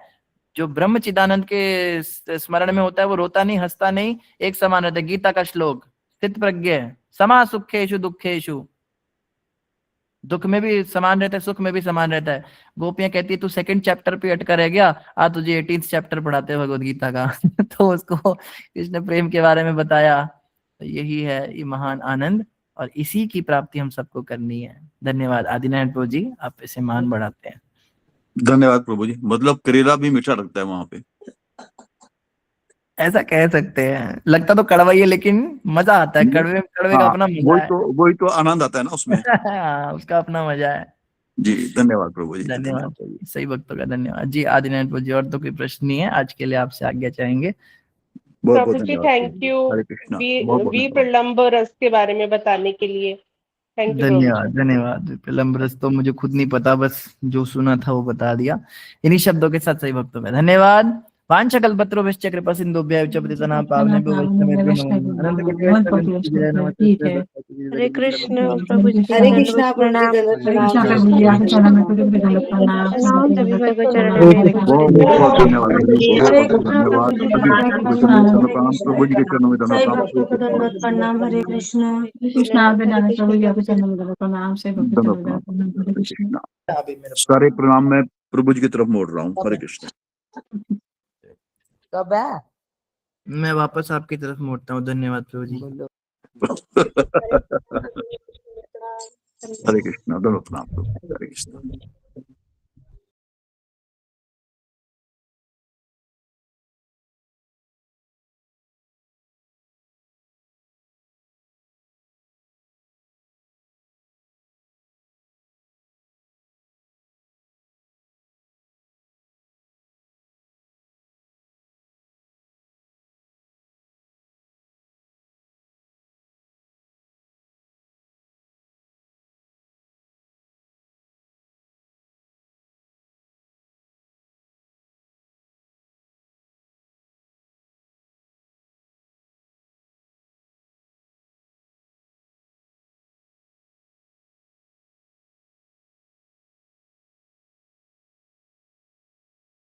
जो ब्रह्म चिदानंद के स्मरण में होता है वो रोता नहीं, हंसता नहीं, एक समान रहता है। गीता का श्लोक, स्थित प्रज्ञ समा सुखेशु दुखेशु, दुख में भी समान रहता है, सुख में भी समान रहता है। गोपियां कहती है तू सेकंड चैप्टर पे अटका रह गया, आज तुझे 18th चैप्टर पढ़ाते हैं भगवद गीता का तो उसको कृष्ण प्रेम के बारे में बताया। तो यही है ये महान आनंद और इसी की प्राप्ति हम सबको करनी है। धन्यवाद आदिनारायण प्रभु जी, आप इसे मान बढ़ाते हैं। धन्यवाद प्रभु जी। मतलब करेला भी मीठा लगता है वहां पे, ऐसा कह सकते हैं। लगता तो कड़वा ही है लेकिन मजा आता है। कड़वे कड़वे का अपना मजा है। वही तो आनंद आता है ना उसमें उसका अपना मजा है जी। धन्यवाद प्रभु जी। धन्यवाद प्रभु जी, सही भक्तों का धन्यवाद जी। आदिनारायण प्रभु जी, और तो कोई प्रश्न नहीं है आज के लिए, आपसे आज्ञा चाहेंगे। प्रभु जी थैंक यू वी प्रलंब रस के बारे में बताने के लिए। Thank you. धन्यवाद धन्यवाद। प्रलंब रस तो मुझे खुद नहीं पता, बस जो सुना था वो बता दिया। इन्हीं शब्दों के साथ सही भक्तों का धन्यवाद। वांछकल्पतरुभ्यश्च कृपा सिन्धुभ्यः च पतितानां पावनेभ्यो वैष्णवेभ्यो नमो नमः। अनंत कोटि वैष्णव नमस्ते। हरे कृष्ण प्रभु जी हरे दंडवत कृष्णा प्रभु जी प्रणाम। दंडवत सभी भगवत चरण में बहुत बहुत धन्यवाद, बहुत बहुत धन्यवाद। प्रभु जी के चरणों में सभी धन्यवाद। भक्तों को दंडवत प्रणाम। हरे कृष्ण सारे प्रणाम मैं प्रभु जी की तरफ मोड़ रहा हूँ। हरे कृष्ण। कब है? मैं वापस आपकी तरफ मोड़ता हूँ। धन्यवाद प्रभु जी। हरे कृष्ण। धन्यवाद प्रणाम। हरे कृष्ण।